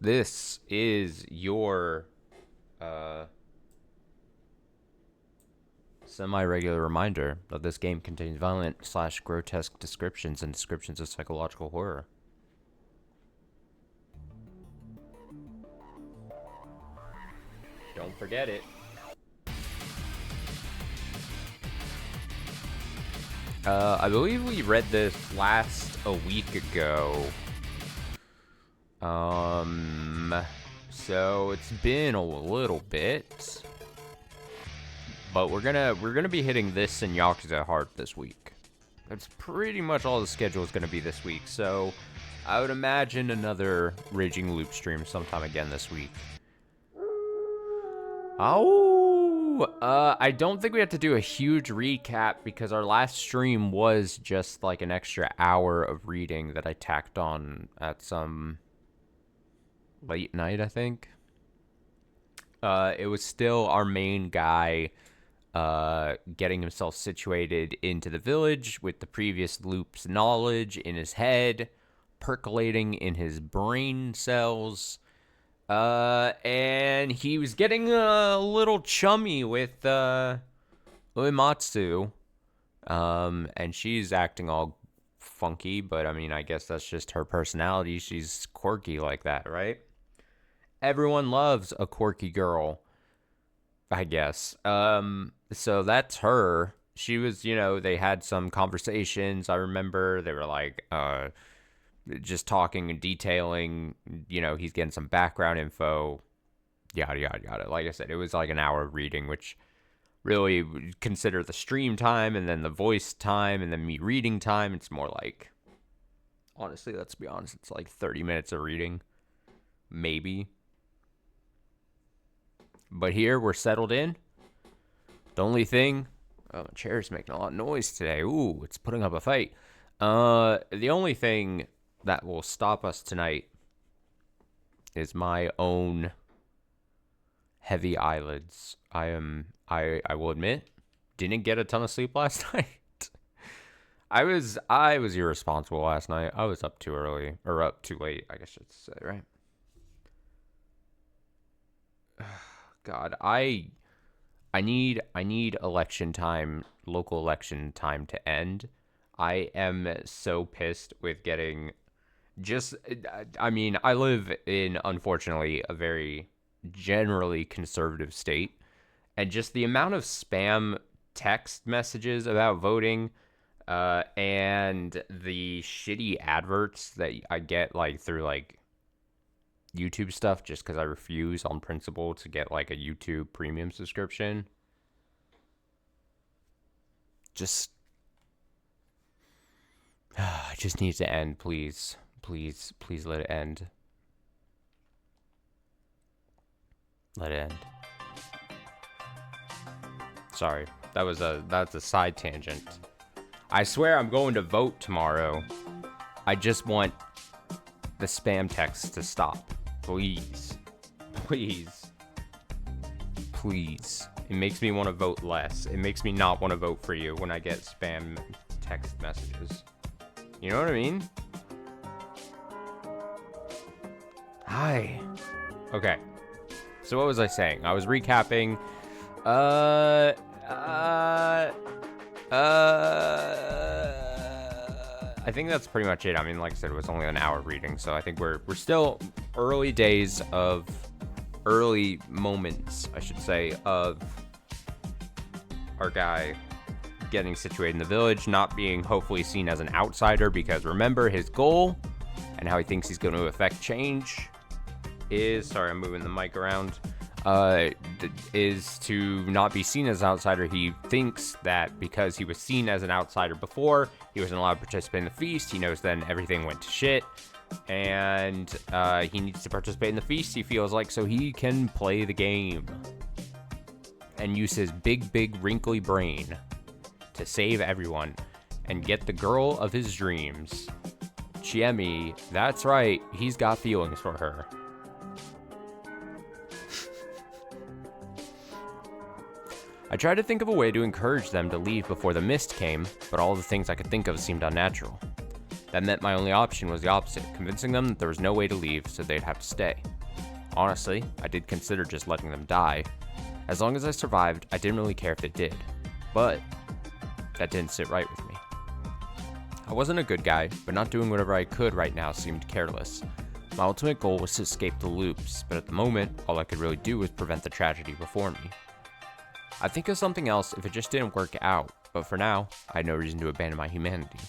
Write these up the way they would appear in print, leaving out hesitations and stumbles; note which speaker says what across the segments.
Speaker 1: This is your semi-regular reminder that this game contains violent/grotesque descriptions and descriptions of psychological horror. Don't forget it. I believe we read this a week ago. So it's been a little bit, but we're gonna be hitting this and Yakuza hard this week. That's pretty much all the schedule is gonna be this week. So I would imagine another Raging Loop stream sometime again this week. I don't think we have to do a huge recap because our last stream was just like an extra hour of reading that I tacked on at some late night, I think. It was still our main guy getting himself situated into the village with the previous loop's knowledge in his head, percolating in his brain cells. And he was getting a little chummy with Uematsu. And she's acting all funky, but I mean, I guess that's just her personality. She's quirky like that, right? Everyone loves a quirky girl, I guess. So that's her. She was, they had some conversations. I remember they were like, just talking and detailing, he's getting some background info, yada, yada, yada. Like I said, it was like an hour of reading, which really would consider the stream time and then the voice time and then me reading time. It's more like, honestly, let's be honest, it's like 30 minutes of reading, maybe. But here, we're settled in. The only thing... Oh, my chair's making a lot of noise today. Ooh, it's putting up a fight. The only thing that will stop us tonight is my own heavy eyelids. I will admit, didn't get a ton of sleep last night. I was irresponsible last night. I was up too early, or up too late, I guess I should say, right? God, I need election time, local election time to end. I am so pissed with getting I live in, unfortunately, a very generally conservative state, and just the amount of spam text messages about voting, and the shitty adverts that I get, like, through, like, YouTube stuff, just because I refuse on principle to get, like, a YouTube premium subscription. It just needs to end, please. Please let it end. Let it end. Sorry, that's a side tangent. I swear I'm going to vote tomorrow. I just want the spam texts to stop. Please. It makes me want to vote less. It makes me not want to vote for you when I get spam text messages. You know what I mean? Hi. Okay. So what was I saying? I was recapping. I think that's pretty much it. I mean, like I said, it was only an hour reading, so I think we're still early moments, I should say, of our guy getting situated in the village, not being hopefully seen as an outsider, because remember, his goal and how he thinks he's going to affect change is, sorry, I'm moving the mic around, is to not be seen as an outsider. He thinks that because he was seen as an outsider before, he wasn't allowed to participate in the feast. He knows then everything went to shit, and he needs to participate in the feast, he feels like, so he can play the game and use his big wrinkly brain to save everyone and get the girl of his dreams. Chiemi, that's right, he's got feelings for her. I tried to think of a way to encourage them to leave before the mist came, but all the things I could think of seemed unnatural. That meant my only option was the opposite, convincing them that there was no way to leave, so they'd have to stay. Honestly, I did consider just letting them die. As long as I survived, I didn't really care if they did. But that didn't sit right with me. I wasn't a good guy, but not doing whatever I could right now seemed careless. My ultimate goal was to escape the loops, but at the moment, all I could really do was prevent the tragedy before me. I'd think of something else if it just didn't work out, but for now, I had no reason to abandon my humanity.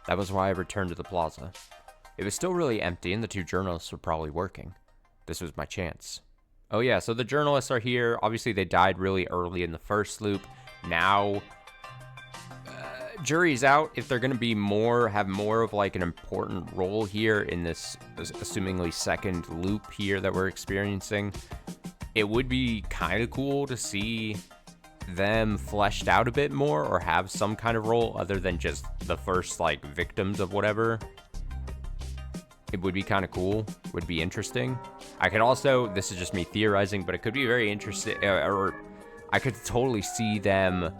Speaker 1: That was why I returned to the plaza. It was still really empty and the two journalists were probably working. This was my chance. Oh yeah, so the journalists are here. Obviously they died really early in the first loop. Now, jury's out if they're going to be have more of like an important role here in this assumingly second loop here that we're experiencing. It would be kind of cool to see them fleshed out a bit more or have some kind of role other than just the first like victims of whatever. It would be kind of cool, would be interesting. I could also, this is just me theorizing, but it could be very interesting, or I could totally see them,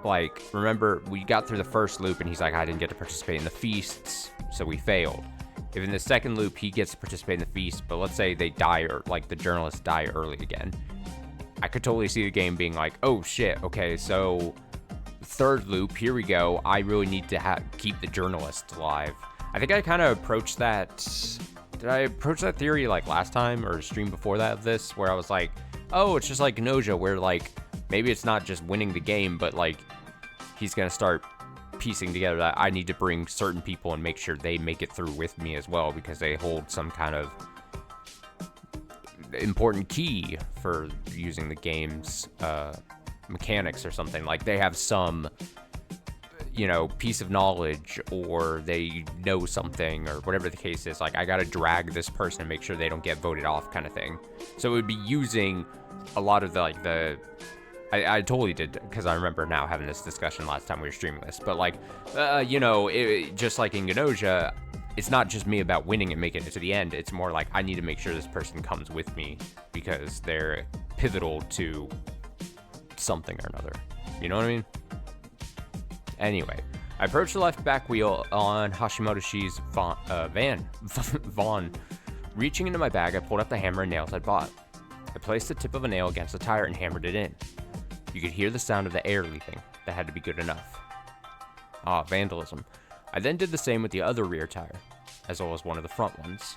Speaker 1: like, remember, we got through the first loop and he's like, I didn't get to participate in the feasts, so we failed. If in the second loop he gets to participate in the feast, but let's say they die, or like the journalists die early again, I could totally see the game being like, oh shit, okay, so third loop, here we go, I really need to keep the journalists alive. I think I kind of approached that, did I approach that theory like last time or stream before that of this, where I was like, oh, it's just like Noja, where like, maybe it's not just winning the game, but like, he's gonna start piecing together that I need to bring certain people and make sure they make it through with me as well, because they hold some kind of important key for using the game's mechanics or something. Like they have some, you know, piece of knowledge, or they know something, or whatever the case is. Like, I gotta drag this person and make sure they don't get voted off, kind of thing. So it would be using a lot of the, like, I totally did, because I remember now having this discussion last time we were streaming this, but, like, you know, just like in Ganoja, it's not just me about winning and making it to the end. It's more like, I need to make sure this person comes with me, because they're pivotal to something or another. You know what I mean? Anyway, I approached the left back wheel on Hashimoto's Vaughn. Reaching into my bag, I pulled out the hammer and nails I'd bought. I placed the tip of a nail against the tire and hammered it in. You could hear the sound of the air leaving. That had to be good enough. Ah, vandalism. I then did the same with the other rear tire, as well as one of the front ones.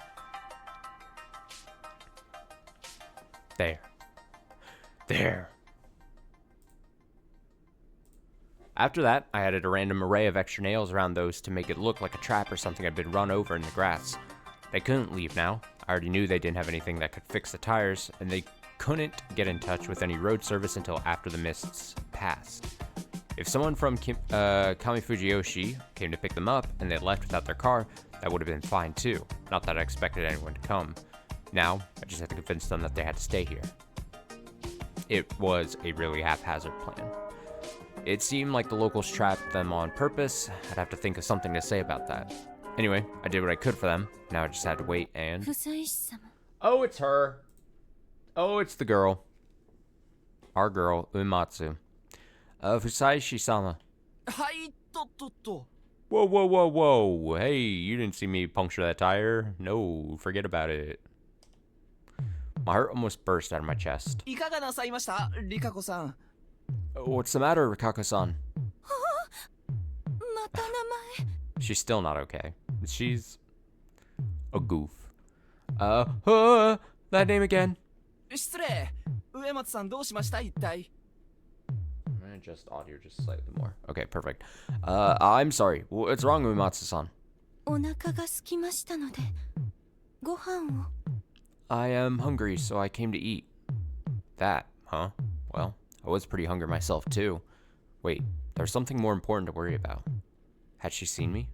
Speaker 1: There. After that, I added a random array of extra nails around those to make it look like a trap or something had been run over in the grass. They couldn't leave now. I already knew they didn't have anything that could fix the tires, and they couldn't get in touch with any road service until after the mists passed. If someone from Kamifujiyoshi came to pick them up and they left without their car, that would have been fine too. Not that I expected anyone to come. Now, I just had to convince them that they had to stay here. It was a really haphazard plan. It seemed like the locals trapped them on purpose. I'd have to think of something to say about that. Anyway, I did what I could for them. Now I just had to wait and... Oh, it's her. Oh, it's the girl. Our girl, Uematsu. Fusaishi-sama. Whoa. Hey, you didn't see me puncture that tire? No, forget about it. My heart almost burst out of my chest. What's the matter, Rikako-san? She's still not okay. She's a goof. That name again. I'm gonna adjust audio just slightly more. Okay, perfect. I'm sorry. What's wrong, Uematsu-san? I am hungry, so I came to eat. That, huh? Well, I was pretty hungry myself, too. Wait, there's something more important to worry about. Had she seen me?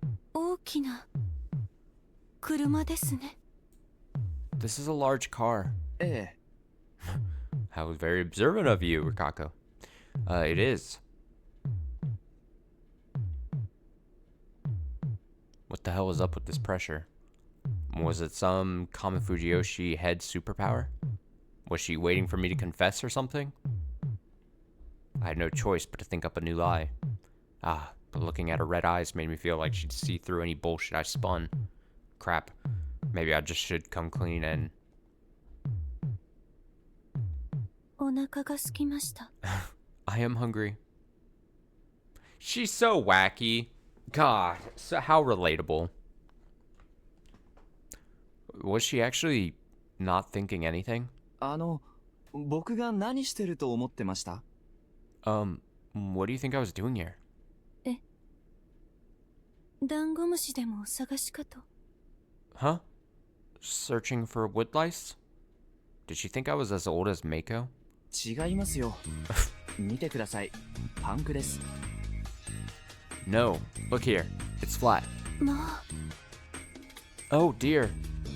Speaker 1: This is a large car. How very observant of you, Rikako. It is. What the hell is up with this pressure? Was it some Kamifujiyoshi head superpower? Was she waiting for me to confess or something? I had no choice but to think up a new lie. but looking at her red eyes made me feel like she'd see through any bullshit I spun. Crap. Maybe I just should come clean and... I am hungry. She's so wacky. God, so how relatable. Was she actually not thinking anything?
Speaker 2: 僕が何してると思ってました？
Speaker 1: What do you think I was doing here?
Speaker 3: ダンゴムシでもお探しかと。
Speaker 1: Huh? Searching for wood lice? Did she think I was as old as Mako?
Speaker 2: 違いますよ。見てください。パンクです。
Speaker 1: No. Look here. It's flat.
Speaker 3: もう。
Speaker 1: Oh dear.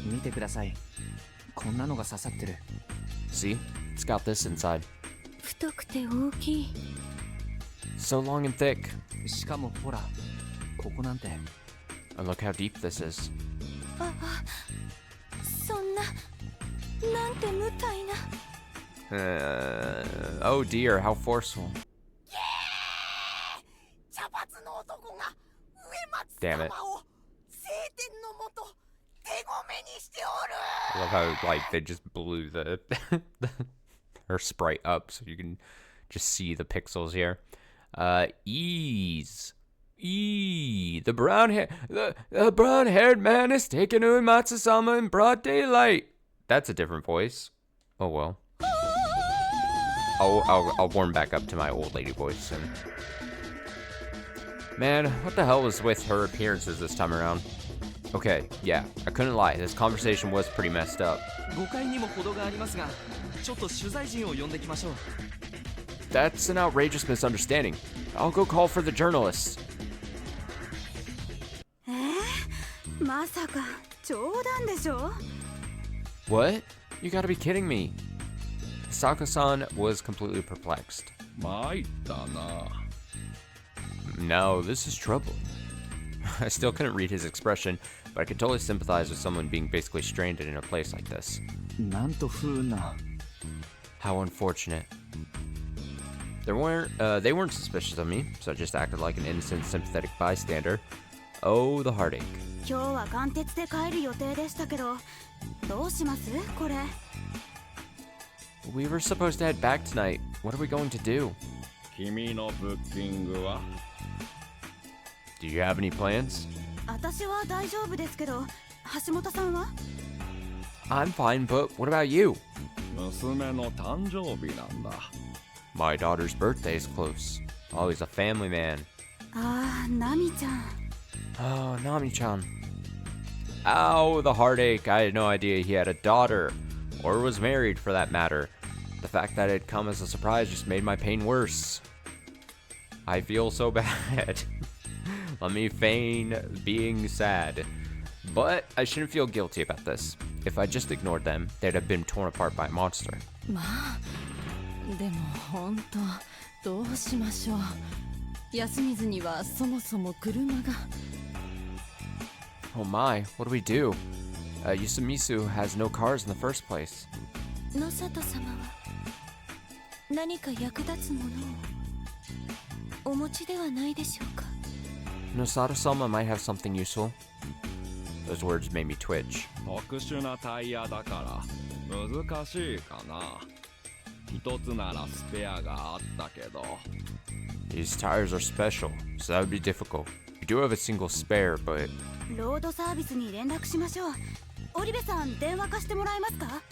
Speaker 2: 見てください。こんなのが刺さってる。
Speaker 1: See? It's got this inside.
Speaker 3: 太くて大きい。
Speaker 1: So long and thick.
Speaker 2: しかもほら、ここなんて。
Speaker 1: And look how deep this is.
Speaker 3: そんな、なんて無体な。
Speaker 1: Oh dear, how forceful. Damn it. I love how, like, they just blew the her sprite up so you can just see the pixels here. Ease. The brown-haired man is taken to Matsusama in broad daylight. That's a different voice. Oh well. I'll warm back up to my old lady voice soon. Man, what the hell was with her appearances this time around? Okay, yeah, I couldn't lie. This conversation was pretty messed up.
Speaker 2: 誤解にも程がありますが、ちょっと取材陣を呼んできましょう。
Speaker 1: That's an outrageous misunderstanding. I'll go call for the journalists.
Speaker 3: まさか冗談でしょ?
Speaker 1: What? You gotta be kidding me. Sako-san was completely perplexed. No, this is trouble. I still couldn't read his expression, but I could totally sympathize with someone being basically stranded in a place like this.
Speaker 2: なんと不運な。
Speaker 1: How unfortunate. They weren't suspicious of me, so I just acted like an innocent, sympathetic bystander. Oh, the heartache.
Speaker 3: 今日は元鉄で帰る予定でしたけど、どうしますこれ?
Speaker 1: We were supposed to head back tonight. What are we going to do?
Speaker 4: 君のブッキングは?
Speaker 1: Do you have any plans?
Speaker 3: 私は大丈夫ですけど、橋本さんは?
Speaker 1: I'm fine, but what about you?
Speaker 4: 娘の誕生日なんだ.
Speaker 1: My daughter's birthday is close. Always a family man.
Speaker 3: ああ、ナミちゃん。
Speaker 1: Oh, Nami-chan. Ow, the heartache. I had no idea he had a daughter. Or was married, for that matter. The fact that it come as a surprise just made my pain worse. I feel so bad. Let me feign being sad. But I shouldn't feel guilty about this. If I just ignored them, they'd have been torn apart by a monster.
Speaker 5: まあ、でも本当どうしましょう。安水にはそもそも車が。
Speaker 1: Oh my, what do we do? Yusamisu has no cars in the first place.
Speaker 3: 野里様は何か役立つものをお持ちではないでしょうか?
Speaker 1: Nosato-sama might have something useful. Those words made me twitch.
Speaker 4: 特殊なタイヤだから難しいかな。一つならスペアがあったけど。
Speaker 1: These tires are special, so that would be difficult. We do have a single spare, but...
Speaker 3: ロードサービスに連絡しましょう。織部さん、電話貸してもらえますか?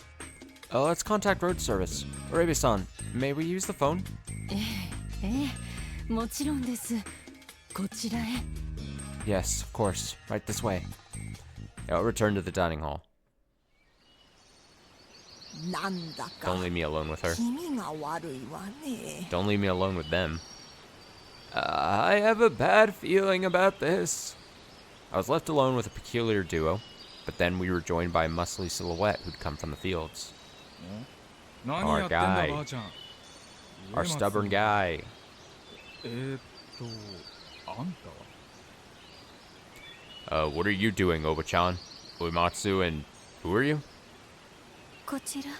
Speaker 1: Let's contact road service. Oribe-san, may we use the phone?
Speaker 5: もちろんです。こちらへ。
Speaker 1: Yes, of course. Right this way. I'll return to the dining hall.
Speaker 6: なんだか
Speaker 1: Don't leave me alone with her.
Speaker 6: 気味が悪いわね。
Speaker 1: Don't leave me alone with them. I have a bad feeling about this. I was left alone with a peculiar duo, but then we were joined by a muscly silhouette who'd come from the fields. Our guy. Our stubborn guy.
Speaker 4: あんたは?
Speaker 1: What are you doing, Oba-chan? Uematsu and... who are you?
Speaker 3: こちら、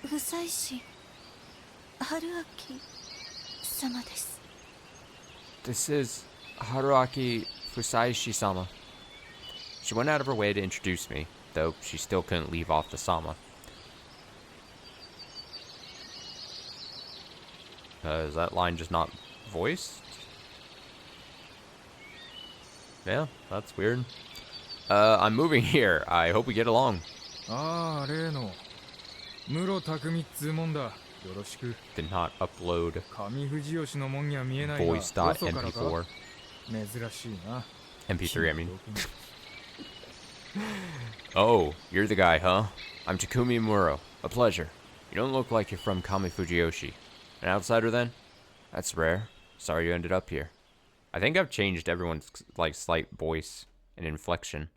Speaker 3: 不妻子、春明様です。
Speaker 1: This is Haruaki Fusaishi-sama. She went out of her way to introduce me, though she still couldn't leave off the sama. Is that line just not voiced? Yeah, that's weird. I'm moving here. I hope we get along.
Speaker 7: ああ、例の室匠っつうもんだ。よろしく。
Speaker 1: Did not upload
Speaker 7: 上藤吉のもんには見えないが、よそからか
Speaker 1: voice.mp4.
Speaker 7: 珍しいな。
Speaker 1: MP3, I mean. Oh, you're the guy, huh? I'm Takumi Muro. A pleasure. You don't look like you're from Kami Fujiyoshi. An outsider, then? That's rare. Sorry you ended up here. I think I've changed everyone's, like, slight voice and inflection.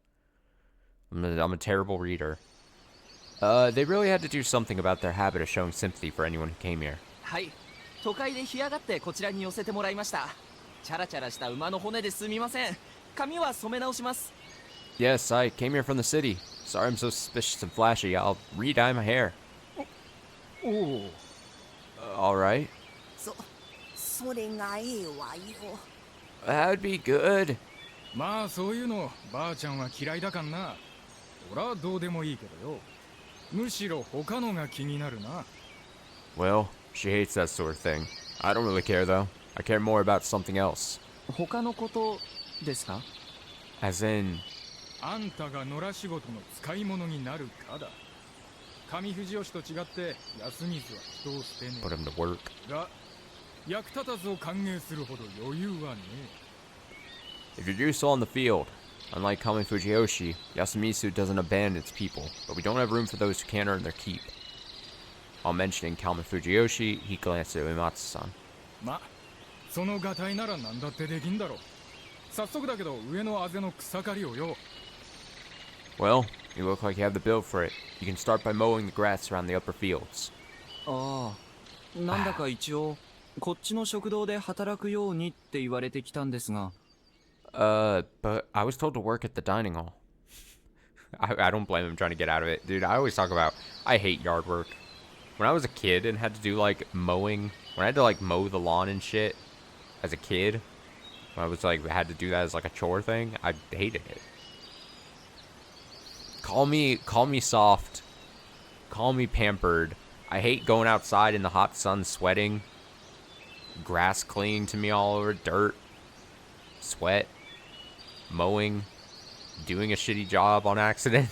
Speaker 1: I'm a terrible reader. They really had to do something about their habit of showing sympathy for anyone who came here.
Speaker 2: はい、都会で干上がってこちらに寄せてもらいました。チャラチャラした馬の骨ですみません。髪は染め直します。
Speaker 1: Yes, I came here from the city. Sorry I'm so suspicious and flashy. I'll re-dye my hair.
Speaker 2: おお。
Speaker 1: Alright.
Speaker 6: それがええわよ。
Speaker 1: That'd be good.
Speaker 7: まあそういうのばあちゃんは嫌いだかんな。俺はどうでもいいけどよ。むしろ他のが気になるな。
Speaker 1: Well, she hates that sort of thing. I don't really care though. I care more about something else.
Speaker 2: 他のことですか？
Speaker 1: As in,
Speaker 7: あんたが野良仕事の使い物になるかだ。上藤吉と違って安水は人を捨てね
Speaker 1: put him to work.
Speaker 7: え。が役立たずを歓迎するほど余裕はね
Speaker 1: If you're useful on the field, unlike Kami Fujiyoshi, Yasumitsu doesn't abandon its people, but we don't have room for those who can't earn their keep. While mentioning Kami Fujiyoshi, he glanced at Uematsu-san.
Speaker 7: え。ま、そのガタイなら何だってできんだろう。早速だけど上のあぜの草刈りをよ。
Speaker 1: Well, you look like you have the build for it. You can start by mowing the grass around the upper fields.
Speaker 2: ああ、なんだか一応こっちの食堂で働くようにって言われてきたんですが。
Speaker 1: But I was told to work at the dining hall. I don't blame him trying to get out of it. Dude, I always talk about, I hate yard work. When I was a kid and had to do, like, mowing, when I had to, like, mow the lawn and shit as a kid, when I was, like, had to do that as, like, a chore thing, I hated it. Call me soft. Call me pampered. I hate going outside in the hot sun sweating. Grass clinging to me all over, dirt, sweat, mowing, doing a shitty job on accident,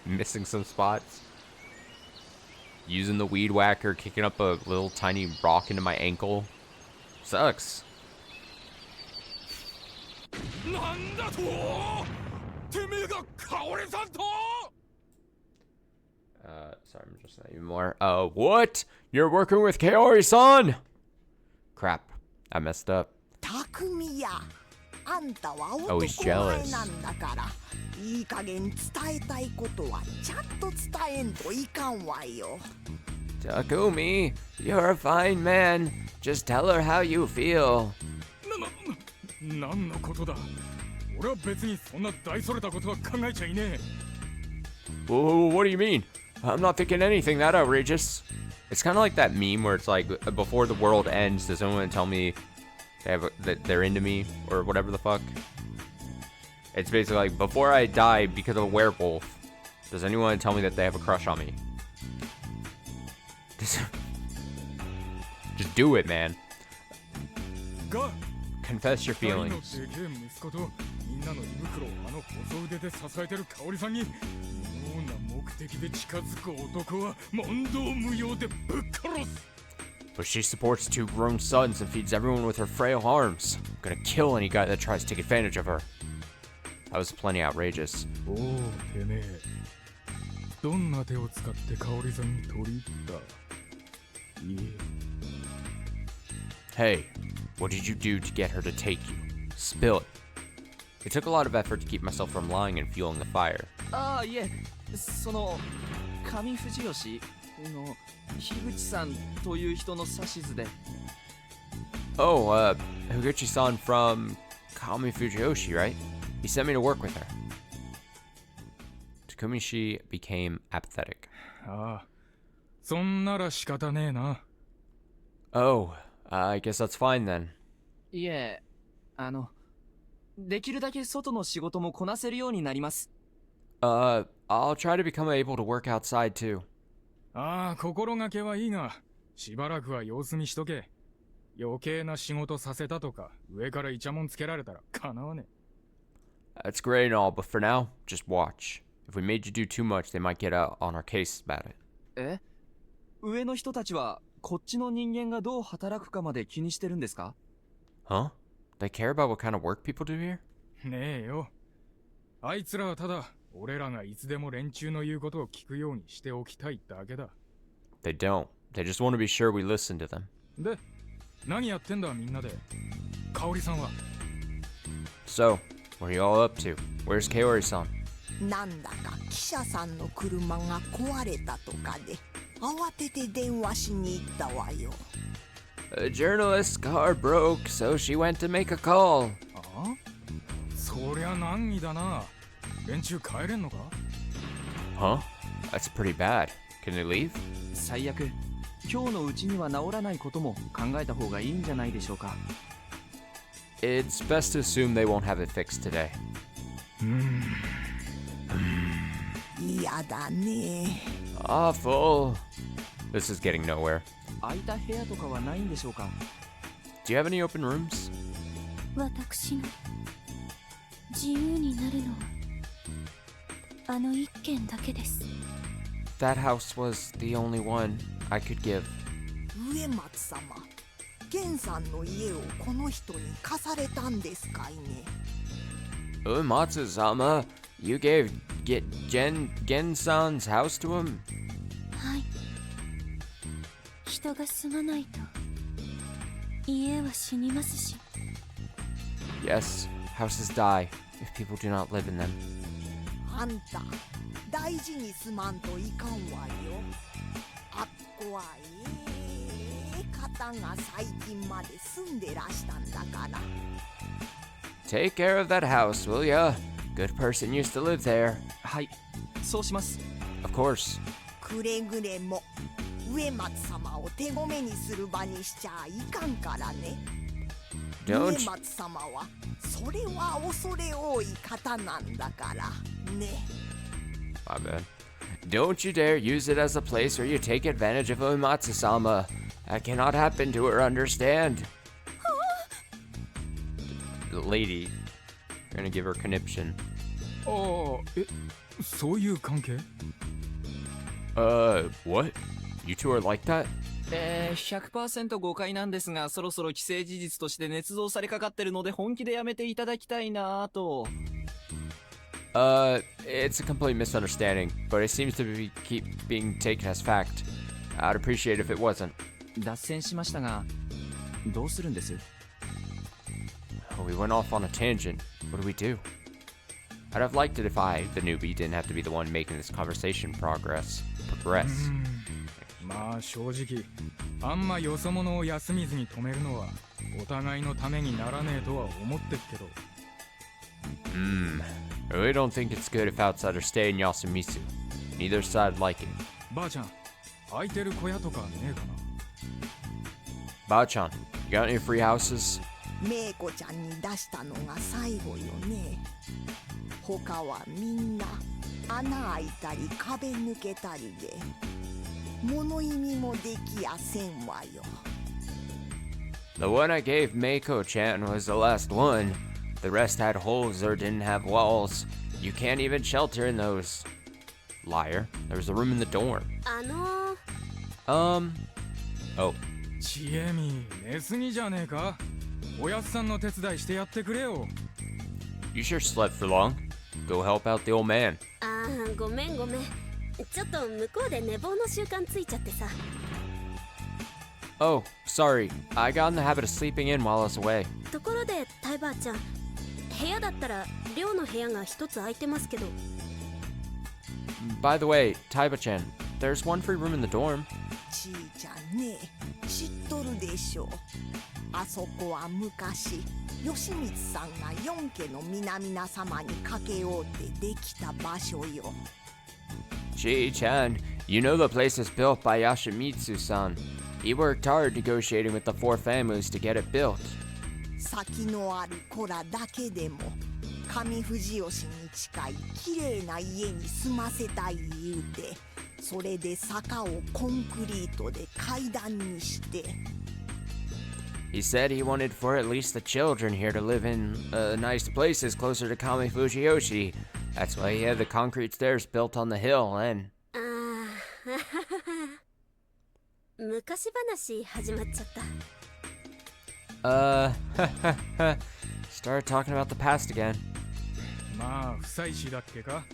Speaker 1: missing some spots, using the weed whacker, kicking up a little tiny rock into my ankle. Sucks.
Speaker 7: なんだと？てめえが香織さんと？
Speaker 1: Sorry, I'm just not even more. What? You're working with Kaori-san? Crap, I messed up.
Speaker 6: 匠や、あんたは
Speaker 1: Oh,
Speaker 6: 男
Speaker 1: he's
Speaker 6: 前
Speaker 1: jealous.
Speaker 6: なんだから、いい加減伝えたいことはちゃんと伝えんといかんわよ。
Speaker 1: Takumi, you're a fine man. Just tell her how you feel.
Speaker 7: なんのことだ。俺は別にそんな大それたことは考えちゃいねえ。
Speaker 1: Whoa, what do you mean? I'm not thinking anything that outrageous. It's kind of like that meme where it's like, before the world ends, does anyone tell me that they're into me or whatever the fuck? It's basically like, before I die because of a werewolf, does anyone tell me that they have a crush on me? Just do it, man.
Speaker 7: が
Speaker 1: Confess your
Speaker 7: 二人の
Speaker 1: feelings.
Speaker 7: でけえ息子とみんなの胃袋をあの細腕で支えてる香織さんに妙な目的で近づく男は問答無用でぶっ殺す。
Speaker 1: But she supports two grown sons and feeds everyone with her frail arms. I'm gonna kill any guy that tries to take advantage of her. That was plenty outrageous.
Speaker 7: おお、てめえ。どんな手を使って香織さんに取り入ったいえ。
Speaker 1: Hey, what did you do to get her to take you? Spill it. It took a lot of effort to keep myself from lying and fueling the fire.
Speaker 2: ああ、いえ、その上藤吉の樋口さんという人の指図で。
Speaker 1: Oh, Higuchi-san from Kami Fujiyoshi, right? He sent me to work with her. Takumishi became apathetic.
Speaker 7: ああ、そんなら仕方ねえな。
Speaker 1: Oh, I guess that's fine then.
Speaker 2: いえ、できるだけ外の仕事もこなせるようになります。
Speaker 1: I'll try to become able to work outside too.
Speaker 7: ああ、心がけはいいが、しばらくは様子見しとけ。余計な仕事させたとか、上からイチャモンつけられたらかなわねえ。
Speaker 1: That's great and all, but for now, just watch. If we made you do too much, they might get out on our case about it.
Speaker 2: え？上の人たちはこっちの人間がどう働くかまで気にしてるんですか？
Speaker 1: Huh? They care about what kind of work people do here?
Speaker 7: ねえよ。あいつらはただ、俺らがいつでも連中の言うことを聞くようにしておきたいだけだ。
Speaker 1: They don't. They just want to be sure we listen to them.
Speaker 7: で、何やってんだみんなで。香織さんは。
Speaker 1: So, what are you all up to? Where's Kaori-san?
Speaker 6: なんだか記者さんの車が壊れたとかで慌てて電話しに行ったわよ。
Speaker 1: A journalist's car broke, so she went to make a call.
Speaker 7: ああ？そりゃ難儀だな。連中帰れんのか？
Speaker 1: Huh? That's pretty bad. Can they leave?
Speaker 2: 最悪、今日のうちには治らないことも考えた方がいいんじゃないでしょうか。
Speaker 1: It's best to assume they won't have it fixed today.
Speaker 6: 嫌だね。
Speaker 1: Awful. This is getting nowhere.
Speaker 2: 空いた部屋とかはないんでしょうか？
Speaker 1: Do you have any open rooms?
Speaker 3: 私の自由になるのはあの一軒だけです。
Speaker 1: That house was the only one I could give.
Speaker 6: 上松様、源さんの家をこの人に貸されたんですかいね。
Speaker 1: Uematsu-sama, you gave Gen-san's house to him?
Speaker 3: はい。人が住まないと家は死にますし。
Speaker 1: Yes, houses die if people do not live in them.
Speaker 6: あんた、大事にすまんといかんわよ。あっこは方が最近まで住んでらしたんだから。
Speaker 1: Take care of that house, will ya? Good person used to live there.
Speaker 2: はい、そうします。
Speaker 1: Of course.
Speaker 6: くれぐれも上松様を手ごめにする場にしちゃいかんからね。
Speaker 1: Don't
Speaker 6: 上松様はそれは恐れ多い方なんだからね。
Speaker 1: My bad. Don't you dare use it as a place where you take advantage of Uematsu-sama. That cannot happen to her, understand? Lady, you're gonna give her conniption.
Speaker 7: ああ、そういう関係？
Speaker 1: What? You two are like that?
Speaker 2: 100% 誤解なんですが、そろそろ既成事実として捏造されかかってるので本気でやめていただきたいなぁと。
Speaker 1: It's a complete misunderstanding, but it seems to keep being taken as fact. I'd appreciate it if it wasn't.
Speaker 2: 脱線しましたが、どうするんです？
Speaker 1: We went off on a tangent. What do we do? I'd have liked it if I, the newbie, didn't have to be the one making this conversation progress.
Speaker 7: まあ正直、あんまよそ者を休みずに止めるのはお互いのためにならねえとは思ってっけど。
Speaker 1: I really don't think it's good if outsiders stay in Yasumitsu. Neither side like it.
Speaker 7: ばあちゃん、空いてる小屋とかねえかな。
Speaker 1: Ba-chan, you got any free houses?
Speaker 6: めいこちゃんに出したのが最後よね。他はみんな穴開いたり壁抜けたりで物意味もできやせんわよ。
Speaker 1: The one I gave Meiko-chan was the last one. The rest had holes or didn't have walls. You can't even shelter in those. Liar. There was a room in the dorm. Oh.
Speaker 7: ちえみ、寝すぎじゃねえか。おやっさんの手伝いしてやってくれよ。
Speaker 1: You sure slept for long? Go help out the old man.
Speaker 8: ああ、ごめんごめん。ちょっと向こうで寝坊の習慣ついちゃってさ。
Speaker 1: Oh, sorry. I got in the habit of sleeping in while I was away.
Speaker 8: ところで、タイばあちゃん、部屋だったら寮の部屋が一つ空いてますけど。
Speaker 1: By the way, Taiba-chan, there's one free room in the dorm.
Speaker 6: ちいちゃんね、知っとるでしょ。あそこは昔吉光さんが四家の皆々様にかけようってできた場所よ。
Speaker 1: Chi-chan, you know the place was built by Yoshimitsu-san. He worked hard negotiating with the four families to get it built.
Speaker 6: 先のある子らだけでも上富士吉に近いきれいな家に住ませたい言うて、それで坂をコンクリートで階段にして。
Speaker 1: He said he wanted for at least the children here to live in nice places closer to Kami Fujiyoshi. That's why he had the concrete stairs built on the hill and...
Speaker 8: 昔話始まっちゃった。
Speaker 1: Started talking about the past again.
Speaker 7: まあ不妻子だっけか。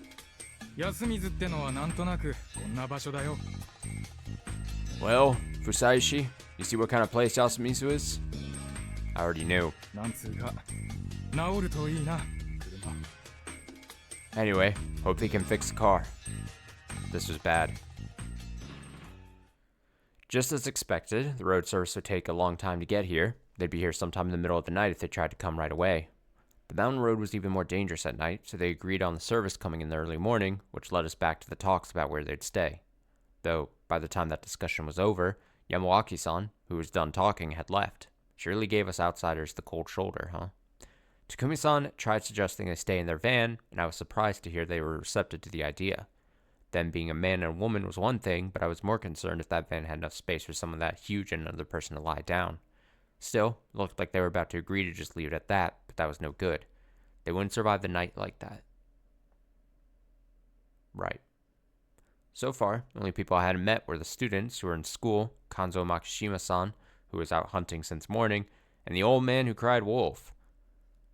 Speaker 7: 安水ってのはなんとなくこんな場所だよ。
Speaker 1: Well, Fusaishi, you see what kind of place Yasumizu is? I already knew.
Speaker 7: なんつうか治るといいな、車。
Speaker 1: Anyway, hope he can fix the car. This was bad. Just as expected, the road service would take a long time to get here. They'd be here sometime in the middle of the night if they tried to come right away. The mountain road was even more dangerous at night, so they agreed on the service coming in the early morning, which led us back to the talks about where they'd stay. Though, by the time that discussion was over, Yamawaki-san, who was done talking, had left. She really gave us outsiders the cold shoulder, huh? Takumi-san tried suggesting they stay in their van, and I was surprised to hear they were receptive to the idea. Them being a man and a woman was one thing, but I was more concerned if that van had enough space for someone that huge and another person to lie down. Still, it looked like they were about to agree to just leave it at that, but that was no good. They wouldn't survive the night like that. Right. So far, the only people I hadn't met were the students who were in school, Kanzo Makishima-san, who was out hunting since morning, and the old man who cried wolf.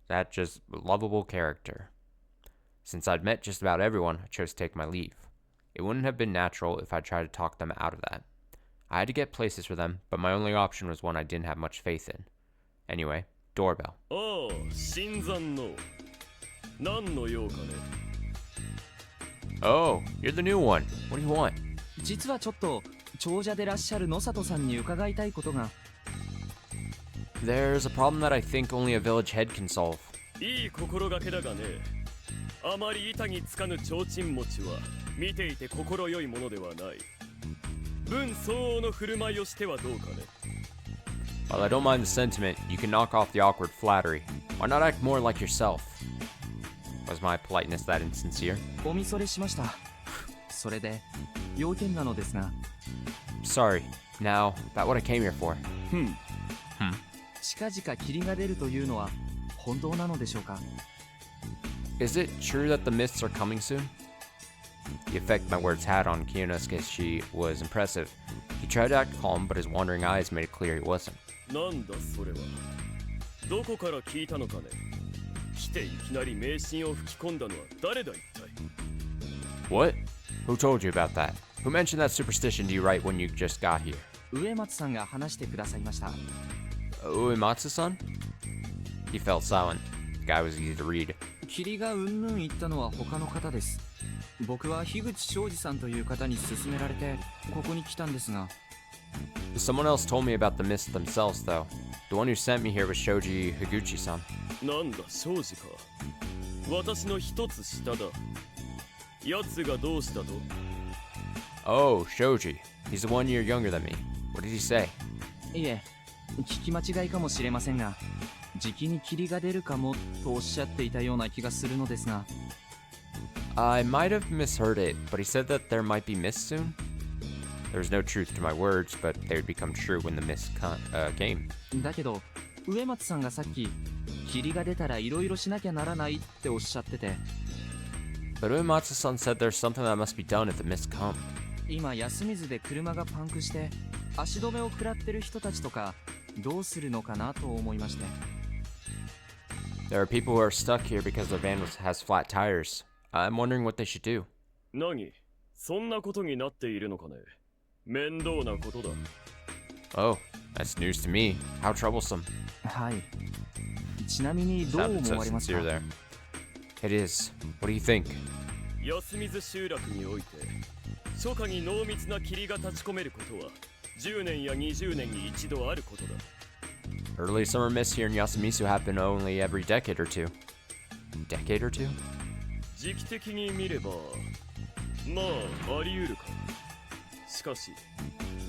Speaker 1: That just lovable character. Since I'd met just about everyone, I chose to take my leave. It wouldn't have been natural if I tried to talk them out of that. I had to get places for them, but my only option was one I didn't have much faith in. Anyway, doorbell.
Speaker 4: Oh, 新参の何の用かね。
Speaker 1: Oh, you're the new one. What do you want?
Speaker 2: 実はちょっと長者でらっしゃる野里さんに伺いたいことが。
Speaker 1: There's a problem that I think only a village head can solve.
Speaker 4: いい心がけだがね。あまり板につかぬ提灯持ちは見ていて心よいものではない。分相応の振る舞いをしてはどうかね。
Speaker 1: While I don't mind the sentiment, you can knock off the awkward flattery. Why not act more like yourself? Was my politeness that insincere?
Speaker 2: お見それしました。それで要件なのですが。
Speaker 1: Sorry. Now, about what I came here for.
Speaker 2: 近々霧が出るというのは本当なのでしょうか。
Speaker 1: Is it true that the mists are coming soon? The effect my words had on Kiyonosuke was impressive. He tried to act calm, but his wandering eyes made it clear he wasn't.
Speaker 4: なんだそれは。どこから聞いたのかね。来ていきなり迷信を吹き込んだのは誰だ一体。
Speaker 1: What? Who told you about that? Who mentioned that superstition to you right when you just got here?
Speaker 2: 上松さんが話してくださいました。
Speaker 1: Uematsu-san? He felt silent. The guy was easy to read.
Speaker 2: 霧がうんぬん言ったのは他の方です。僕は樋口昌司さんという方に勧められてここに来たんですが。
Speaker 1: Someone else told me about the mists themselves, though. The one who sent me here was Shoji Higuchi-san.
Speaker 4: なんだ庄司か。私の一つ下だ。奴がどうしたと。
Speaker 1: Oh, Shoji. He's the 1 year younger than me. What did he say?
Speaker 2: いえ、聞き間違いかもしれませんが、じきに霧が出るかもとおっしゃっていたような気がするのですが。
Speaker 1: I might have misheard it, but he said that there might be mists soon. There was no truth to my words, but they would become true when the mist came.
Speaker 2: だけど、上松さんがさっき、霧が出たらいろいろしなきゃならないっておっしゃってて。
Speaker 1: But Uematsu-san said there's something that must be done if the mists come.
Speaker 2: 今、安水で車がパンクして、足止めを食らってる人たちとか、どうするのかなと思いまして。
Speaker 1: There are people who are stuck here because their van has flat tires. I'm wondering what they should do.
Speaker 4: 何そんなことになっているのかね。面倒なことだ。
Speaker 1: Oh, that's news to me. How troublesome.
Speaker 2: はい。ちなみにどう
Speaker 1: Sounded
Speaker 2: 思
Speaker 1: so
Speaker 2: われますか？
Speaker 1: sincere there. It is. What do you think?
Speaker 4: 安水集落において初夏に濃密な霧が立ち込めることは10年や20年に一度あることだ。
Speaker 1: Early summer mists here in Yasumizu happen only every decade or two. Decade or two?
Speaker 4: 時期的に見ればまああり得るか。しかし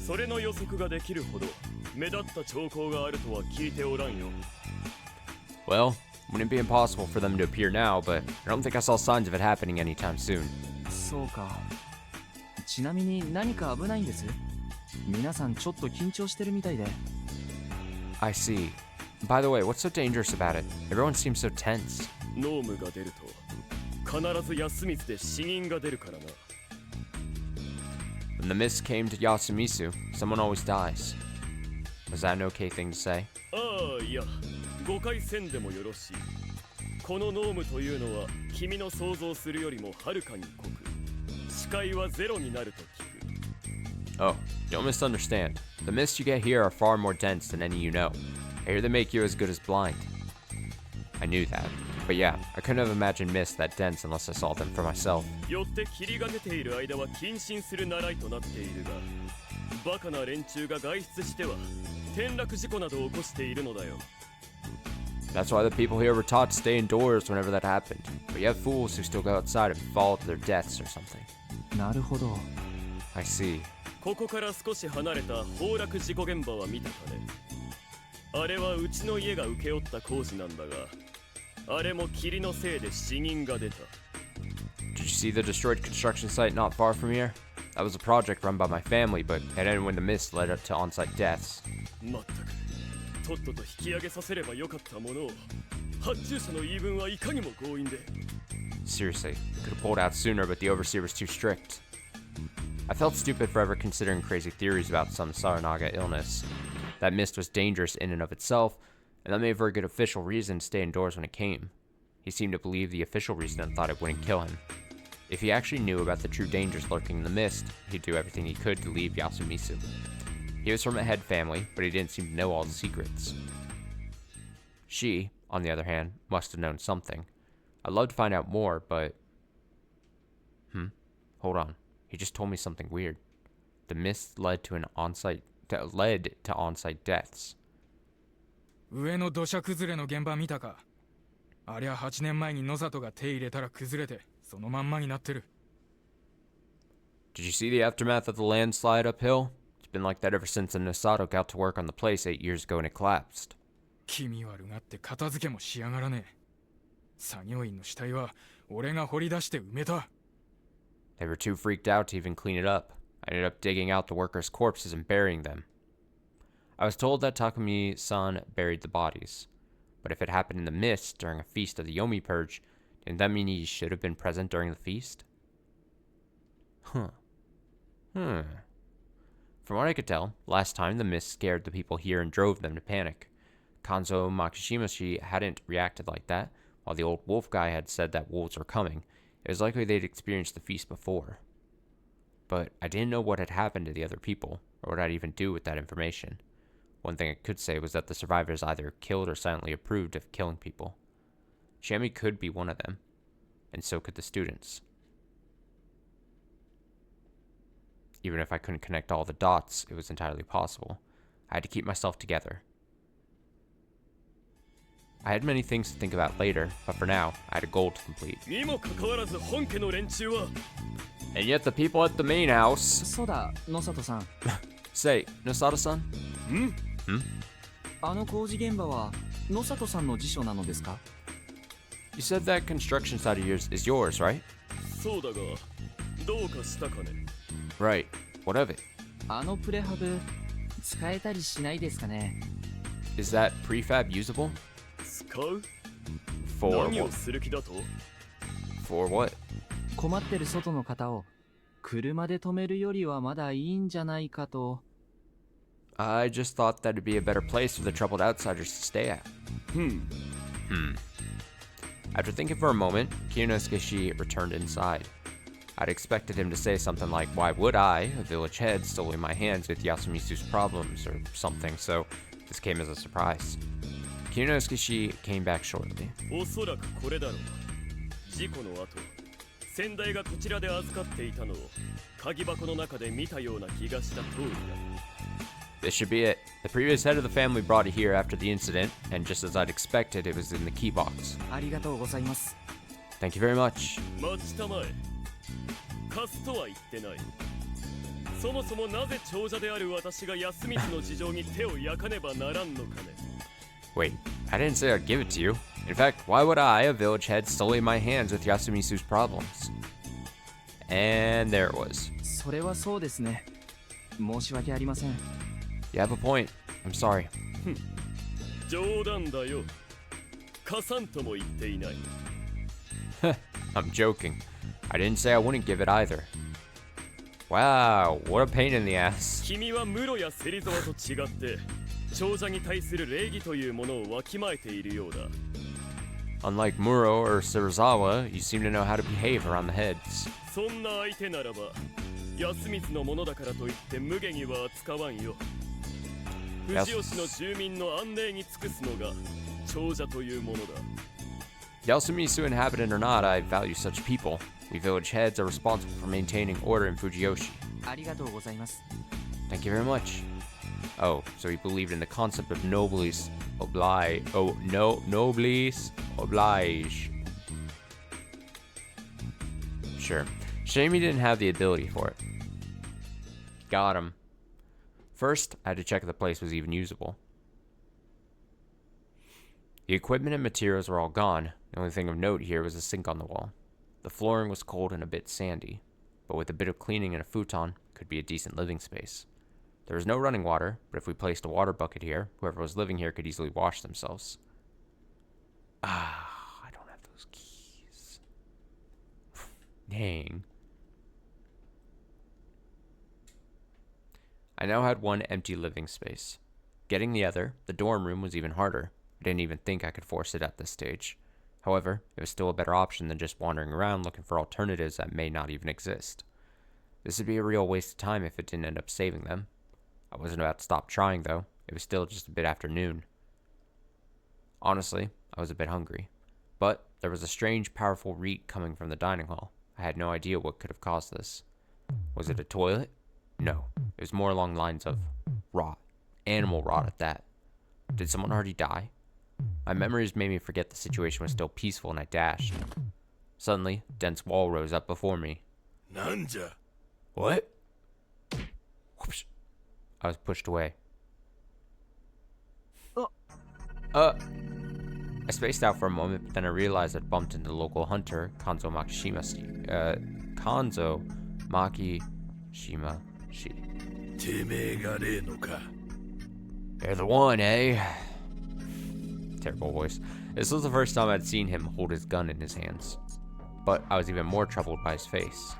Speaker 4: それの予測ができるほど目立った兆候があるとは聞いておらんよ。
Speaker 1: Well, wouldn't be impossible for them to appear now, but I don't think I saw signs of it happening anytime soon.
Speaker 2: そうか。ちなみに何か危ないんです？皆さんちょっと緊張してるみたいで。
Speaker 1: I see. By the way, what's so dangerous about it? Everyone seems so tense.
Speaker 4: ノームが出ると必ず休みずで死人が出るからな。
Speaker 1: When the mist came to Yasumisu, someone always dies. Was that an okay thing to say?
Speaker 4: ああ、いや、誤解せんでもよろしい。このノームというのは君の想像するよりもはるかに濃く、視界はゼロになると聞く。
Speaker 1: Oh, don't misunderstand. The mists you get here are far more dense than any you know. I hear they make you as good as blind. I knew that. But yeah, I couldn't have imagined mists that dense unless I saw them for myself.
Speaker 4: よって霧が出ている間は謹慎する習いとなっているが、バカな連中が外出しては転落事故などを起こしているのだよ。
Speaker 1: That's why the people here were taught to stay indoors whenever that happened. But you have fools who still go outside and fall to their deaths or something.
Speaker 2: なるほど。
Speaker 1: I see.
Speaker 4: ここから少し離れた崩落事故現場は見たかね。あれはうちの家が請け負った工事なんだが、あれも霧のせいで死人が出た。
Speaker 1: Did you see the destroyed construction site not far from here? That was a project run by my family, but it ended when the mist led up to on-site deaths.
Speaker 4: まったく、とっとと引き上げさせればよかったものを、発注者の言い分はいかにも強引で。
Speaker 1: Seriously, we could have pulled out sooner, but the overseer was too strict. I felt stupid for ever considering crazy theories about some Saranaga illness. That mist was dangerous in and of itself, and that made a very good official reason to stay indoors when it came. He seemed to believe the official reason and thought it wouldn't kill him. If he actually knew about the true dangers lurking in the mist, he'd do everything he could to leave Yasumisu. He was from a head family, but he didn't seem to know all the secrets. She, on the other hand, must have known something. I'd love to find out more, but... Hold on. He just told me something weird. The mist led to on-site deaths.
Speaker 7: 上の土砂崩れの現場見たか？ありゃ8年前に野里が手入れたら崩れてそのまんまになってる。
Speaker 1: Did you see the aftermath of the landslide uphill? It's been like that ever since the Nosato got to work on the place 8 years ago and it collapsed.
Speaker 7: 気味悪がって片付けもしやがらねえ。作業員の死体は俺が掘り出して埋めた。
Speaker 1: They were too freaked out to even clean it up. I ended up digging out the workers' corpses and burying them. I was told that Takumi-san buried the bodies. But if it happened in the mist during a feast of the Yomi Purge, didn't that mean he should have been present during the feast? From what I could tell, last time the mist scared the people here and drove them to panic. Kanzo Makishimashi hadn't reacted like that, while the old wolf guy had said that wolves were coming. It was likely they'd experienced the feast before. But I didn't know what had happened to the other people, or what I'd even do with that information. One thing I could say was that the survivors either killed or silently approved of killing people. Shami could be one of them, and so could the students. Even if I couldn't connect all the dots, it was entirely possible. I had to keep myself together. I had many things to think about later, but for now, I had a goal to complete. And yet the people at the main house...
Speaker 2: そうだ、野里さん。
Speaker 1: Say, Nosato-san?
Speaker 2: あの工事現場は野里さんの辞書なのですか？
Speaker 1: You said that construction site of yours is yours, right?
Speaker 4: そうだが、どうかしたかね。
Speaker 1: Right. What of it?
Speaker 2: あのプレハブ使えたりしないですかね？
Speaker 1: Is that prefab usable?
Speaker 4: 使う？
Speaker 1: For
Speaker 4: 何を
Speaker 1: what?
Speaker 4: する気だと？
Speaker 1: For what?
Speaker 2: 困ってる外の方を車で止めるよりはまだいいんじゃないかと。
Speaker 1: I just thought that'd be a better place for the troubled outsiders to stay at. After thinking for a moment, Kinosuke returned inside. I'd expected him to say something like, why would I, a village head, sully my hands with Yasumisu's problems, or something, so this came as a surprise. Kinosuke came back shortly.
Speaker 4: おそらくこれだろう。事故の後、先代がこちらで預かっていたのを鍵箱の中で見たような気がした通りだ。
Speaker 1: This should be it. The previous head of the family brought it here after the incident, and just as I'd expected, it was in the key box.
Speaker 2: ありがとうございます。
Speaker 1: Thank you very much.
Speaker 4: 待ちたまえ。貸すとは言ってない。そもそもなぜ長者である私が安光の事情に手を焼かねばならんのかね。
Speaker 1: Wait, I didn't say I'd give it to you. In fact, why would I, a village head, sully my hands with Yasumisu's problems? And there it was.
Speaker 2: それはそうですね。申し訳ありません。
Speaker 1: You have a point. I'm sorry.
Speaker 4: 冗談だよ。貸さんとも言っていない。
Speaker 1: I'm joking. I didn't say I wouldn't give it either. Wow, what a pain in the ass.
Speaker 4: 君は室や芹沢と違って長者に対する礼儀というものをわきまえているようだ。
Speaker 1: Unlike Muro or Serizawa, you seem to know how to behave around the heads.
Speaker 4: そんな相手ならば安光のものだからといって無下には扱わんよ。富士吉の住民の安寧に尽くすのが長者というものだ。
Speaker 1: Yasumisu inhabitant or not, I value such people. We village heads are responsible for maintaining order in Fujiyoshi.
Speaker 2: ありがとうございます。
Speaker 1: Thank you very much. Oh, so he believed in the concept of noblesse oblige. Oh, no, noblesse oblige. Sure. Shame he didn't have the ability for it. Got him. First, I had to check if the place was even usable. The equipment and materials were all gone. The only thing of note here was a sink on the wall. The flooring was cold and a bit sandy, but with a bit of cleaning and a futon, could be a decent living space. There was no running water, but if we placed a water bucket here, whoever was living here could easily wash themselves. I don't have those keys. Dang. I now had one empty living space. Getting the other, the dorm room, was even harder. I didn't even think I could force it at this stage. However, it was still a better option than just wandering around looking for alternatives that may not even exist. This would be a real waste of time if it didn't end up saving them. I wasn't about to stop trying, though. It was still just a bit after noon. Honestly, I was a bit hungry. But there was a strange, powerful reek coming from the dining hall. I had no idea what could have caused this. Was it a toilet? No. It was more along the lines of rot. Animal rot at that. Did someone already die? My memories made me forget the situation was still peaceful and I dashed. Suddenly, a dense wall rose up before me.
Speaker 4: Nanja.
Speaker 1: What? Whoosh. I was pushed away. I spaced out for a moment, but then I realized I'd bumped into the local hunter, Kanzo Makishima-shi. You're the one, eh? Terrible voice. This was the first time I'd seen him hold his gun in his hands. But I was even more troubled by his face.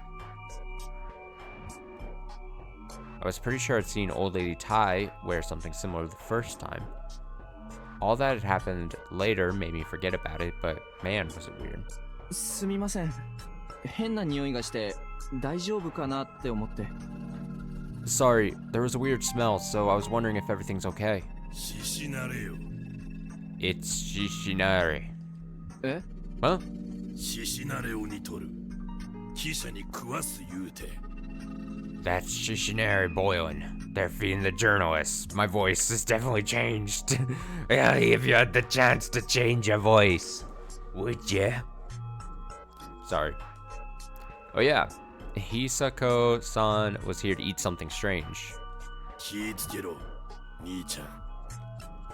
Speaker 1: I was pretty sure I'd seen Old Lady Tai wear something similar the first time. All that had happened later made me forget about it, but man, was it weird.
Speaker 2: すみません。変な匂いがして大丈夫かなって思って。
Speaker 1: Sorry, there was a weird smell, so I was wondering if everything's okay. It's Shishinare.
Speaker 2: Eh?
Speaker 1: Huh? That's Shishinare boiling. They're feeding the journalists. My voice has definitely changed. If you had the chance to change your voice, would you? Sorry. Oh yeah, Hisako-san was here to eat something strange.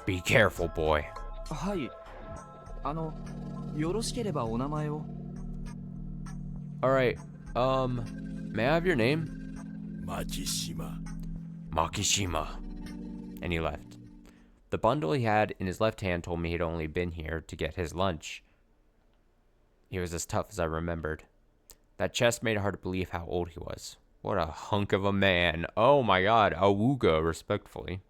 Speaker 1: Be careful, boy.
Speaker 2: はい。よろしければお名前を。
Speaker 1: Alright, may I have your name? Makishima. And he left. The bundle he had in his left hand told me he'd only been here to get his lunch. He was as tough as I remembered. That chest made it hard to believe how old he was. What a hunk of a man. Oh my god, awooga, respectfully.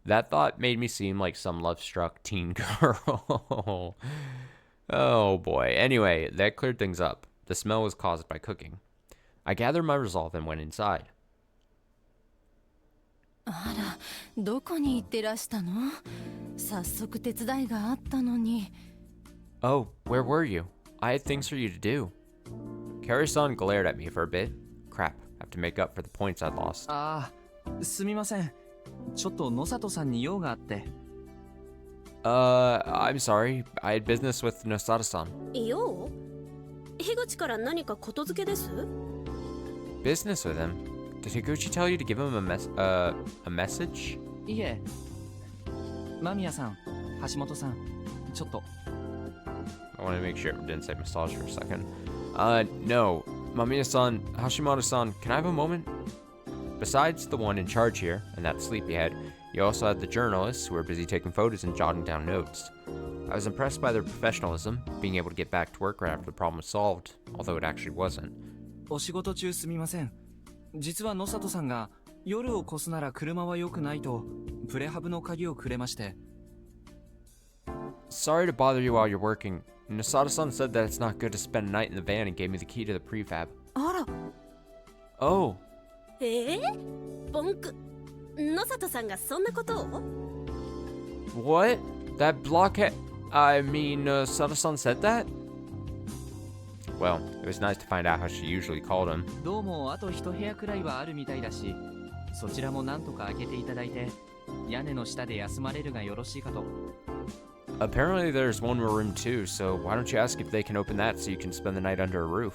Speaker 1: That thought made me seem like some love-struck teen girl. Oh boy. Anyway, that cleared things up. The smell was caused by cooking. I gathered my resolve and went inside.
Speaker 5: あら、どこに行ってらしたの？早速手伝いがあったのに。
Speaker 1: Oh, where were you? I had things for you to do. Kari-san glared at me for a bit. Crap, I have to make up for the points I lost.
Speaker 2: ああ、すみません。ちょっと野里さんに用があって。
Speaker 1: I'm sorry. I had business with Nosato-san.
Speaker 8: 用？樋口から何かことづけです？
Speaker 1: Business with him? Did Higuchi tell you to give him a message?
Speaker 2: いえ。間宮さん、橋本さん、ちょっと。
Speaker 1: I want to make sure it didn't say massage for a second. No. Mamiya-san, Hashimoto-san, can I have a moment? Besides the one in charge here, and that sleepyhead, you also had the journalists who were busy taking photos and jotting down notes. I was impressed by their professionalism, being able to get back to work right after the problem was solved, although it actually wasn't.
Speaker 2: お仕事中すみません。実は野里さんが夜を越すなら車は良くないとプレハブの鍵をくれまして。
Speaker 1: Sorry to bother you while you're working. Nosada-san said that it's not good to spend a night in the van and gave me the key to the prefab.
Speaker 5: あら、
Speaker 1: Oh.
Speaker 8: ボンク、野里さんがそんなことを？
Speaker 1: What? That blockhead... I mean, Nosada-san said that? Well, it was nice to find out how she usually called him.
Speaker 2: どうもあと一部屋くらいはあるみたいだし、そちらもなんとか開けていただいて、屋根の下で休まれるがよろしいかと。
Speaker 1: Apparently there's one more room too, so why don't you ask if they can open that so you can spend the night under a roof?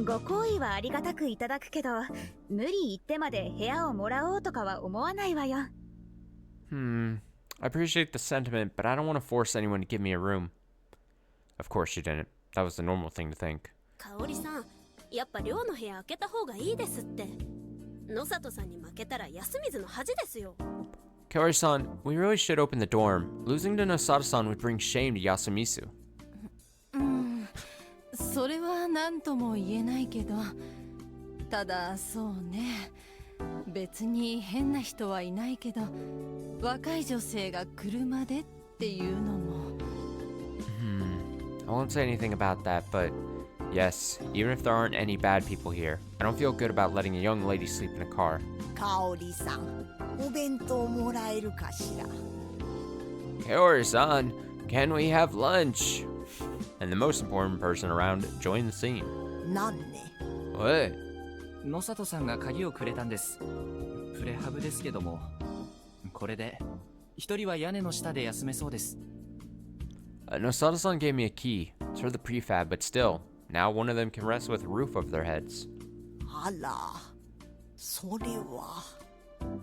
Speaker 9: ご好意はありがたくいただくけど、無理言ってまで部屋をもらおうとかは思わないわよ。
Speaker 1: I appreciate the sentiment, but I don't want to force anyone to give me a room. Of course she didn't. That was the normal thing to think.
Speaker 8: 香織さん、やっぱ寮の部屋開けた方がいいですって。野里さんに負けたら安水の恥ですよ。
Speaker 1: Kaori-san, we really should open the dorm. Losing to Nosada-san would bring shame to Yasumisu.
Speaker 5: それは何とも言えないけど、ただそうね、別に変な人はいないけど、若い女性が車でっていうのも。
Speaker 1: I won't say anything about that, but yes, even if there aren't any bad people here, I don't feel good about letting a young lady sleep in a car.
Speaker 6: 香織さん、お弁当もらえるかしら。
Speaker 1: Kaori-san, can we have lunch? And the most important person around joined the scene.
Speaker 6: なんね。
Speaker 1: What?
Speaker 2: 野里さんが鍵をくれたんです。プレハブですけども、これで一人は屋根の下で休めそうです。
Speaker 1: Nosada-san gave me a key. It's for the prefab, but still, now one of them can rest with a roof over their heads.
Speaker 6: あら、それは。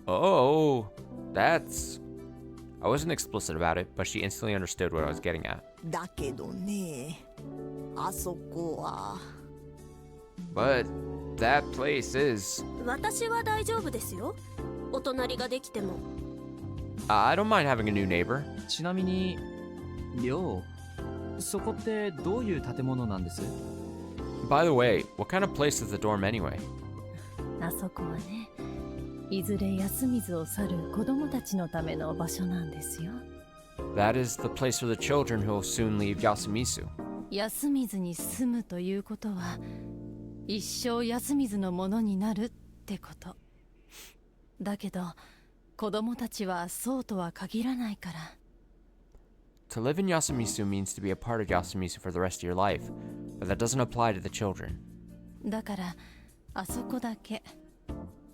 Speaker 1: Oh, that's... I wasn't explicit about it, but she instantly understood what I was getting at.
Speaker 6: だけどね、あそこは。
Speaker 1: But that place is...
Speaker 8: 私は大丈夫ですよ。お隣ができても。
Speaker 1: I don't mind having a new neighbor.
Speaker 2: ちなみに、寮、そこってどういう建物なんです？
Speaker 1: By the way, what kind of place is the dorm anyway?
Speaker 5: あそこはね、いずれ安水を去る子供たちのための場所なんですよ。
Speaker 1: That is the place for the children who will soon leave Yasumisu.
Speaker 5: 安水に住むということは、一生安水のものになるってこと。だけど、子供たちはそうとは限らないから。
Speaker 1: To live in Yasumisu means to be a part of Yasumisu for the rest of your life, but that doesn't apply to the children.
Speaker 5: だから、あそこだけ、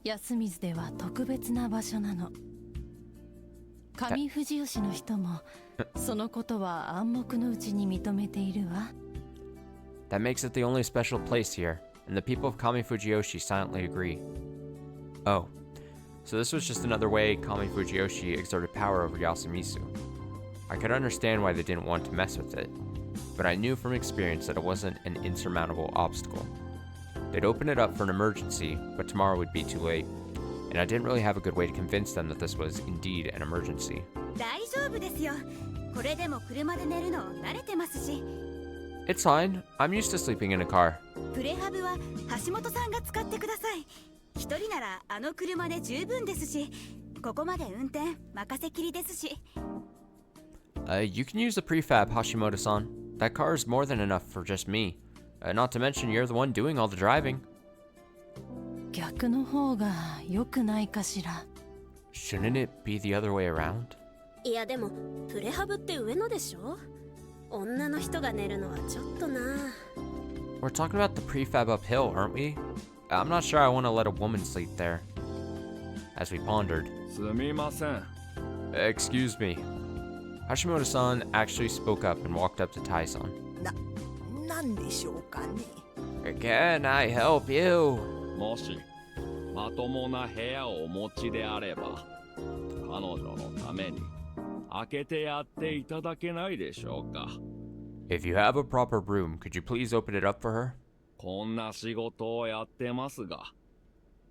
Speaker 5: 安水では特別な場所なの。上富士吉の人も、そのことは暗黙のうちに認めているわ。
Speaker 1: That makes it the only special place here, and the people of Kami Fujiyoshi silently agree. Oh, so this was just another way Kami Fujiyoshi exerted power over Yasumisu. I could understand why they didn't want to mess with it, but I knew from experience that it wasn't an insurmountable obstacle. They'd open it up for an emergency, but tomorrow would be too late, and I didn't really have a good way to convince them that this was indeed an emergency.
Speaker 9: 大丈夫ですよ。これでも車で寝るの慣れてますし。
Speaker 1: It's fine. I'm used to sleeping in a car.
Speaker 9: プレハブは橋本さんが使ってください。一人ならあの車で十分ですし、ここまで運転任せきりですし。
Speaker 1: You can use the prefab, Hashimoto-san. That car is more than enough for just me. Not to mention you're the one doing all the driving.
Speaker 5: 逆の方が良くないかしら。
Speaker 1: Shouldn't it be the other way around?
Speaker 8: いやでも、プレハブって上のでしょ？女の人が寝るのはちょっとな。
Speaker 1: We're talking about the prefab uphill, aren't we? I'm not sure I want to let a woman sleep there. As we pondered.
Speaker 4: すみません。
Speaker 1: Excuse me. Hashimoto-san actually spoke up and walked up to Tai-san.
Speaker 6: なんでしょうかね。
Speaker 1: Can I help you?
Speaker 4: もしまともな部屋をお持ちであれば。彼女のために開けてやっていただけないでしょうか。
Speaker 1: If you have a proper room, could you please open it up for her?
Speaker 4: こんな仕事をやってますが、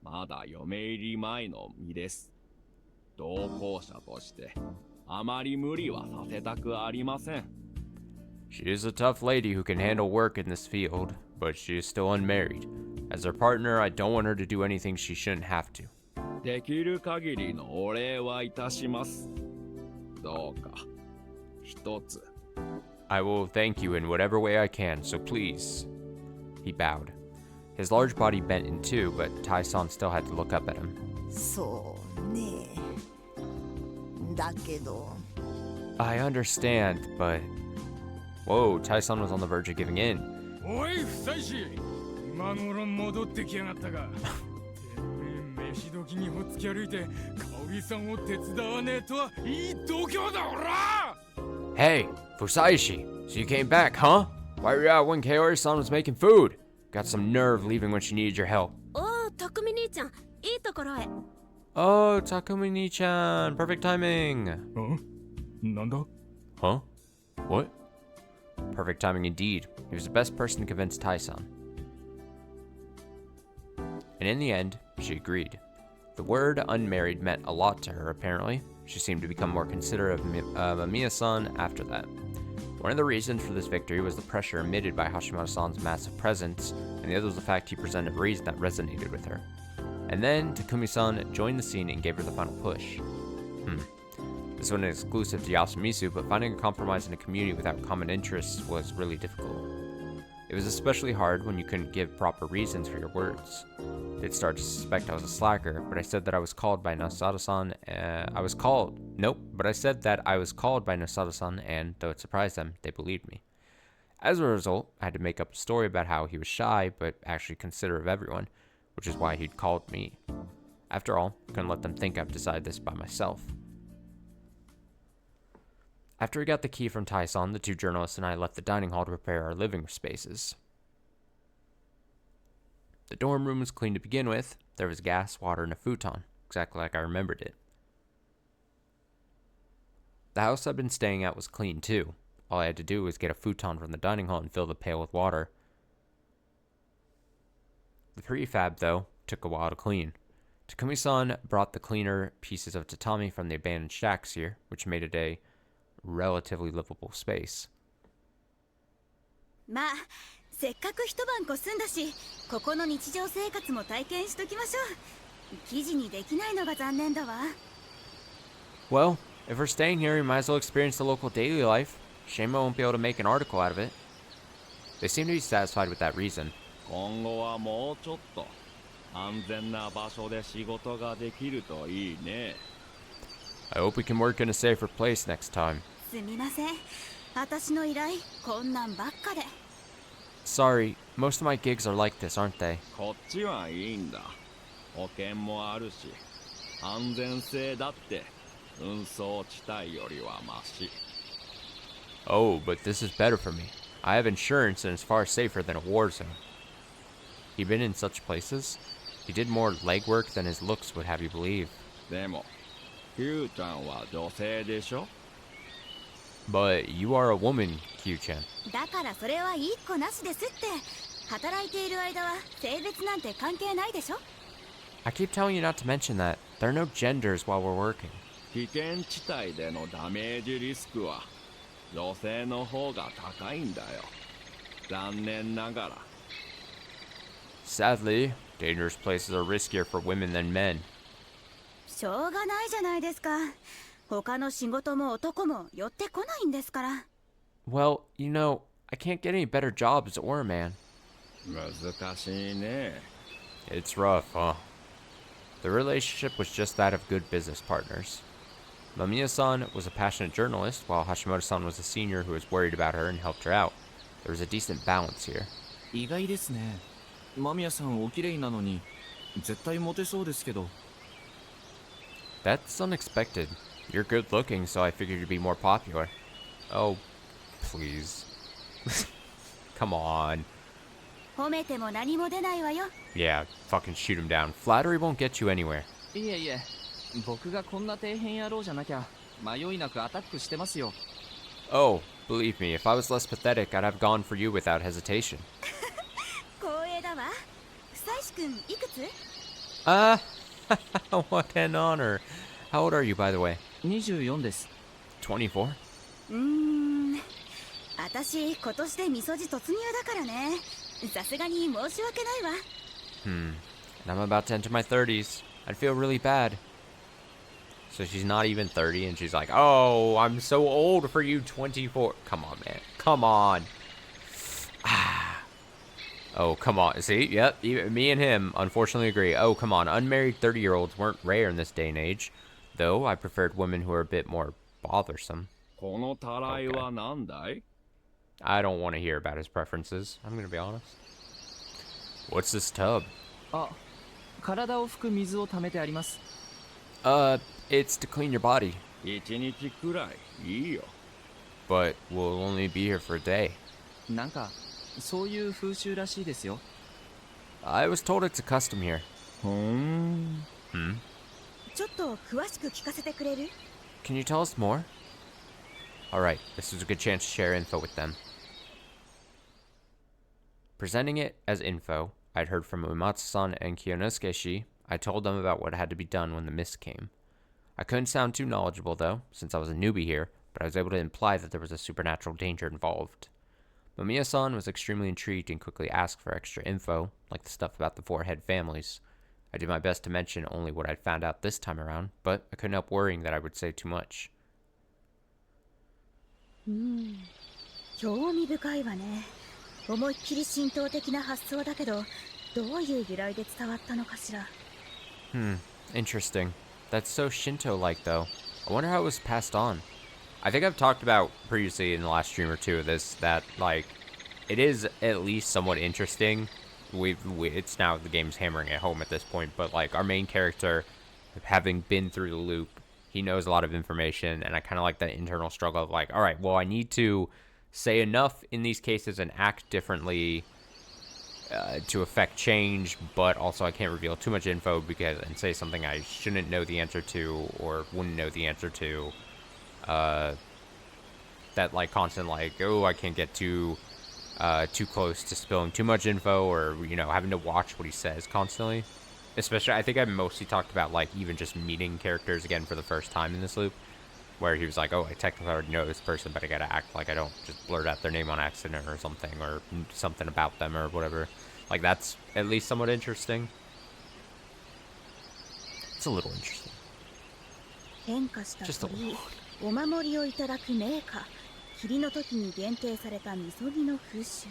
Speaker 4: まだ嫁入り前の身です。同行者としてあまり無理はさせたくありません。
Speaker 1: She is a tough lady who can handle work in this field, but she is still unmarried. As her partner, I don't want her to do anything she shouldn't have to.
Speaker 4: できる限りのお礼はいたします。どうか一つ。
Speaker 1: I will thank you in whatever way I can, so please. He bowed. His large body bent in two, but Tai-san still had to look up at him.
Speaker 6: そうね。だけど
Speaker 1: I understand, but... Whoa, Tai-san was on the verge of giving in.
Speaker 7: おい不妻子、今頃戻ってきやがったが。てめえ飯時にほっつき歩いて香織さんを手伝わねえとはいい度胸だおら。
Speaker 1: Hey, Fusaishi, so you came back, huh? Why were you out when Kaori-san was making food? Got some nerve leaving when she needed your help.
Speaker 8: おお、匠兄ちゃん、いいところへ。
Speaker 1: Oh, Takumi-ni-chan, perfect timing.
Speaker 7: なんだ
Speaker 1: Huh? What? Perfect timing indeed. He was the best person to convince Tai-san. And in the end, she agreed. The word unmarried meant a lot to her, apparently. She seemed to become more considerate of Mamiya-san after that. One of the reasons for this victory was the pressure emitted by Hashimoto-san's massive presence, and the other was the fact he presented a reason that resonated with her. And then Takumi-san joined the scene and gave her the final push. This wasn't exclusive to Yasumisu, but finding a compromise in a community without common interests was really difficult. It was especially hard when you couldn't give proper reasons for your words. They'd start to suspect I was a slacker, but I said that I was called by Nasato-san, but I said that I was called by Nasato-san, and though it surprised them, they believed me. As a result, I had to make up a story about how he was shy, but actually considerate of everyone, which is why he'd called me. After all, I couldn't let them think I've decided this by myself. After we got the key from Tai-san, the two journalists and I left the dining hall to prepare our living spaces. The dorm room was clean to begin with. There was gas, water, and a futon, exactly like I remembered it. The house I'd been staying at was clean too. All I had to do was get a futon from the dining hall and fill the pail with water. The prefab, though, took a while to clean. Takumi-san brought the cleaner pieces of tatami from the abandoned shacks here, which made it a relatively livable space.
Speaker 9: まあせっかく一晩こ住んだし、ここの日常生活も体験しときましょう。記事にできないのが残念だわ。
Speaker 1: Well, if we're staying here, we might as well experience the local daily life. Shame I won't be able to make an article out of it. They seem to be satisfied with that reason.
Speaker 4: 今後はもうちょっと安全な場所で仕事ができるといいね。
Speaker 1: I hope we can work in a safer place next time.
Speaker 9: すみません。私の依頼こんなんばっかで。
Speaker 1: Sorry, most of my gigs are like this, aren't they?
Speaker 4: こっちはいいんだ。保険もあるし、安全性だって紛争地帯よりはマシ。
Speaker 1: Oh, but this is better for me. I have insurance and it's far safer than a war zone. He'd been in such places. He did more legwork than his looks would have you believe.
Speaker 4: でも、キューちゃんは女性でしょ?
Speaker 1: But you are a woman, Q-chan.
Speaker 9: だからそれはいい子なしですって。働いている間は性別なんて関係ないでしょ?
Speaker 1: I keep telling you not to mention that. There are no genders while we're working.
Speaker 4: 危険地帯でのダメージリスクは女性の方が高いんだよ。残念ながら。
Speaker 1: Sadly, dangerous places are riskier for women than men.
Speaker 9: しょうがないじゃないですか。他の仕事も男も寄ってこないんですから。
Speaker 1: Well, you know, I can't get any better job as or a man.
Speaker 4: 難しいね。
Speaker 1: It's rough, huh? The relationship was just that of good business partners. Mamiya-san was a passionate journalist, while Hashimoto-san was a senior who was worried about her and helped her out. There was a decent balance here.
Speaker 2: 意外ですね。間宮さんお綺麗なのに絶対モテそうですけど。
Speaker 1: That's unexpected. You're good looking, so I figured you'd be more popular. Oh, please. Come on.
Speaker 9: 褒めても何も出ないわよ。
Speaker 1: Yeah, fucking shoot him down. Flattery won't get you anywhere.
Speaker 2: いえいえ、僕がこんな底辺野郎じゃなきゃ迷いなくアタックしてますよ。
Speaker 1: Oh, believe me, if I was less pathetic, I'd have gone for you without hesitation.
Speaker 9: 光栄だわ。久石君いくつ？
Speaker 1: What an honor. How old are you, by the way?
Speaker 2: 24です。
Speaker 1: 24?
Speaker 9: 私今年でみそじ突入だからね。さすがに申し訳ないわ。
Speaker 1: And I'm about to enter my 30s. I'd feel really bad. So she's not even 30, and she's like, oh, I'm so old for you, 24. Come on, man. Come on. Oh, come on. See? Yep. Even me and him, unfortunately, agree. Oh, come on. Unmarried 30-year-olds weren't rare in this day and age. Though, I preferred women who are a bit more bothersome.
Speaker 4: このたらいは何だい？
Speaker 1: I don't want to hear about his preferences. I'm going to be honest. What's this tub?
Speaker 2: あ、体を拭く水を溜めてあります。
Speaker 1: It's to clean your body.
Speaker 4: 一日くらいいいよ。
Speaker 1: But we'll only be here for a day.
Speaker 2: なんかそういう風習らしいですよ。
Speaker 1: I was told it's a custom here.
Speaker 9: ちょっと詳しく聞かせてくれる？
Speaker 1: Can you tell us more? Alright, this is a good chance to share info with them. Presenting it as info, I'd heard from Uematsu-san and Kiyonosuke-shi. I told them about what had to be done when the mist came. I couldn't sound too knowledgeable, though, since I was a newbie here, but I was able to imply that there was a supernatural danger involved. Mamiya-san was extremely intrigued and quickly asked for extra info, like the stuff about the four-head families. I did my best to mention only what I'd found out this time around, but I couldn't help worrying that I would say too much.
Speaker 9: 興味深いわね。思いっきり神道的な発想だけど、どういう由来で伝わったのかしら。
Speaker 1: Interesting. That's so Shinto-like, though. I wonder how it was passed on. I think I've talked about previously in the last stream or two of this, that, like, it is at least somewhat interesting. It's now the game's hammering it home at this point, but, like, our main character, having been through the loop, he knows a lot of information, and I kind of like that internal struggle of, like, all right, well, I need to say enough in these cases and act differently to affect change, but also I can't reveal too much info and say something I shouldn't know the answer to or wouldn't know the answer to. That, like, constant, like, oh, I can't get too close to spilling too much info, or, you know, having to watch what he says constantly. Especially, I think I mostly talked about, like, even just meeting characters again for the first time in this loop, where he was like, oh, I technically already know this person, but I gotta act like I don't just blurt out their name on accident or something about them or whatever. Like, that's at least somewhat interesting. It's a little interesting.
Speaker 9: 変化した
Speaker 1: Just a
Speaker 9: 鳥
Speaker 1: little.
Speaker 9: お守りをいただく名家霧の時に限定されたみそぎの風習。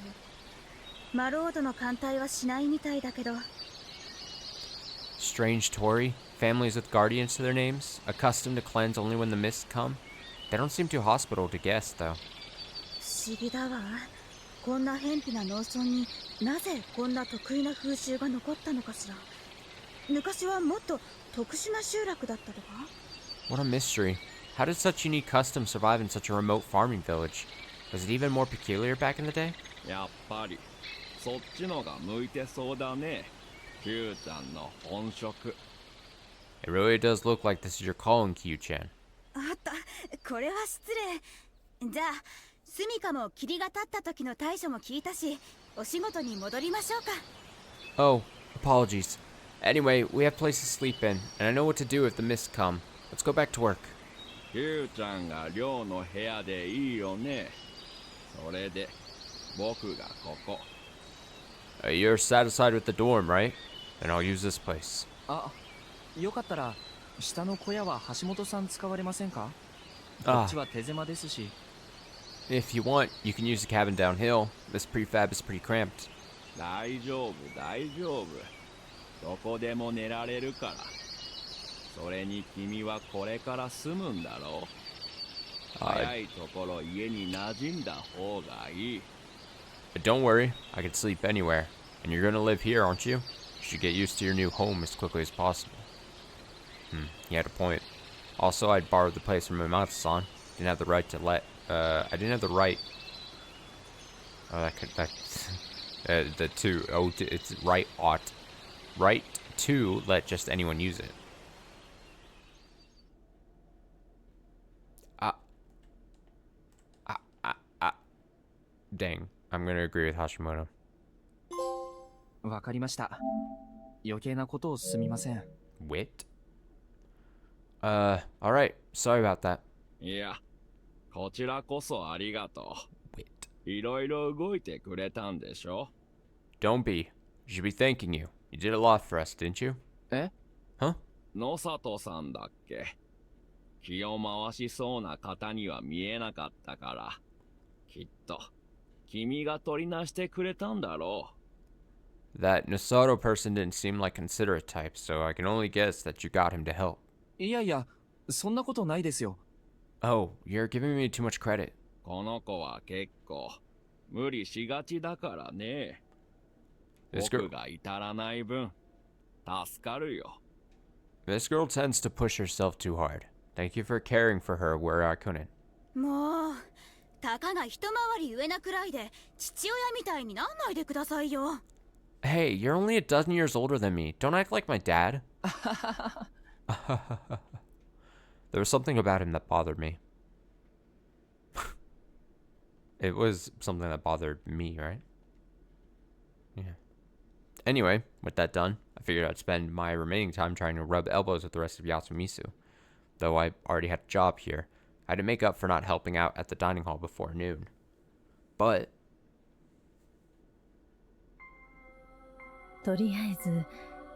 Speaker 9: マロードの艦隊はしないみたいだけど。
Speaker 1: Strange Tory, families with guardians to their names, accustomed to cleanse only when the mists come. They don't seem too hospitable to guess, though.
Speaker 9: 不思議だわ。こんな偏僻な農村になぜこんな得意な風習が残ったのかしら。昔はもっと特殊な集落だったとか？
Speaker 1: What a mystery. How did such unique customs survive in such a remote farming village? Was it even more peculiar back in the day?
Speaker 4: やっぱりそっちのが向いてそうだね。Q ちゃんの本職。
Speaker 1: It really does look like this is your calling, Q-chan.
Speaker 9: あった、これは失礼。じゃあ、スミカも霧が立った時の対処も聞いたし、お仕事に戻りましょうか。
Speaker 1: Oh, apologies. Anyway, we have places to sleep in, and I know what to do if the mists come. Let's go back to work.
Speaker 4: Q ちゃんが寮の部屋でいいよね。それで僕がここ。
Speaker 1: You're satisfied with the dorm, right? Then I'll use this place.
Speaker 2: あ、よかったら下の小屋は橋本さん使われませんか？こっちは手狭ですし。
Speaker 1: If you want, you can use the cabin downhill. This prefab is pretty cramped.
Speaker 4: 大丈夫、大丈夫。どこでも寝られるから。それに君はこれから住むんだろう。早いところ家に馴染んだ方がいい。
Speaker 1: Don't worry, I can sleep anywhere. And you're gonna live here, aren't you? You should get used to your new home as quickly as possible. He had a point. Also, I'd borrowed the place from Uematsu-san. Didn't have the right to let, I didn't have the right. Oh, it's right to let just anyone use it. Dang, I'm gonna agree with Hashimoto.
Speaker 2: わかりました。余計なことをすみません。
Speaker 1: Wit? Alright, sorry about that.
Speaker 10: いや、こちらこそありがと
Speaker 1: Wit.
Speaker 10: う。いろいろ動いてくれたんでしょ
Speaker 1: Don't be. You should be thanking you. You did a lot for us, didn't you?
Speaker 2: え
Speaker 1: Huh?
Speaker 10: 野里さんだっけ気を回しそうな方には見えなかったから、きっと、君が取りなしてくれたんだろう。
Speaker 1: That Nosato person didn't seem like considerate type, so I can only guess that you got him to help.
Speaker 2: いやいや、そんなことないですよ。
Speaker 1: Oh, you're giving me too much credit.
Speaker 10: この子は結構、無理しがちだからね。
Speaker 1: This
Speaker 10: 僕
Speaker 1: girl,
Speaker 10: が至らない分、助かるよ。
Speaker 1: this girl tends to push herself too hard. Thank you for caring for her where I couldn't.
Speaker 9: もうたかが一回り上なくらいで父親みたいになんないでくださいよ。
Speaker 1: Hey, you're only a dozen years older than me. Don't act like my dad. There was something about him that bothered me. It was something that bothered me, right? Yeah. Anyway, with that done, I figured I'd spend my remaining time trying to rub elbows with the rest of Yasumisu. Though I already had a job here, I had to make up for not helping out at the dining hall before noon. But
Speaker 5: とりあえず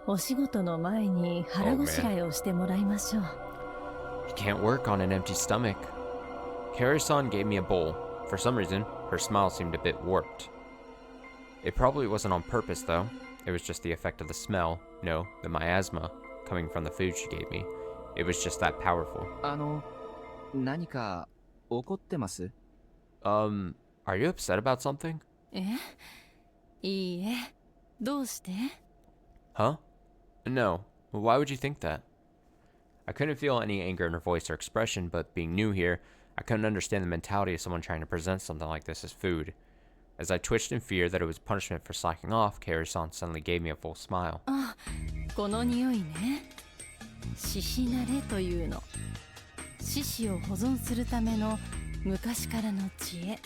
Speaker 5: お仕事の前に腹ごしらえをしてもらいましょう。
Speaker 1: you can't work on an empty stomach. Carrie-san gave me a bowl. For some reason, her smile seemed a bit warped. It probably wasn't on purpose, though. It was just the effect of the smell, no, the miasma, coming from the food she gave me. It was just that powerful.
Speaker 2: 何か怒ってます？
Speaker 1: Are you upset about something?
Speaker 5: え？いいえ。どうして？
Speaker 1: Huh? No. Why would you think that? I couldn't feel any anger in her voice or expression, but being new here, I couldn't understand the mentality of someone trying to present something like this as food. As I twitched in fear that it was punishment for slacking off, Carrie-san suddenly gave me a full smile.
Speaker 5: あ、この匂いね。獅子慣れというの。獅子を保存するための昔からの知恵。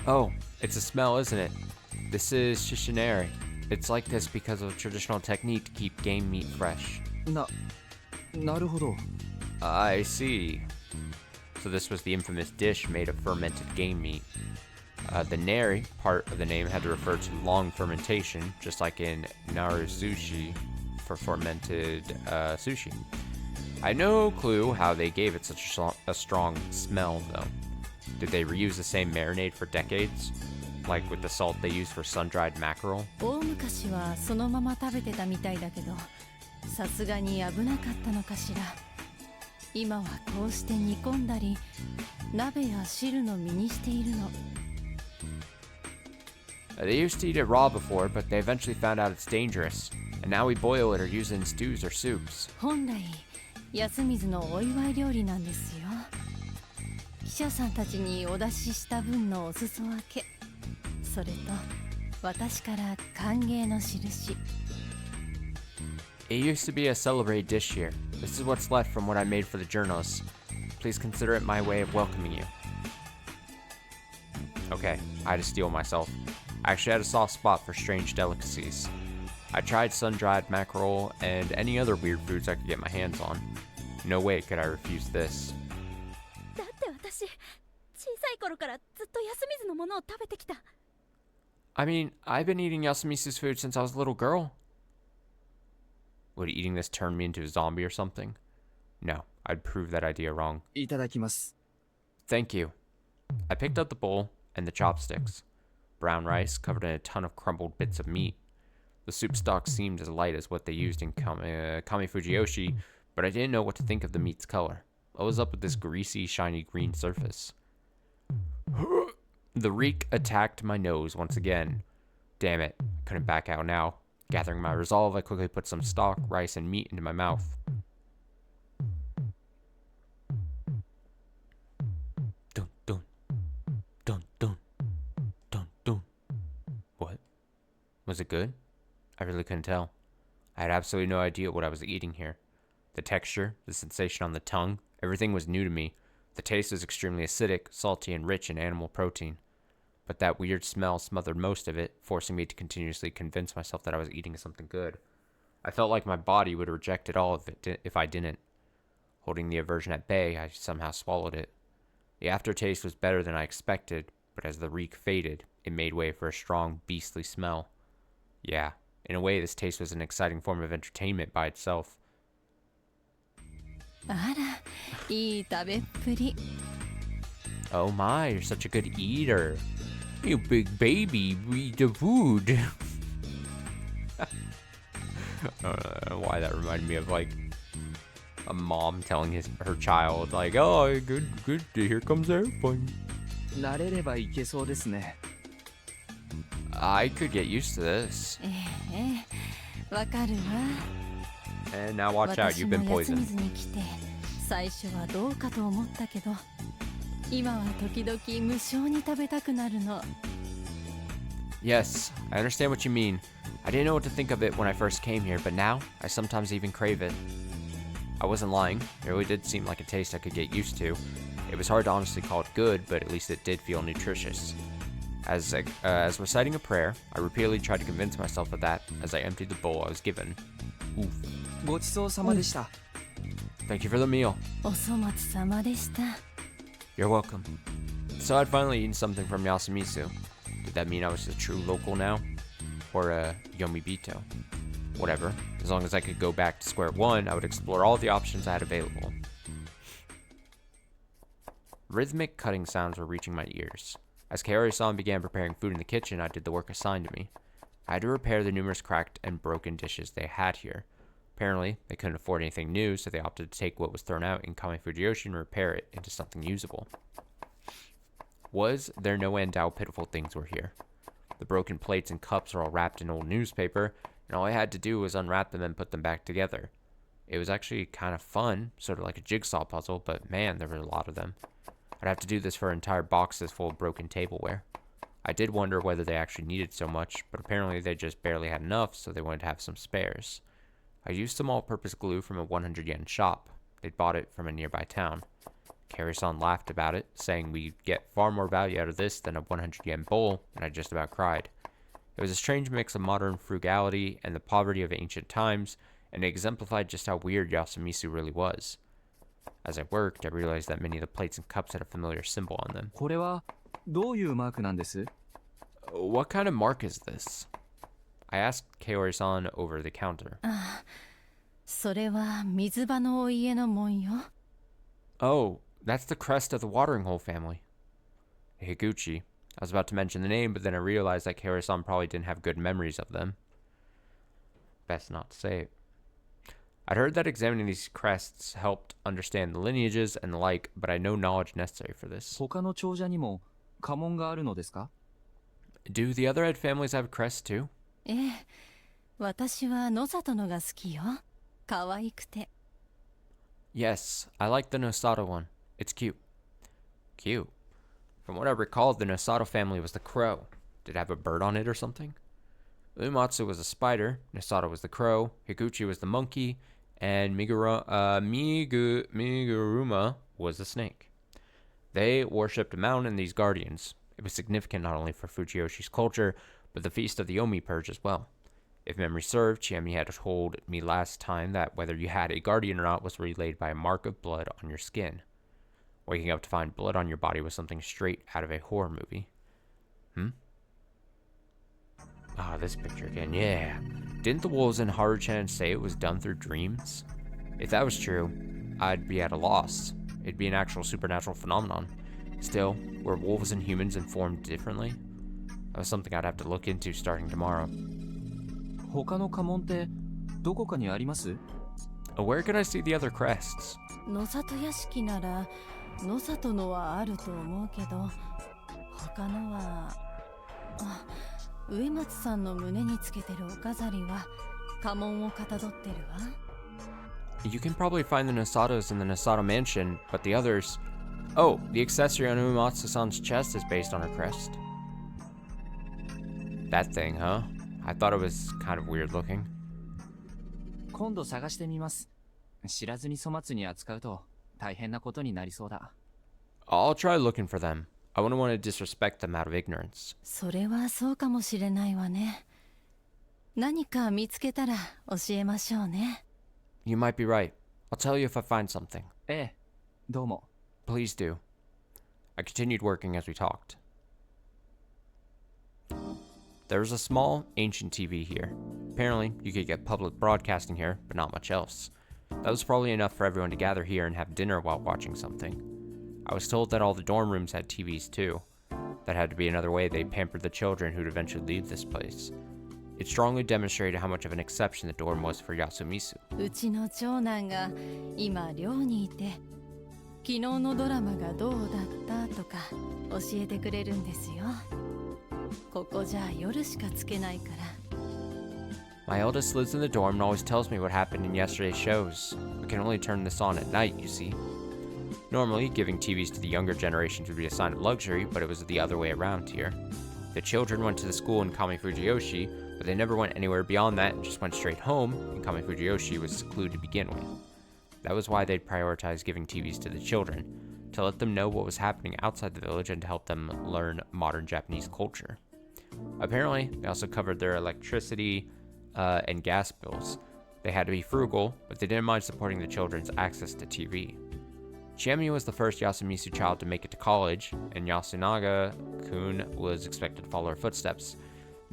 Speaker 1: Oh, it's a smell, isn't it? This is shishinari. It's like this because of a traditional technique to keep game meat fresh.
Speaker 2: なるほど。
Speaker 1: I see. So this was the infamous dish made of fermented game meat. The nari part of the name had to refer to long fermentation, just like in naruzushi for fermented sushi. I had no clue how they gave it such a strong smell, though. Did they reuse the same marinade for decades? Like with the salt they used for sun-dried mackerel?
Speaker 5: 大昔はそのまま食べてたみたいだけど、さすがに危なかったのかしら。今はこうして煮込んだり、鍋や汁の身にしているの。
Speaker 1: They used to eat it raw before, but they eventually found out it's dangerous. And now we boil it or use it in stews or soups.
Speaker 5: 本来、安水のお祝い料理なんですよ。記者さんたちにお出しした分のお裾分け。それと、私から歓迎の印。
Speaker 1: It used to be a celebrated dish here. This is what's left from what I made for the journalists. Please consider it my way of welcoming you. Okay, I had to steel myself. I actually had a soft spot for strange delicacies. I tried sun-dried mackerel and any other weird foods I could get my hands on. No way could I refuse this.
Speaker 9: だって私、小さい頃からずっと安水のものを食べてきた。
Speaker 1: I mean, I've been eating Yasumisu's food since I was a little girl. Would eating this turn me into a zombie or something? No, I'd prove that idea wrong.
Speaker 2: いただきます。
Speaker 1: Thank you. I picked up the bowl and the chopsticks. Brown rice covered in a ton of crumbled bits of meat. The soup stock seemed as light as what they used in Kami Fujiyoshi, but I didn't know what to think of the meat's color. What was up with this greasy, shiny green surface? The reek attacked my nose once again. Damn it, I couldn't back out now. Gathering my resolve, I quickly put some stock, rice, and meat into my mouth. Dun dun. Dun dun. Dun dun. What? Was it good? I really couldn't tell. I had absolutely no idea what I was eating here. The texture, the sensation on the tongue, everything was new to me. The taste was extremely acidic, salty, and rich in animal protein. but that weird smell smothered most of it, forcing me to continuously convince myself that I was eating something good. I felt like my body would reject it all if I didn't. Holding the aversion at bay, I somehow swallowed it. The aftertaste was better than I expected, but as the reek faded, it made way for a strong, beastly smell. Yeah, in a way, this taste was an exciting form of entertainment by itself.
Speaker 5: あら、いい食べっぷり。
Speaker 1: Oh my, you're such a good eater. You big baby, eat the food. I don't know why that reminded me of like a mom telling her child like, oh, good, here comes airplane.
Speaker 2: 慣れればいけそうですね。
Speaker 1: I could get used to this.
Speaker 5: ええ、わかるわ。
Speaker 1: And now watch out, you've been
Speaker 5: 私も
Speaker 1: poisoned.
Speaker 5: 休みずに来て、最初はどうかと思ったけど、今は時々無性に食べたくなるの。
Speaker 1: Yes, I understand what you mean. I didn't know what to think of it when I first came here, but now I sometimes even crave it. I wasn't lying. It really did seem like a taste I could get used to. It was hard to honestly call it good, but at least it did feel nutritious. As reciting a prayer, I repeatedly tried to convince myself of that as I emptied the bowl I was given. Oof.
Speaker 2: ごちそうさまでした。
Speaker 1: Thank you for the meal.
Speaker 5: お粗末様でした。
Speaker 1: You're welcome. So I'd finally eaten something from Yasumisu. Did that mean I was a true local now? Or a Yomibito? Whatever. As long as I could go back to square one, I would explore all the options I had available. Rhythmic cutting sounds were reaching my ears. As Kaori-san began preparing food in the kitchen, I did the work assigned to me. I had to repair the numerous cracked and broken dishes they had here. Apparently, they couldn't afford anything new, so they opted to take what was thrown out in Kame Fujiyoshi and repair it into something usable. Was there no end to how pitiful things were here? The broken plates and cups were all wrapped in old newspaper, and all I had to do was unwrap them and put them back together. It was actually kind of fun, sort of like a jigsaw puzzle, but man, there were a lot of them. I'd have to do this for entire boxes full of broken tableware. I did wonder whether they actually needed so much, but apparently they just barely had enough, so they wanted to have some spares. I used some all-purpose glue from a 100 yen shop. They'd bought it from a nearby town. Kaori-san laughed about it, saying we'd get far more value out of this than a 100 yen bowl, and I just about cried. It was a strange mix of modern frugality and the poverty of ancient times, and it exemplified just how weird Yasumisu really was. As I worked, I realized that many of the plates and cups had a familiar symbol on them.
Speaker 2: これはどういうマークなんです？
Speaker 1: What kind of mark is this? I asked Kaori-san over the counter.
Speaker 5: それは水場のお家の紋よ。
Speaker 1: Oh, that's the crest of the watering hole family. Higuchi. I was about to mention the name, but then I realized that Kaori-san probably didn't have good memories of them. Best not to say it. I'd heard that examining these crests helped understand the lineages and the like, but I had no knowledge necessary for this.
Speaker 2: 他の長者にも家紋があるのですか？
Speaker 1: Do the other head families have crests too?
Speaker 5: ええ、私は野里のが好きよ。可愛くて。
Speaker 1: Yes, I like the Nosato one. It's cute. Cute. From what I recall, the Nosato family was the crow. Did it have a bird on it or something? Uematsu was a spider, Nosato was the crow, Higuchi was the monkey, and Miguruma was the snake. They worshipped a mountain and these guardians. It was significant not only for Fujiyoshi's culture, but the feast of the Omi Purge as well. If memory served, Chiemi had told me last time that whether you had a guardian or not was relayed by a mark of blood on your skin. Waking up to find blood on your body was something straight out of a horror movie. Ah, this picture again, yeah. Didn't the wolves in Haru-chan say it was done through dreams? If that was true, I'd be at a loss. It'd be an actual supernatural phenomenon. Still, were wolves and humans informed differently? That was something I'd have to look into starting tomorrow.
Speaker 2: 他の家紋ってどこかにあります？
Speaker 1: Where can I see the other crests?
Speaker 5: 野里屋敷なら野里のはあると思うけど、他のは植松さんの胸につけてるお飾りは家紋をかたどってるわ。
Speaker 1: You can probably find the Nosatos in the Nosato mansion, but the others... Oh, the accessory on Uematsu-san's chest is based on her crest. That thing, huh? I thought it was kind of weird looking.
Speaker 2: 今度探してみます。知らずに粗末に扱うと大変なことになりそうだ。
Speaker 1: I'll try looking for them. I wouldn't want to disrespect them out of ignorance.
Speaker 5: それはそうかもしれないわね。何か見つけたら教えましょうね。
Speaker 1: You might be right. I'll tell you if I find something.
Speaker 2: ええ、どうも。
Speaker 1: Please do. I continued working as we talked. There was a small, ancient TV here. Apparently, you could get public broadcasting here, but not much else. That was probably enough for everyone to gather here and have dinner while watching something. I was told that all the dorm rooms had TVs too. That had to be another way they pampered the children who'd eventually leave this place. It strongly demonstrated how much of an exception the dorm was for Yasumisu.
Speaker 5: うちの長男が今寮にいて、昨日のドラマがどうだったとか教えてくれるんですよ。ここじゃ夜しかつけないから。
Speaker 1: My eldest lives in the dorm and always tells me what happened in yesterday's shows. We can only turn this on at night, you see. Normally, giving TVs to the younger generations would be a sign of luxury, but it was the other way around here. The children went to the school in Kamifujiyoshi, but they never went anywhere beyond that and just went straight home, and Kamifujiyoshi was secluded to begin with. That was why they'd prioritize giving TVs to the children, to let them know what was happening outside the village and to help them learn modern Japanese culture. Apparently, they also covered their electricity and gas bills. They had to be frugal, but they didn't mind supporting the children's access to TV. Chiemi was the first Yasumisu child to make it to college, and Yasunaga-kun was expected to follow her footsteps.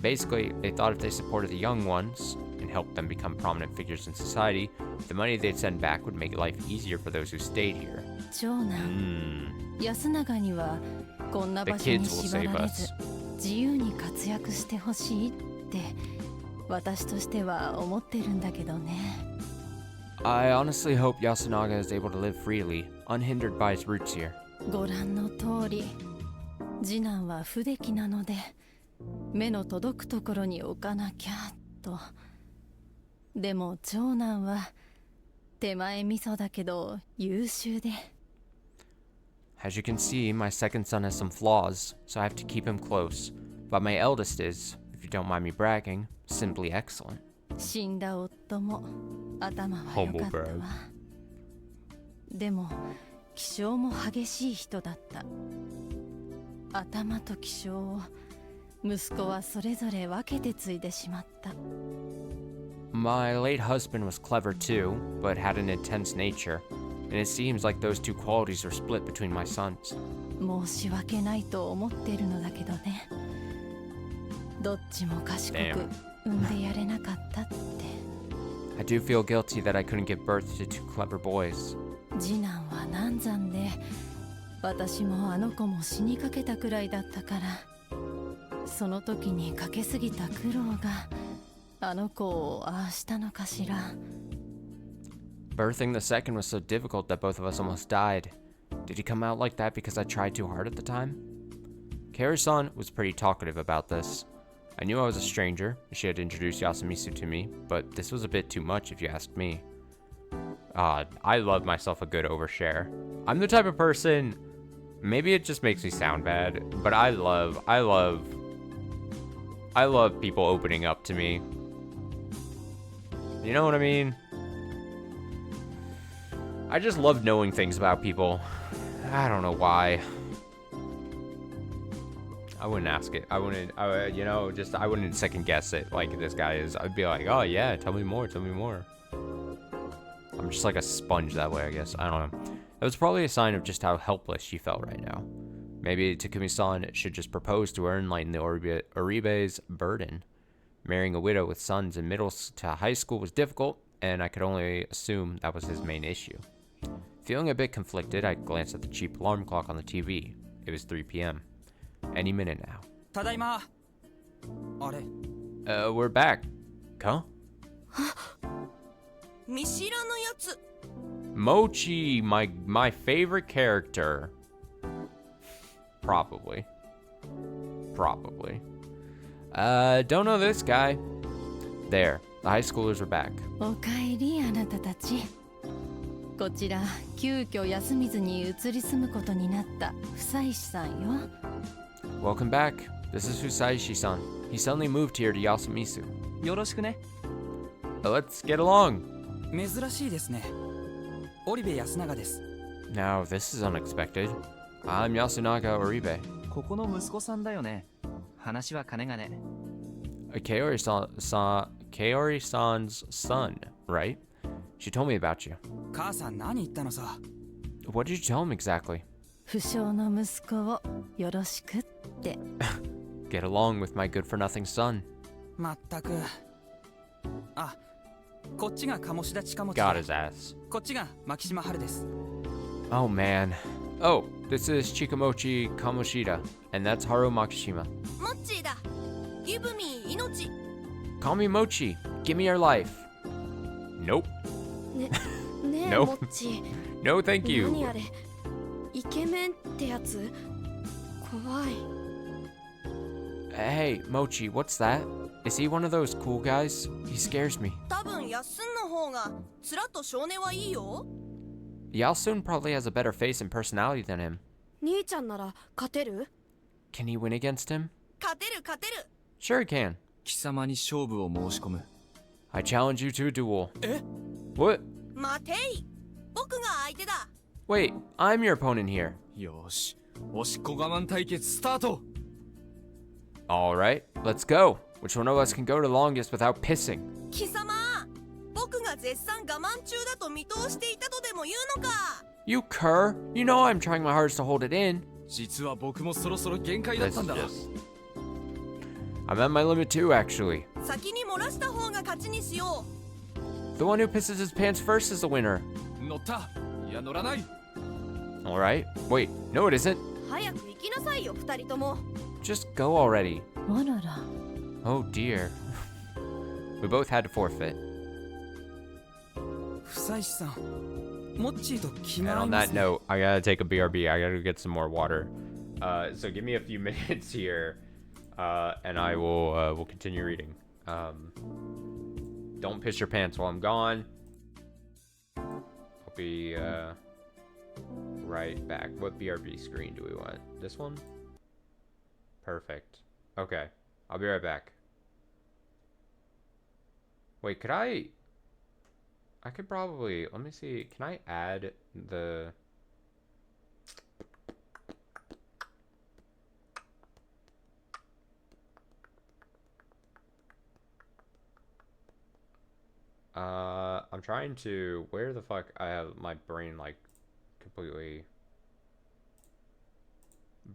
Speaker 1: Basically, they thought if they supported the young ones and helped them become prominent figures in society, the money they'd send back would make life easier for those who stayed here.
Speaker 5: 長男、安永にはこんな場所に縛られず自由に活躍してほしいって私としては思ってるんだけどね。
Speaker 1: I honestly hope Yasunaga is able to live freely, unhindered by his roots here.
Speaker 5: ご覧の通り、次男は不出来なので目の届くところに置かなきゃと。でも長男は手前味噌だけど優秀で。
Speaker 1: As you can see, my second son has some flaws, so I have to keep him close. But my eldest is, if you don't mind me bragging, simply excellent.
Speaker 5: 死んだ夫も頭は良かったわ。でも気性も激しい人だった。頭と気性を息子はそれぞれ分けて継いでしまった。
Speaker 1: My late husband was clever too, but had an intense nature, and it seems like those two qualities are split between my sons.
Speaker 5: 申し訳ないと思ってるのだけどね。どっちも賢く産んでやれなかったって。
Speaker 1: I do feel guilty that I couldn't give birth to two clever boys.
Speaker 5: 次男は難産で、私もあの子も死にかけたくらいだったから、その時にかけすぎた苦労があの子をああしたのかしら。
Speaker 1: Birthing the second was so difficult that both of us almost died. Did he come out like that because I tried too hard at the time? Kairi-san was pretty talkative about this. I knew I was a stranger, she had introduced Yasumisu to me, but this was a bit too much if you asked me. I love myself a good overshare. I'm the type of person, maybe it just makes me sound bad, but I love people opening up to me. You know what I mean? I just love knowing things about people. I don't know why. I wouldn't ask it. I wouldn't second guess it like this guy is. I'd be like, oh yeah, tell me more. I'm just like a sponge that way, I guess. I don't know. That was probably a sign of just how helpless she felt right now. Maybe Takumi-san should just propose to her and lighten the Oribe's burden. Marrying a widow with sons in middle to high school was difficult, and I could only assume that was his main issue. Feeling a bit conflicted, I glanced at the cheap alarm clock on the TV. It was 3 p.m. Any minute now.
Speaker 2: ただいま。あれ。
Speaker 1: We're back. Huh?
Speaker 6: 見知らぬやつ。
Speaker 1: Mochi, my favorite character. Probably. Don't know this guy. There, the high schoolers are back.
Speaker 5: おかえりあなたたち。こちら急遽休みずに移り住むことになった房石さんよ。
Speaker 1: Welcome back. This is Fusaishi-san. He suddenly moved here to Yasumisu.
Speaker 2: よろしくね。
Speaker 1: Let's get along.
Speaker 2: 珍しいですね。織部安永です。
Speaker 1: Now, this is unexpected. I'm Yasunaga Oribe.
Speaker 2: ここの息子さんだよね。話は金がね。
Speaker 1: Kaori-san's son, right? She told me about you.
Speaker 2: 母さん何言ったのさ。
Speaker 1: What did you tell him exactly?
Speaker 5: 不肖の息子をよろしくって。
Speaker 1: Get along with my good-for-nothing son.
Speaker 2: まったく。あ、こっちが鴨志田近持ち。
Speaker 1: Got his ass.
Speaker 2: こっちが牧島春です。
Speaker 1: Oh man. Oh, this is Chikamochi Kamoshida, and that's Haru Makishima.
Speaker 8: モッチーだ。Give me 命。
Speaker 1: Call me Mochi. Give me your life. Nope.
Speaker 3: ねえ
Speaker 1: Nope.
Speaker 3: モッチ
Speaker 1: No, thank
Speaker 3: 何
Speaker 1: you.
Speaker 3: あれイケメンってやつ怖い
Speaker 1: Hey, Mochi, what's that? Is he one of those cool guys? He scares me.
Speaker 8: 多分やっすんの方がつらっと少年はいいよ。
Speaker 1: Yalsun probably has a better face and personality than him.
Speaker 3: 兄ちゃんなら勝てる
Speaker 1: Can he win against him?
Speaker 8: 勝てる勝てる。
Speaker 1: Sure he can.
Speaker 2: 貴様に勝負を申し込む。
Speaker 1: I challenge you to a duel.
Speaker 2: え
Speaker 1: What?
Speaker 8: 待てい。僕が相手だ。
Speaker 1: Wait, I'm your opponent here.
Speaker 2: よし、おしっこ我慢対決スタート。
Speaker 1: Alright, let's go. Which one of us can go the longest without pissing?
Speaker 8: 貴様、僕が絶賛我慢中だと見通していたとでも言うのか。
Speaker 1: You cur! You know I'm trying my hardest to hold it in.
Speaker 2: 実は僕もそろそろ限界だったんだ。
Speaker 1: I'm at my limit too, actually.
Speaker 8: 先に漏らした方が勝ちにしよう。
Speaker 1: The one who pisses his pants first is the winner.
Speaker 2: 乗った。いや乗らない。
Speaker 1: Alright. Wait, no it isn't.
Speaker 8: 早く行きなさいよ、二人とも。
Speaker 1: Just go already.
Speaker 5: あらら。
Speaker 1: Oh dear. We both had to forfeit.
Speaker 2: 不妻子さん、モッチーと気
Speaker 1: And
Speaker 2: が合い
Speaker 1: on
Speaker 2: ま
Speaker 1: that
Speaker 2: すね。
Speaker 1: note, I gotta take a BRB. I gotta get some more water. So give me a few minutes here, and I will we'll continue reading. Don't piss your pants while I'm gone. I'll be right back. What BRB screen do we want? This one? Perfect. Okay, I'll be right back. Wait, could I could probably, let me see, can I add the... I'm trying to, where the fuck, I have my brain like completely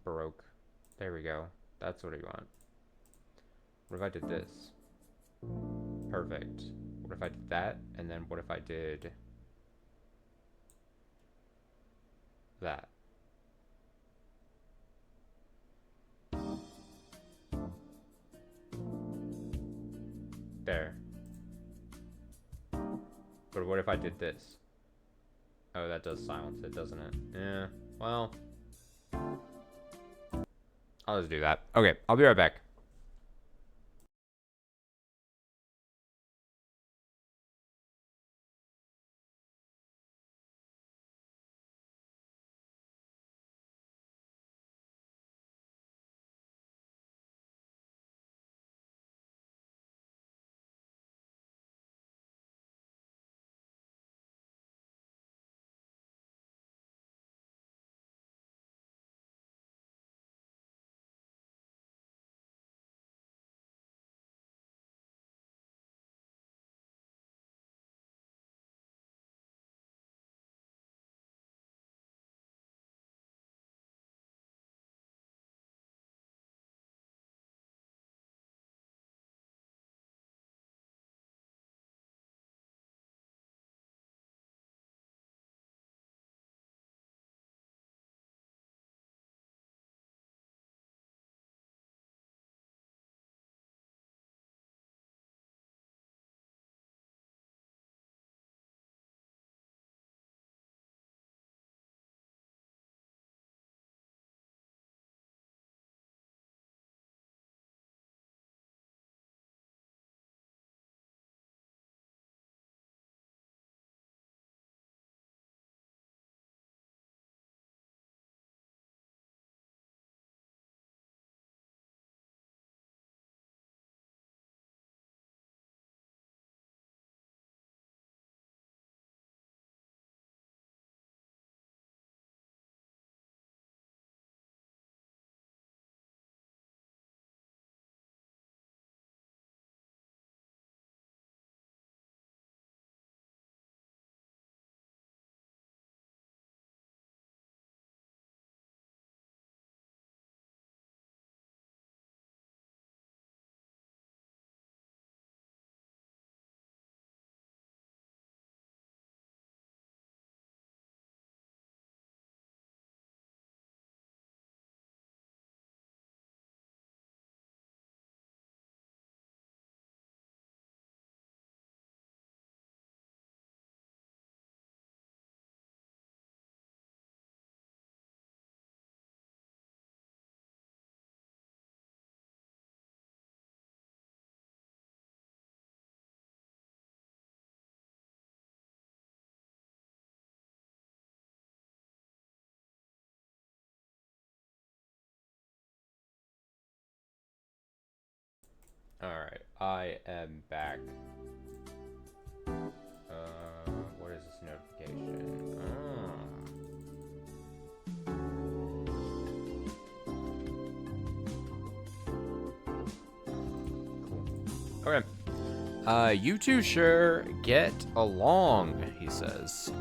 Speaker 1: broke. There we go. That's what I want. What if I did this? Perfect. What if I did that? And then what if I did that? There. But what if I did this? Oh, that does silence it, doesn't it? Yeah, well, I'll just do that. Okay, I'll be right back. Alright, I am back. What is this notification? Cool. Okay. You two sure get along, he says.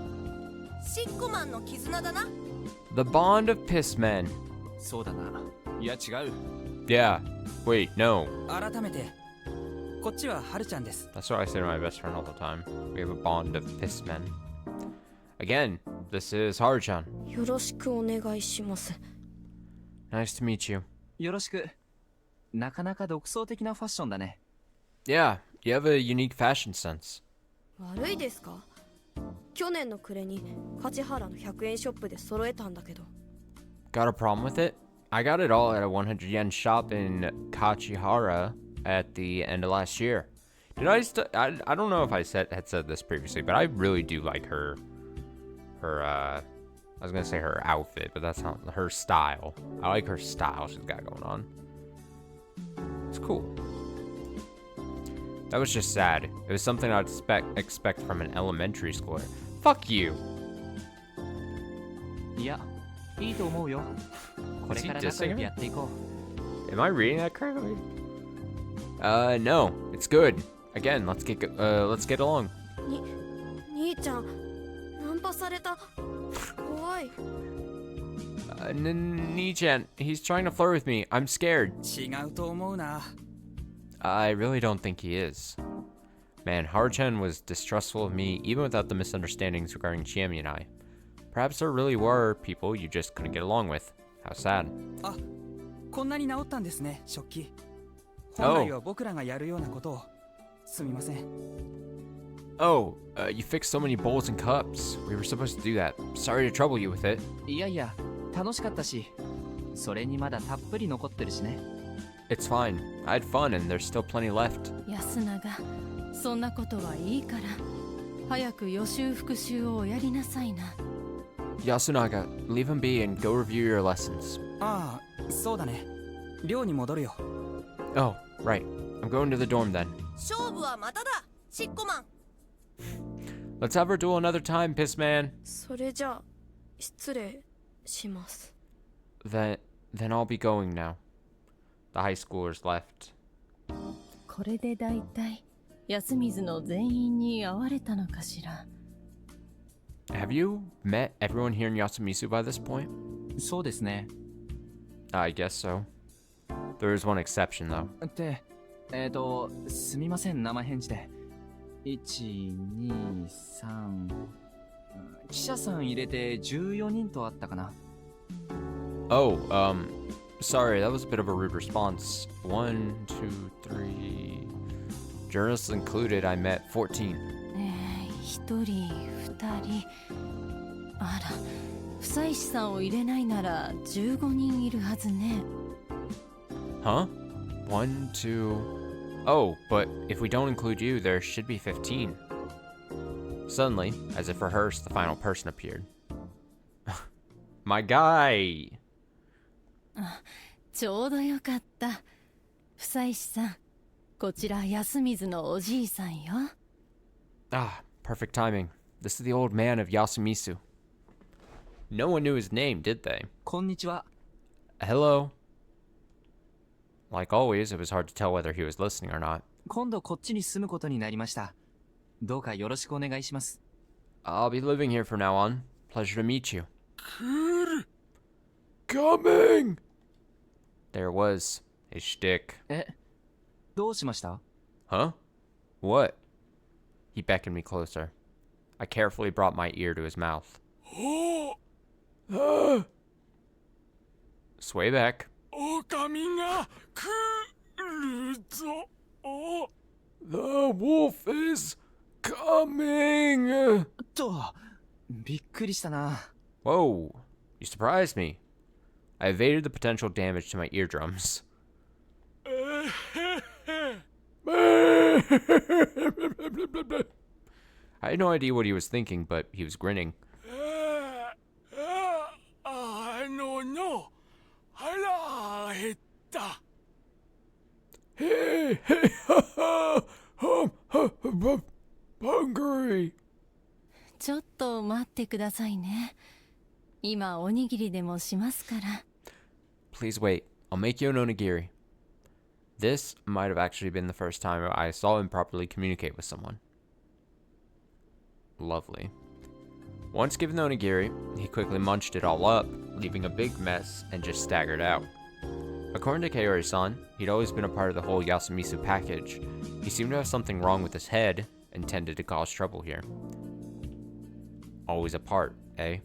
Speaker 1: The bond of pissmen.
Speaker 2: そうだな。いや違う。
Speaker 1: Yeah. Wait, no.
Speaker 2: 改めて、こっちははるちゃんです。
Speaker 1: That's what I say to my best friend all the time. We have a bond of pissmen. Again, this is Haru-chan.
Speaker 3: よろしくお願いします。
Speaker 1: Nice to meet you.
Speaker 2: よろしく。なかなか独創的なファッションだね。
Speaker 1: Yeah, you have a unique fashion sense.
Speaker 3: 悪いですか？去年の暮れに梶原の100円ショップで揃えたんだけど。
Speaker 1: Got a problem with it? I got it all at a 100 yen shop in Kachihara at the end of last year. Did I don't know if I had said this previously, but I really do like her I was gonna say her outfit, but that's not her style. I like her style she's got going on. It's cool. That was just sad. It was something I'd expect from an elementary schooler. Fuck you!
Speaker 2: いや、いいと思うよ。これから仲良くやっていこう。
Speaker 1: Am I reading that correctly? No, it's good. Again, let's get along.
Speaker 3: 兄ちゃん、ナンパされた。怖い。
Speaker 1: Nii-chan, he's trying to flirt with me. I'm scared.
Speaker 2: 違うと思うな。
Speaker 1: I really don't think he is. Man, Haru-chan was distrustful of me even without the misunderstandings regarding Chiemi and I. Perhaps there really were people you just couldn't get along with. How sad.
Speaker 2: あ、こんなに治ったんですね、食器。本来は僕らがやるようなことを。すみません。
Speaker 1: Oh, you fixed so many bowls and cups. We were supposed to do that. Sorry to trouble you with it.
Speaker 2: いやいや、楽しかったし、それにまだたっぷり残ってるしね。
Speaker 1: It's fine. I had fun and there's still plenty left.
Speaker 5: 安永、そんなことはいいから、早く予習復習をおやりなさいな。
Speaker 1: Yasunaga, leave him be and go review your lessons.
Speaker 2: ああ、そうだね。寮に戻るよ。
Speaker 1: Oh, right. I'm going to the dorm then.
Speaker 3: 勝負はまただ、シッコマン。
Speaker 1: Let's have her duel another time, Pissman.
Speaker 3: それじゃあ、失礼します。
Speaker 1: Then I'll be going now. The high schoolers left.
Speaker 5: これでだいたい安水の全員に会われたのかしら。
Speaker 1: Have you met everyone here in Yasumizu by this point?
Speaker 2: そうですね。
Speaker 1: I guess so. There is one exception, though.
Speaker 2: って、すみません、生返事で。1、2、3、記者さん入れて14人とあったかな。
Speaker 1: Oh, sorry, that was a bit of a rude response. 1, 2, 3... Journalists included, I met 14.
Speaker 5: 1人、2人。あら、不採士さんを入れないなら15人いるはずね。
Speaker 1: Huh? 1, 2... Oh, but if we don't include you, there should be 15. Suddenly, as if rehearsed, the final person appeared. My guy!
Speaker 5: ちょうどよかった。不採士さん、こちら安水のおじいさんよ。
Speaker 1: Ah, perfect timing. This is the old man of Yasumizu. No one knew his name, did they?
Speaker 2: こんにちは。
Speaker 1: Hello. Like always, it was hard to tell whether he was listening or not.
Speaker 2: 今度こっちに住むことになりました。どうかよろしくお願いします。
Speaker 1: I'll be living here from now on. Pleasure to meet you. Coming! There was his shtick.
Speaker 2: どうしました？
Speaker 1: Huh? What? He beckoned me closer. I carefully brought my ear to his mouth. Sway back. The wolf is coming!
Speaker 2: と、びっくりしたな。
Speaker 1: Whoa, you surprised me. I evaded the potential damage to my eardrums. I had no idea what he was thinking, but he was grinning. Hungry.
Speaker 5: ちょっと待ってくださいね。今おにぎりでもしますから。
Speaker 1: Please wait. I'll make you an onigiri. This might have actually been the first time I saw him properly communicate with someone. Lovely. Once given the onigiri, he quickly munched it all up, leaving a big mess, and just staggered out. According to Kaori-san, he'd always been a part of the whole Yasumisu package. He seemed to have something wrong with his head and tended to cause trouble here. Always a part, eh?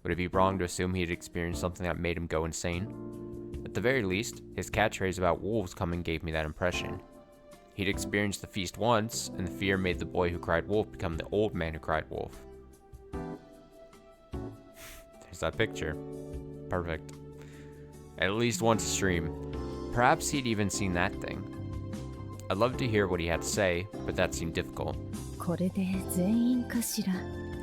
Speaker 1: Would it be wrong to assume he had experienced something that made him go insane? At the very least, his catchphrase about wolves coming gave me that impression. He'd experienced the feast once, and the fear made the boy who cried wolf become the old man who cried wolf. There's that picture. Perfect. At least once a stream. Perhaps he'd even seen that thing. I'd love to hear what he had to say, but that seemed difficult.
Speaker 5: これで全員かしら。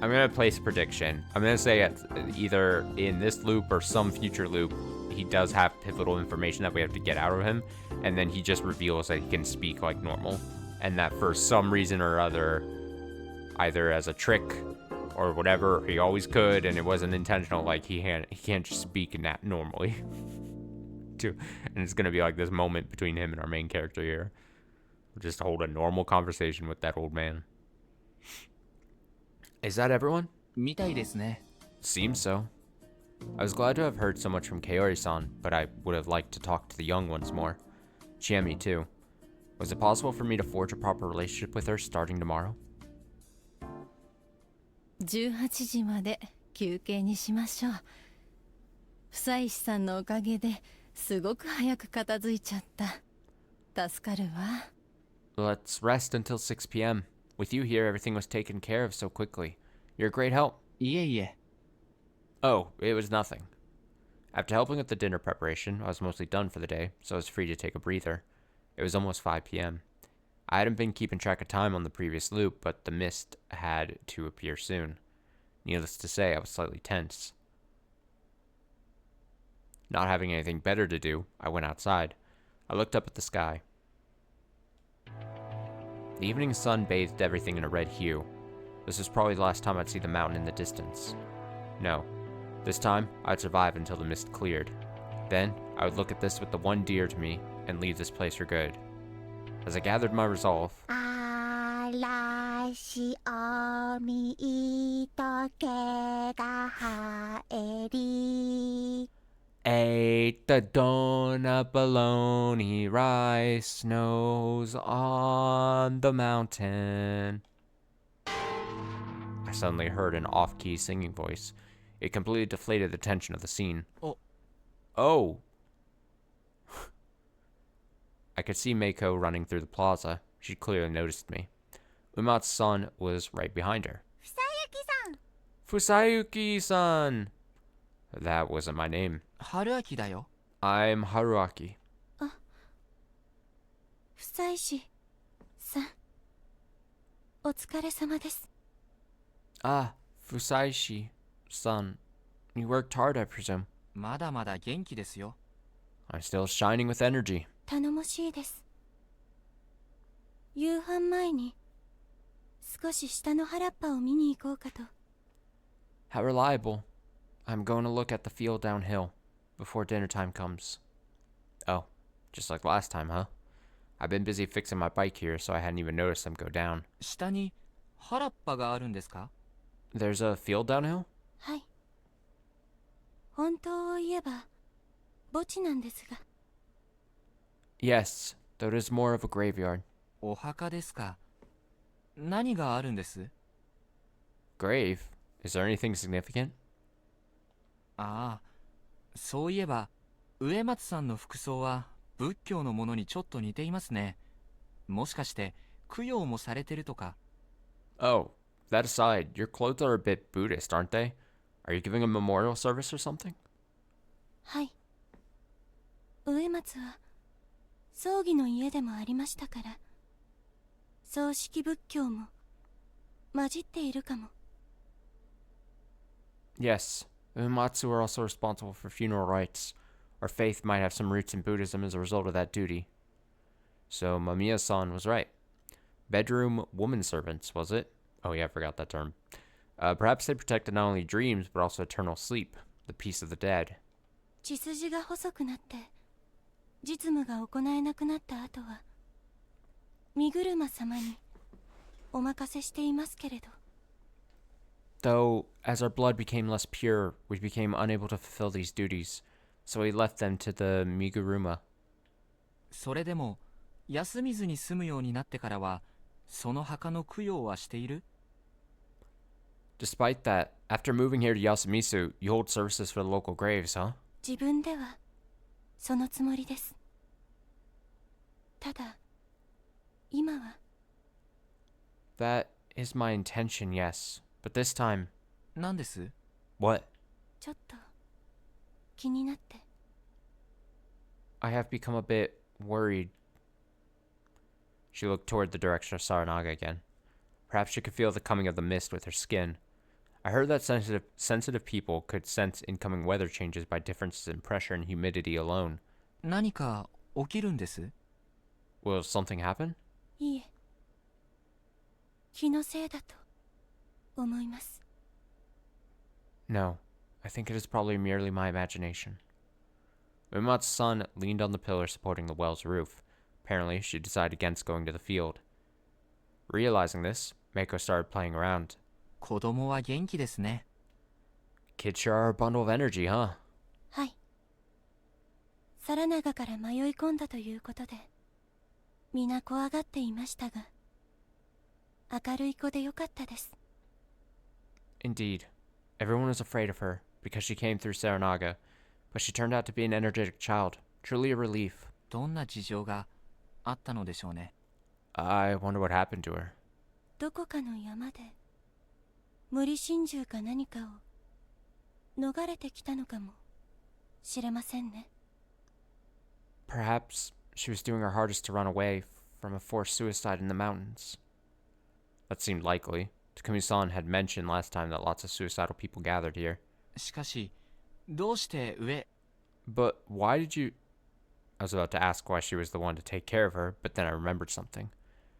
Speaker 1: I'm gonna place a prediction. I'm gonna say either in this loop or some future loop, he does have pivotal information that we have to get out of him, and then he just reveals that he can speak like normal, and that for some reason or other, either as a trick or whatever, he always could, and it wasn't intentional. Like he can't just speak in that normally. Too, and it's gonna be like this moment between him and our main character here. We'll just hold a normal conversation with that old man. Is that everyone?
Speaker 2: みたいですね。
Speaker 1: Seems so. I was glad to have heard so much from Kaori-san, but I would have liked to talk to the young ones more. Chiemi, too. Was it possible for me to forge a proper relationship with her starting tomorrow?
Speaker 5: 18時まで休憩にしましょう。房石さんのおかげですごく早く片付いちゃった。助かるわ。
Speaker 1: Let's rest until 6 p.m. With you here, everything was taken care of so quickly. You're a great help.
Speaker 2: いえいえ。
Speaker 1: Oh, it was nothing. After helping with the dinner preparation, I was mostly done for the day, so I was free to take a breather. It was almost 5 p.m. I hadn't been keeping track of time on the previous loop, but the mist had to appear soon. Needless to say, I was slightly tense. Not having anything better to do, I went outside. I looked up at the sky. The evening sun bathed everything in a red hue. This was probably the last time I'd see the mountain in the distance. No. This time, I'd survive until the mist cleared. Then, I would look at this with the one dear to me and leave this place for good. As I gathered my resolve...
Speaker 6: 嵐を見とけが生えり
Speaker 1: Ate the donut bologna rice snows on the mountain. I suddenly heard an off-key singing voice. It completely deflated the tension of the scene. Oh. I could see Meiko running through the plaza. She clearly noticed me. Umatsu-san was right behind her.
Speaker 6: Fusayuki-san!
Speaker 1: Fusayuki-san! That wasn't my name.
Speaker 2: 春秋だよ。
Speaker 1: I'm Haruaki.
Speaker 3: 房石さん、お疲れ様です。
Speaker 1: Ah, Fusaishi-san. You worked hard, I presume.
Speaker 2: まだまだ元気ですよ。
Speaker 1: I'm still shining with energy.
Speaker 3: 頼もしいです。夕飯前に少し下の原っぱを見に行こうかと。
Speaker 1: How reliable. I'm going to look at the field downhill before dinner time comes. Oh, just like last time, huh? I've been busy fixing my bike here, so I hadn't even noticed them go down.
Speaker 2: 下に原っぱがあるんですか？
Speaker 1: There's a field downhill?
Speaker 3: はい。本当を言えば墓地なんですが。
Speaker 1: Yes, though it is more of a graveyard.
Speaker 2: お墓ですか。何があるんです？
Speaker 1: Grave? Is there anything significant?
Speaker 2: ああ、そういえば植松さんの服装は仏教のものにちょっと似ていますね。もしかして供養もされてるとか。
Speaker 1: Oh, that aside, your clothes are a bit Buddhist, aren't they? Are you giving a memorial service or something?
Speaker 3: はい。植松は葬儀の家でもありましたから、葬式仏教も混じっているかも。
Speaker 1: Yes, Uematsu are also responsible for funeral rites. Our faith might have some roots in Buddhism as a result of that duty. So Mamiya-san was right. Bedroom woman servants, was it? Oh yeah, I forgot that term. Perhaps they protected not only dreams, but also eternal sleep, the peace of the dead.
Speaker 3: 血筋が細くなって実務が行えなくなった後は身車様にお任せしていますけれど。
Speaker 1: Though, as our blood became less pure, we became unable to fulfill these duties, so we left them to the Miguruma.
Speaker 2: それでも休みずに済むようになってからはその墓の供養はしている？
Speaker 1: Despite that, after moving here to Yasumisu, you hold services for the local graves, huh?
Speaker 3: 自分ではそのつもりです。ただ今は。
Speaker 1: That is my intention, yes. But this time...
Speaker 2: 何です？
Speaker 1: What?
Speaker 3: ちょっと気になって。
Speaker 1: I have become a bit worried. She looked toward the direction of Saranaga again. Perhaps she could feel the coming of the mist with her skin. I heard that sensitive people could sense incoming weather changes by differences in pressure and humidity alone.
Speaker 2: 何か起きるんです？
Speaker 1: Will something happen?
Speaker 3: いいえ、気のせいだと思います。
Speaker 1: No, I think it is probably merely my imagination. Uematsu-san leaned on the pillar supporting the well's roof. Apparently, she decided against going to the field. Realizing this, Meiko started playing around.
Speaker 2: 子供は元気ですね。
Speaker 1: Kids sure are a bundle of energy, huh?
Speaker 3: はい。皿長から迷い込んだということで、皆怖がっていましたが、明るい子でよかったです。
Speaker 1: Indeed. Everyone was afraid of her, because she came through Saranaga, but she turned out to be an energetic child. Truly a relief.
Speaker 2: どんな事情があったのでしょうね。
Speaker 1: I wonder what happened to her.
Speaker 3: どこかの山で、無理心中か何かを逃れてきたのかもしれませんね。
Speaker 1: Perhaps she was doing her hardest to run away from a forced suicide in the mountains. That seemed likely. Takumi-san had mentioned last time that lots of suicidal people gathered here.
Speaker 2: しかしどうして上？
Speaker 1: But why did you... I was about to ask why she was the one to take care of her, but then I remembered something.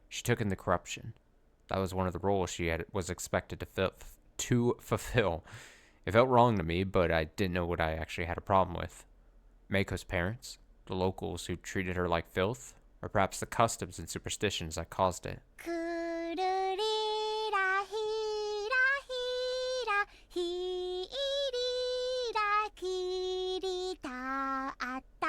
Speaker 1: She took in the corruption. That was one of the roles she was expected to fulfill. It felt wrong to me, but I didn't know what I actually had a problem with. Meiko's parents? The locals who treated her like filth? Or perhaps the customs and superstitions that caused it?
Speaker 3: くるりらひらひらひりらきりたあった。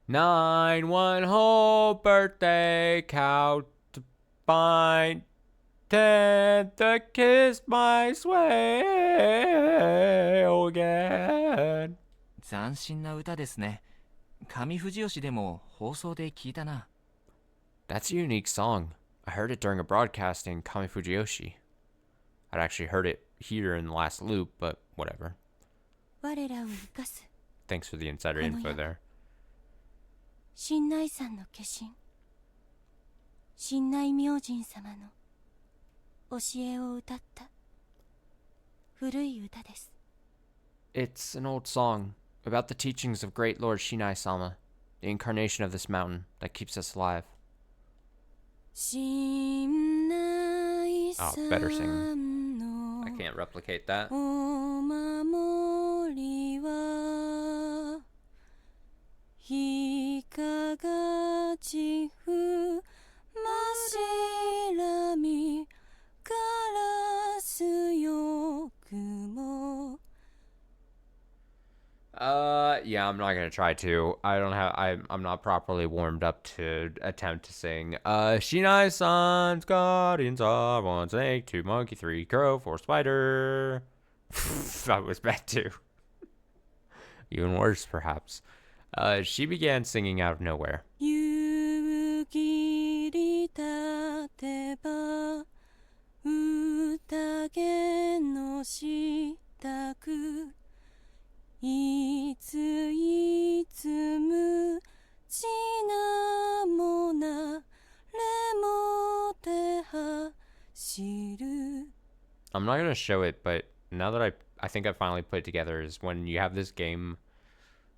Speaker 1: 9 1 whole birthday cow to find 10 to kiss my sway again.
Speaker 2: 斬新な歌ですね。上富士吉でも放送で聞いたな。
Speaker 1: That's a unique song. I heard it during a broadcast in Kamifujiyoshi. I'd actually heard it here in the last loop, but whatever.
Speaker 3: 我らを生かす
Speaker 1: Thanks for the insider info there.
Speaker 3: 新内さんの化身、新内明神様の教えを歌った古い歌です。
Speaker 1: It's an old song about the teachings of great Lord Shinai-sama, the incarnation of this mountain that keeps us alive.
Speaker 3: 新内さ
Speaker 1: Oh, better sing.
Speaker 3: んの
Speaker 1: I can't replicate that.
Speaker 3: お守りはひかがちふましらみからすよくも
Speaker 1: Yeah, I'm not gonna try to. I'm not properly warmed up to attempt to sing. Shinai-san's guardians are 1 snake, 2 monkey, 3 crow, 4 spider. I was bad too. Even worse, perhaps. She began singing out of nowhere.
Speaker 3: 夕霧立てば宴の支度いついつむちなもなれもて走る
Speaker 1: I'm not gonna show it, but now that I think I finally put it together is when you have this game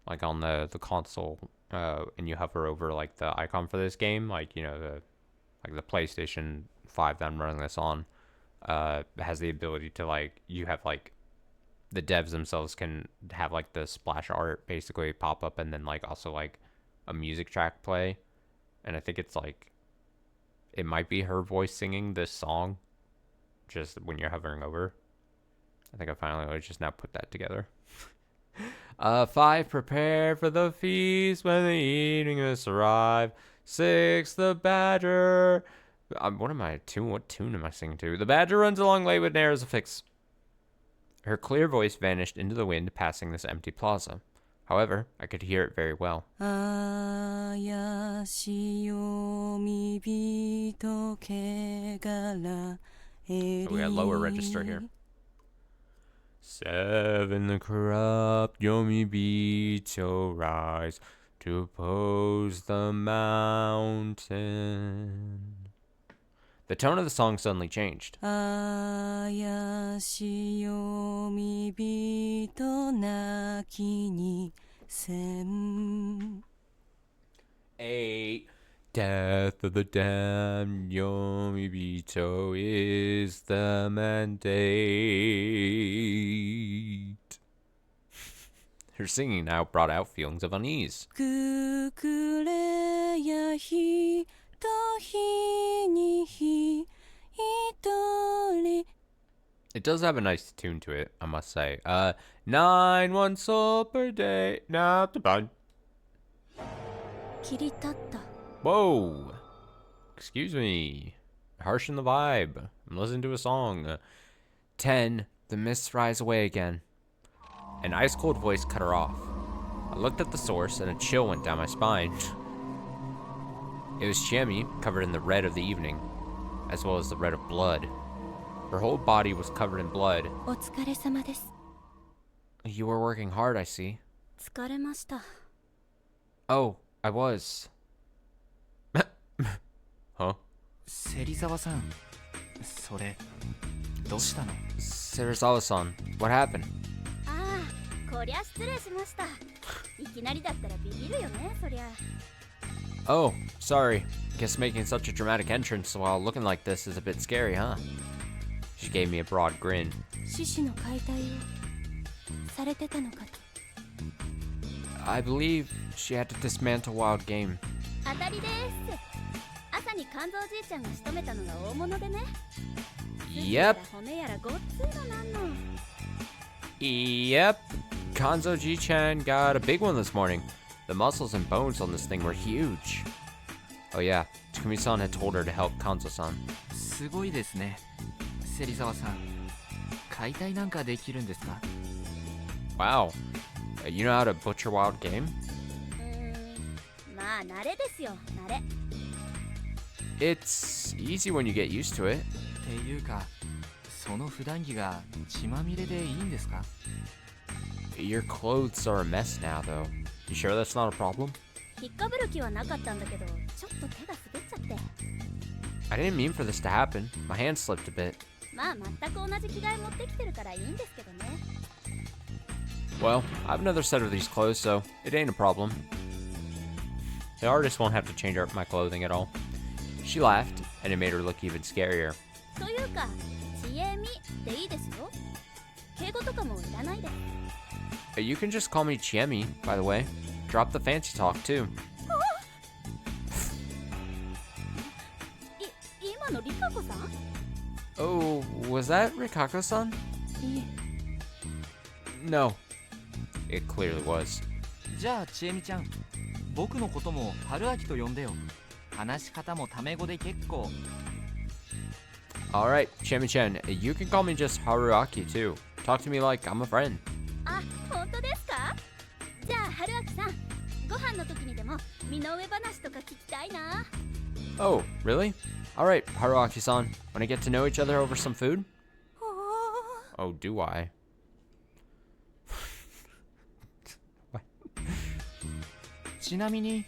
Speaker 1: like on the console and you hover over like the icon for this game, like, you know, the PlayStation 5 that I'm running this on, has the ability to, like, you have like the devs themselves can have like the splash art basically pop up, and then like also like a music track play, and I think it's like it might be her voice singing this song just when you're hovering over. I think I finally just now put that together. 5, prepare for the feast when the evening has arrived. 6, the badger. What tune am I singing to? The badger runs along late with narrows a fix. Her clear voice vanished into the wind, passing this empty plaza. However, I could hear it very well. So we got lower register here. 7, the corrupt Yomibito rise to oppose the mountain. The tone of the song suddenly changed. 8, death of the damned Yomibito is the mandate. Her singing now brought out feelings of unease. It does have a nice tune to it, I must say. 9, 1 soul per day, not the bun. Whoa! Excuse me. Harshen the vibe. I'm listening to a song. 10, the mists rise away again. An ice-cold voice cut her off. I looked at the source, and a chill went down my spine. It was Chiemi, covered in the red of the evening, as well as the red of blood. Her whole body was covered in blood. You were working hard, I see. Oh, I was. Huh?
Speaker 2: 芹沢さん、それどうしたの?
Speaker 1: Serizawa-san, what happened?
Speaker 8: こりゃ失礼しました。いきなりだったらビビるよね、そりゃ。
Speaker 1: Oh, sorry. Guess making such a dramatic entrance while looking like this is a bit scary, huh? She gave me a broad grin.
Speaker 3: 獅子の解体をされてたのかと。
Speaker 1: I believe she had to dismantle wild game.
Speaker 8: 当たりです。朝に肝臓じいちゃんが仕留めたのが大物でね。
Speaker 1: Yep.
Speaker 8: 骨やらごっついのなんの。
Speaker 1: Yep. Kanzo Ji-chan got a big one this morning. The muscles and bones on this thing were huge. Oh yeah, Takumi-san had told her to help Kanzo-san.
Speaker 2: すごいですね、芹沢さん。解体なんかできるんですか?
Speaker 1: Wow. You know how to butcher wild game?
Speaker 8: まあ慣れですよ、慣れ。
Speaker 1: It's easy when you get used to it.
Speaker 2: っていうか、その普段着が血まみれでいいんですか?
Speaker 1: Your clothes are a mess now, though. You sure that's not a problem?
Speaker 8: 引っかぶる気はなかったんだけど、ちょっと手が滑っちゃって。
Speaker 1: I didn't mean for this to happen. My hand slipped a bit.
Speaker 8: まあ全く同じ着替え持ってきてるからいいんですけどね。
Speaker 1: Well, I have another set of these clothes, so it ain't a problem. The artist won't have to change up my clothing at all. She laughed, and it made her look even scarier.
Speaker 8: というか、ちえみでいいですよ。敬語とかもいらないで。
Speaker 1: You can just call me Chiemi, by the way. Drop the fancy talk, too.
Speaker 8: 今のリカコさん?
Speaker 1: Oh, was that Rikako-san? No. It clearly was.
Speaker 2: じゃあ、ちえみちゃん、僕のことも春秋と呼んでよ。話し方もタメ語で結構。
Speaker 1: Alright, Chiemi-chan, you can call me just Haruaki, too. Talk to me like I'm a friend.
Speaker 8: あ、本当ですか? じゃあ、春秋さん、ご飯の時にでも身の上話とか聞きたいな。
Speaker 1: Oh, really? Alright, Haruaki-san, wanna get to know each other over some food? Oh, do I?
Speaker 2: ちなみに、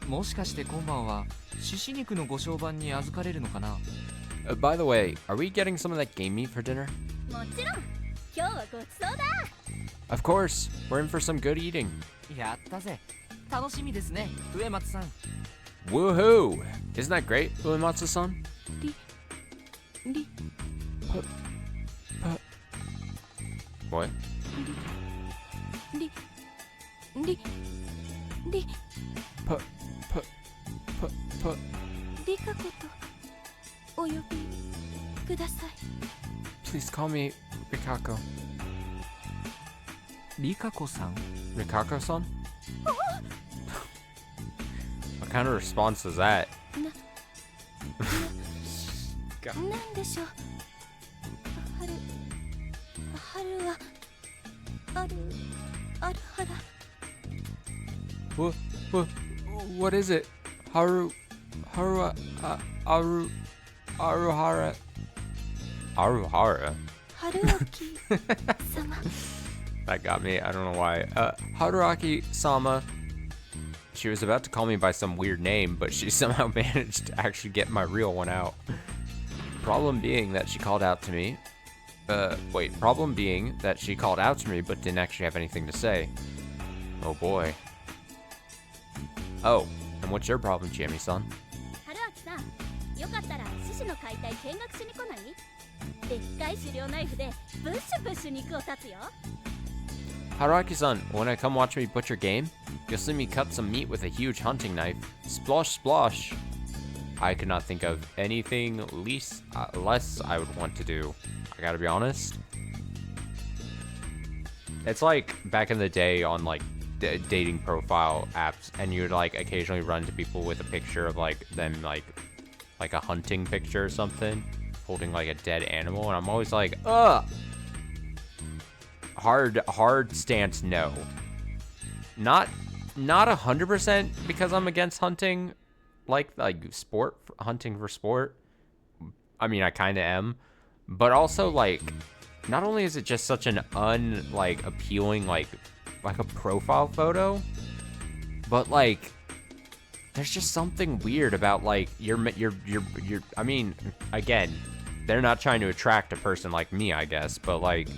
Speaker 2: もしかして今晩は獅子肉のご商売に預かれるのかな?
Speaker 1: By the way, are we getting some of that game meat for dinner?
Speaker 8: もちろん、今日はごちそうだ。
Speaker 1: Of course, we're in for some good eating.
Speaker 2: やったぜ。楽しみですね、植松さん。
Speaker 1: Woohoo! Isn't that great, Uematsu-san? What?
Speaker 3: リカコとお呼びください。
Speaker 1: Please call me Rikako.
Speaker 2: リカコさん。
Speaker 1: Rikako-san? What kind of response is that?
Speaker 3: なんでしょう。春はあるはら。
Speaker 1: What is it? Aruhara. Aruhara.
Speaker 3: 春秋様。
Speaker 1: That got me. I don't know why. Haruaki-sama. She was about to call me by some weird name, but she somehow managed to actually get my real one out. Problem being that she called out to me. Problem being that she called out to me, but didn't actually have anything to say. Oh boy. Oh, and what's your problem, Chiemi-san?
Speaker 8: 春秋さん、よかったら獅子の解体見学しに来ない？でっかい狩猟ナイフでブッシュブッシュ肉を立つよ。
Speaker 1: Haruaki-san, wanna come watch me butcher game? You'll see me cut some meat with a huge hunting knife. Splosh splosh. I could not think of anything less I would want to do. I gotta be honest. It's like back in the day on like dating profile apps, and you would like occasionally run into people with a picture of like them like a hunting picture or something, holding like a dead animal, and I'm always like, ugh. Hard stance, no. Not 100% because I'm against hunting, like sport, hunting for sport. I mean, I kind of am, but also like, not only is it just such an appealing like a profile photo, but like, there's just something weird about like you're. I mean, again, they're not trying to attract a person like me, I guess, but like.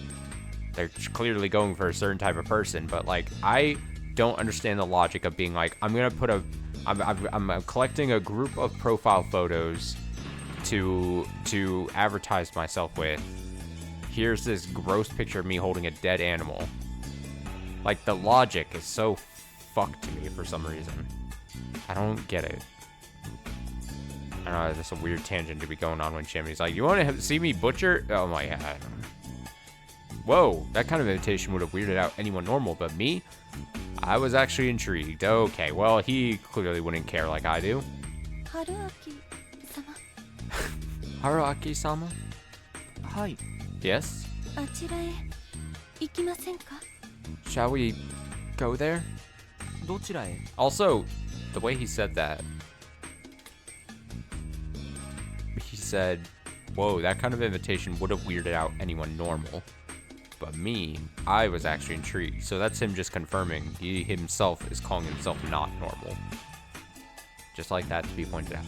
Speaker 1: They're clearly going for a certain type of person, but like I don't understand the logic of being like, I'm collecting a group of profile photos to advertise myself with. Here's this gross picture of me holding a dead animal. Like the logic is so fucked to me for some reason. I don't get it. I don't know, that's a weird tangent to be going on when Chimmy's like, you want to see me butcher? Oh my god. Whoa, that kind of invitation would have weirded out anyone normal, but me? I was actually intrigued. Okay, well, he clearly wouldn't care like I do.
Speaker 3: Haruaki-sama.
Speaker 1: Haruaki-sama?
Speaker 2: Hi.
Speaker 1: Yes?
Speaker 3: あちらへ行きませんか?
Speaker 1: Shall we go there?
Speaker 2: どちらへ?
Speaker 1: Also, the way he said that, he said, whoa, that kind of invitation would have weirded out anyone normal. But me, I was actually intrigued. So that's him just confirming he himself is calling himself not normal. Just like that to be pointed out.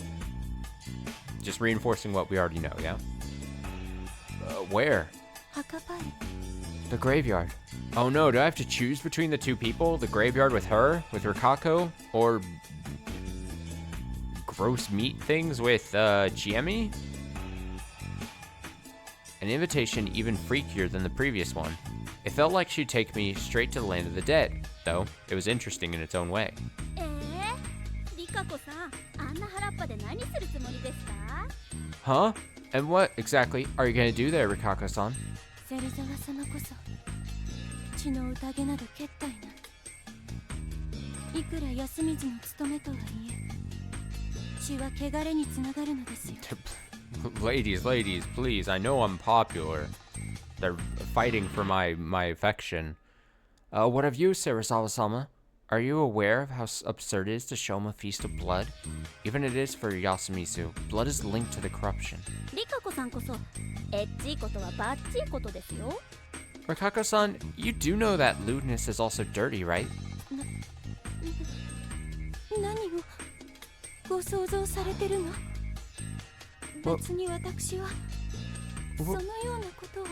Speaker 1: Just reinforcing what we already know, yeah? Where?
Speaker 3: 墓場へ.
Speaker 1: The graveyard. Oh no, do I have to choose between the two people? The graveyard with her, with Rikako, or gross meat things with Chiemi? An invitation even freakier than the previous one. It felt like she'd take me straight to the land of the dead, though it was interesting in its own way.
Speaker 8: リカコさん、あんな原っぱで何するつもりですか?
Speaker 1: Huh? And what exactly are you gonna do there, Rikako-san?
Speaker 3: 芹沢様こそ血の宴などけったいな。いくら安水の務めとはいえ、血は汚れにつながるのですよ。
Speaker 1: Ladies, please. I know I'm popular. They're fighting for my affection. What of you, Sarasawa-sama? Are you aware of how absurd it is to show him a feast of blood? Even it is for Yasumizu. Blood is linked to the corruption.
Speaker 8: リカコさんこそ、エッチいことはバッチいことですよ。
Speaker 1: Rikako-san, you do know that lewdness is also dirty, right?
Speaker 3: 何をご想像されてるの? 別に私はそのようなことは。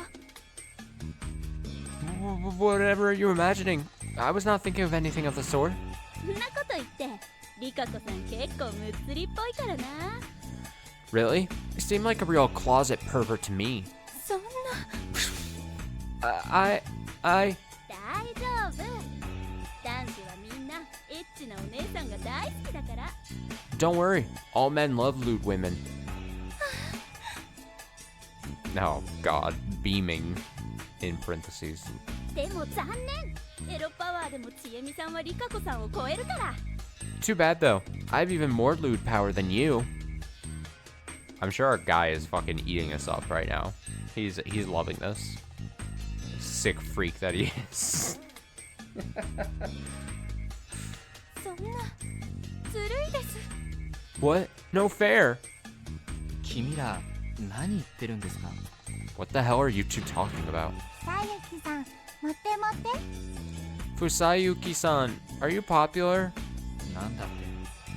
Speaker 1: Whatever you're imagining. I was not thinking of anything of the sort.
Speaker 8: そんなこと言ってリカ子さん結構むっつりっぽいからな。
Speaker 1: Really? You seem like a real closet pervert to me.
Speaker 3: そんな
Speaker 1: I
Speaker 8: 大丈夫。男子はみんなエッチなお姉さんが大好きだから。
Speaker 1: don't worry. All men love lewd women. Oh God, beaming in parentheses.
Speaker 8: でも残念。エロパワーでもちえみさんはリカ子さんを超えるから。
Speaker 1: Too bad though. I have even more lewd power than you. I'm sure our guy is fucking eating us up right now. He's loving this. Sick freak that he is.
Speaker 3: そんなずるいです。
Speaker 1: What? No fair.
Speaker 2: 君ら何言ってるんですか？
Speaker 1: What the hell are you two talking about?
Speaker 3: さゆきさん、持って持って。
Speaker 1: Fusayuki-san, are you popular?
Speaker 2: なんだって。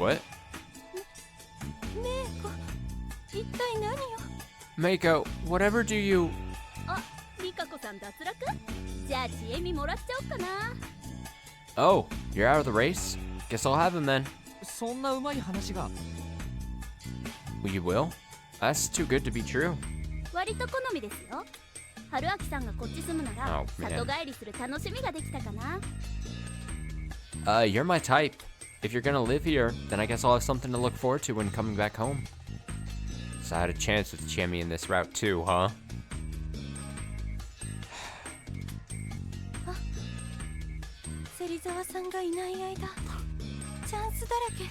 Speaker 1: What?
Speaker 3: メイコ、一体何を。
Speaker 1: Meiko, whatever do you...
Speaker 8: あ、リカ子さん脱落？じゃあちえみもらっちゃおっかな。
Speaker 1: Oh, you're out of the race? Guess I'll have him then.
Speaker 2: そんなうまい話が。
Speaker 1: Well, you will? That's too good to be true.
Speaker 8: 割と好みですよ。春明さんがこっち住むなら
Speaker 1: Oh, man.
Speaker 8: 里帰りする楽しみができたかな。
Speaker 1: You're my type. If you're gonna live here, then I guess I'll have something to look forward to when coming back home. So I had a chance with Chemi in this route too, huh?
Speaker 3: 芹沢さんがいない間、チャンスだらけ。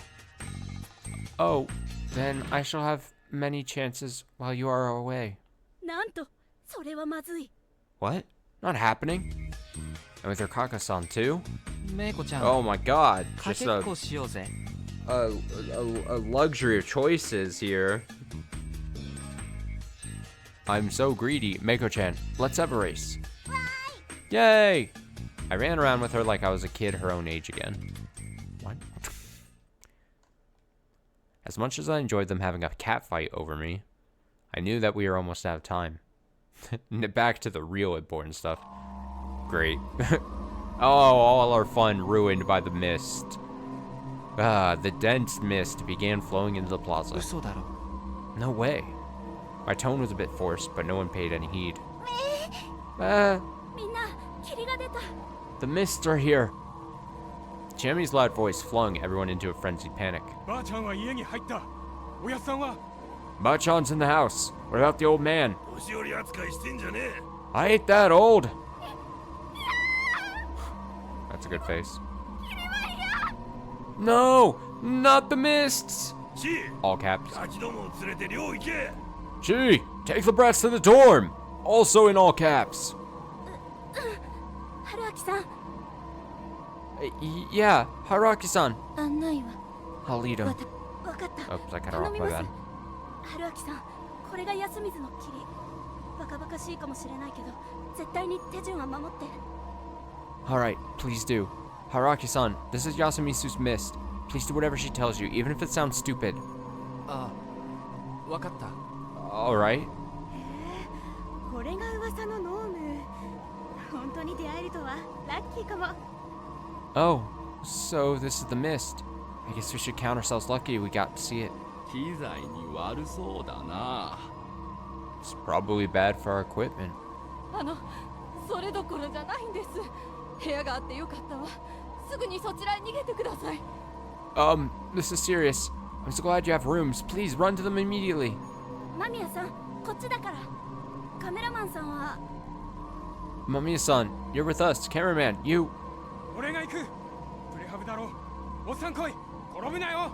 Speaker 1: Oh, then I shall have many chances while you are away.
Speaker 8: なんと、それはまずい。
Speaker 1: What? Not happening? And with your Kaka-san too?
Speaker 2: メイコちゃん、
Speaker 1: Oh my god,
Speaker 2: か
Speaker 1: just
Speaker 2: けっこしようぜ。
Speaker 1: a luxury of choices here. I'm so greedy. Meiko-chan, let's have a race. Yay! I ran around with her like I was a kid her own age again. What? As much as I enjoyed them having a cat fight over me, I knew that we were almost out of time. Back to the real important stuff. Great. Oh, all our fun ruined by the mist. The dense mist began flowing into the plaza.
Speaker 2: 嘘だろ。
Speaker 1: No way. My tone was a bit forced, but no one paid any heed.
Speaker 8: みんな、霧が出た。
Speaker 1: The mists are here. Chami's loud voice flung everyone into a frenzied panic.
Speaker 7: ばあちゃんは家に入った。おやっさんは
Speaker 1: Bachan's in the house. What about the old man?
Speaker 4: 年寄り扱いしてんじゃねえ。
Speaker 1: I ain't that old. That's a good face. No, not the mists.
Speaker 4: チー、
Speaker 1: All caps.
Speaker 4: ガキどもを連れて寮行け。
Speaker 1: Gee, take the brats to the dorm. Also in all caps.
Speaker 8: 春明さん、
Speaker 1: Yeah, Haraki-san.
Speaker 3: 案内は
Speaker 1: I'll lead him.
Speaker 8: わかった。
Speaker 1: Oops, I cut her
Speaker 8: 頼
Speaker 1: off.
Speaker 8: み
Speaker 1: My
Speaker 8: ます
Speaker 1: bad.
Speaker 8: 春明さん、これが安水の霧。バカバカしいかもしれないけど、絶対に手順は守って。
Speaker 1: All right, please do. Haraki-san, this is Yasumisu's mist. Please do whatever she tells you, even if it sounds stupid.
Speaker 2: ああ、わかった。
Speaker 1: All right.
Speaker 9: これが噂のノーム。本当に出会えるとはラッキーかも。
Speaker 1: Oh, so this is the mist. I guess we should count ourselves lucky we got to see it.
Speaker 10: 機材に悪そうだな。
Speaker 1: It's probably bad for our equipment.
Speaker 5: それどころじゃないんです。部屋があってよかったわ。すぐにそちらへ逃げてください。
Speaker 1: This is serious. I'm so glad you have rooms. Please run to them immediately.
Speaker 8: 間宮さん、こっちだから。カメラマンさんは。
Speaker 1: Mamiya-san, you're with us. Cameraman, you...
Speaker 7: 俺が行く。プレハブだろ。おっさん来い。転ぶなよ。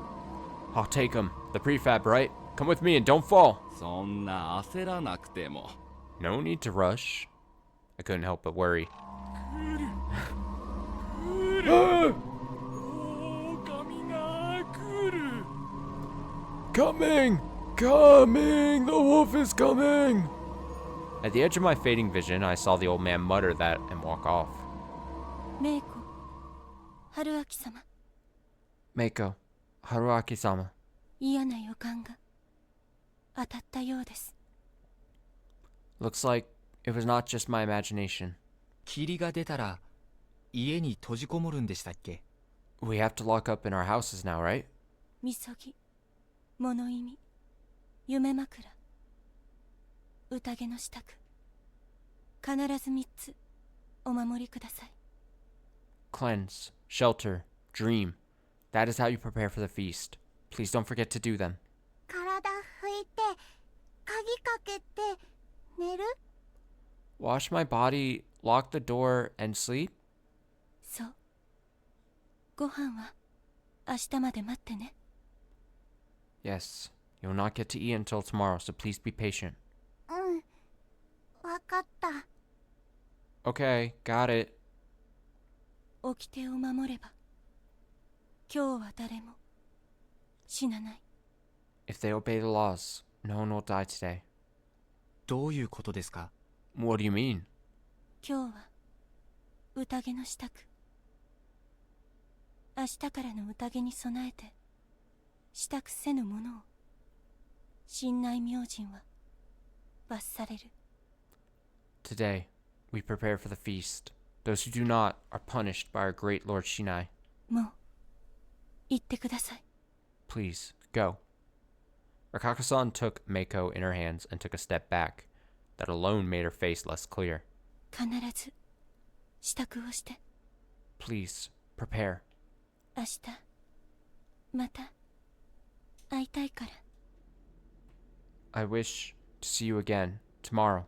Speaker 1: I'll take him. The prefab, right? Come with me and don't fall.
Speaker 10: そんな焦らなくても。
Speaker 1: No need to rush. I couldn't help but worry.
Speaker 7: 狼が来る。
Speaker 1: Coming! Coming! The wolf is coming! At the edge of my fading vision, I saw the old man mutter that and walk off.
Speaker 3: メイコ、春明様、
Speaker 1: Meiko, Haruaki-sama.
Speaker 3: 嫌な予感が当たったようです。
Speaker 1: Looks like it was not just my imagination.
Speaker 2: 霧が出たら家に閉じこもるんでしたっけ？
Speaker 1: We have to lock up in our houses now, right?
Speaker 3: みそぎ、物意味、夢枕、宴の支度。必ず3つお守りください。
Speaker 1: Cleanse, shelter, dream. That is how you prepare for the feast. Please don't forget to do them.
Speaker 8: 体拭いて鍵かけて寝る？
Speaker 1: Wash my body, lock the door, and sleep?
Speaker 3: そう。ご飯は明日まで待ってね。
Speaker 1: Yes. You will not get to eat until tomorrow, so please be patient.
Speaker 8: うん、わかった。
Speaker 1: Okay, got it.
Speaker 3: 掟を守れば今日は誰も死なない。
Speaker 1: If they obey the laws, no one will die today.
Speaker 2: どういうことですか？
Speaker 1: What do you mean?
Speaker 3: 今日は宴の支度。明日からの宴に備えて支度せぬ者を神内明神は罰される。
Speaker 1: Today, we prepare for the feast. Those who do not are punished by our great Lord Shinai.
Speaker 3: もう行ってください。
Speaker 1: Please, go. Rakaka-san took Meiko in her hands and took a step back. That alone made her face less clear.
Speaker 3: 必ず支度をして。
Speaker 1: Please, prepare.
Speaker 3: 明日また会いたいから。
Speaker 1: I wish to see you again tomorrow.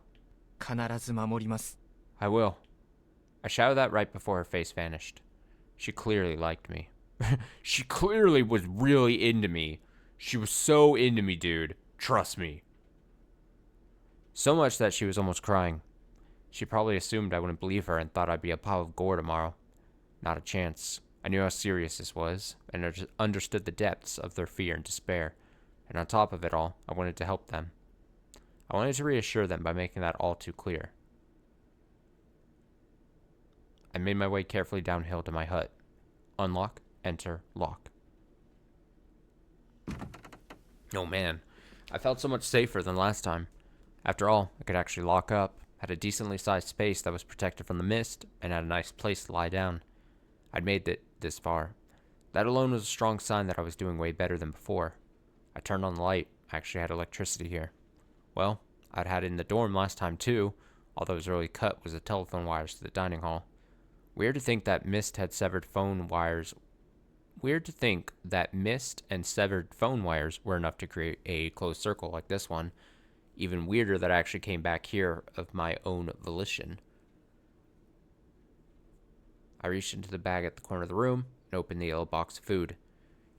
Speaker 2: 必ず守ります。
Speaker 1: I will. I shouted that right before her face vanished. She clearly liked me. She clearly was really into me. She was so into me, dude. Trust me. So much that she was almost crying. She probably assumed I wouldn't believe her and thought I'd be a pile of gore tomorrow. Not a chance. I knew how serious this was, and I just understood the depths of their fear and despair. And on top of it all, I wanted to help them. I wanted to reassure them by making that all too clear. I made my way carefully downhill to my hut. Unlock, enter, lock. Oh man, I felt so much safer than last time. After all, I could actually lock up, had a decently sized space that was protected from the mist, and had a nice place to lie down. I'd made it this far. That alone was a strong sign that I was doing way better than before. I turned on the light. I actually had electricity here. Well, I'd had it in the dorm last time too. All that was really cut was the telephone wires to the dining hall. Weird to think that mist and severed phone wires were enough to create a closed circle like this one. Even weirder that I actually came back here of my own volition. I reached into the bag at the corner of the room and opened the yellow box of food.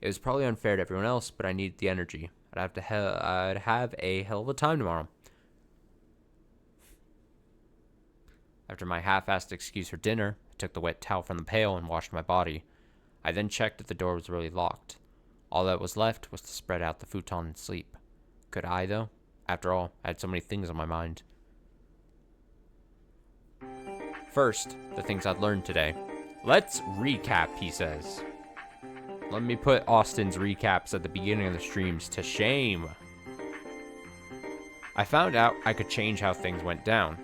Speaker 1: It was probably unfair to everyone else, but I needed the energy. I'd have a hell of a time tomorrow. After my half-assed excuse for dinner, I took the wet towel from the pail and washed my body. I then checked if the door was really locked. All that was left was to spread out the futon and sleep. Could I, though? After all, I had so many things on my mind. First, the things I'd learned today. Let's recap, he says. Let me put Austin's recaps at the beginning of the streams to shame. I found out I could change how things went down.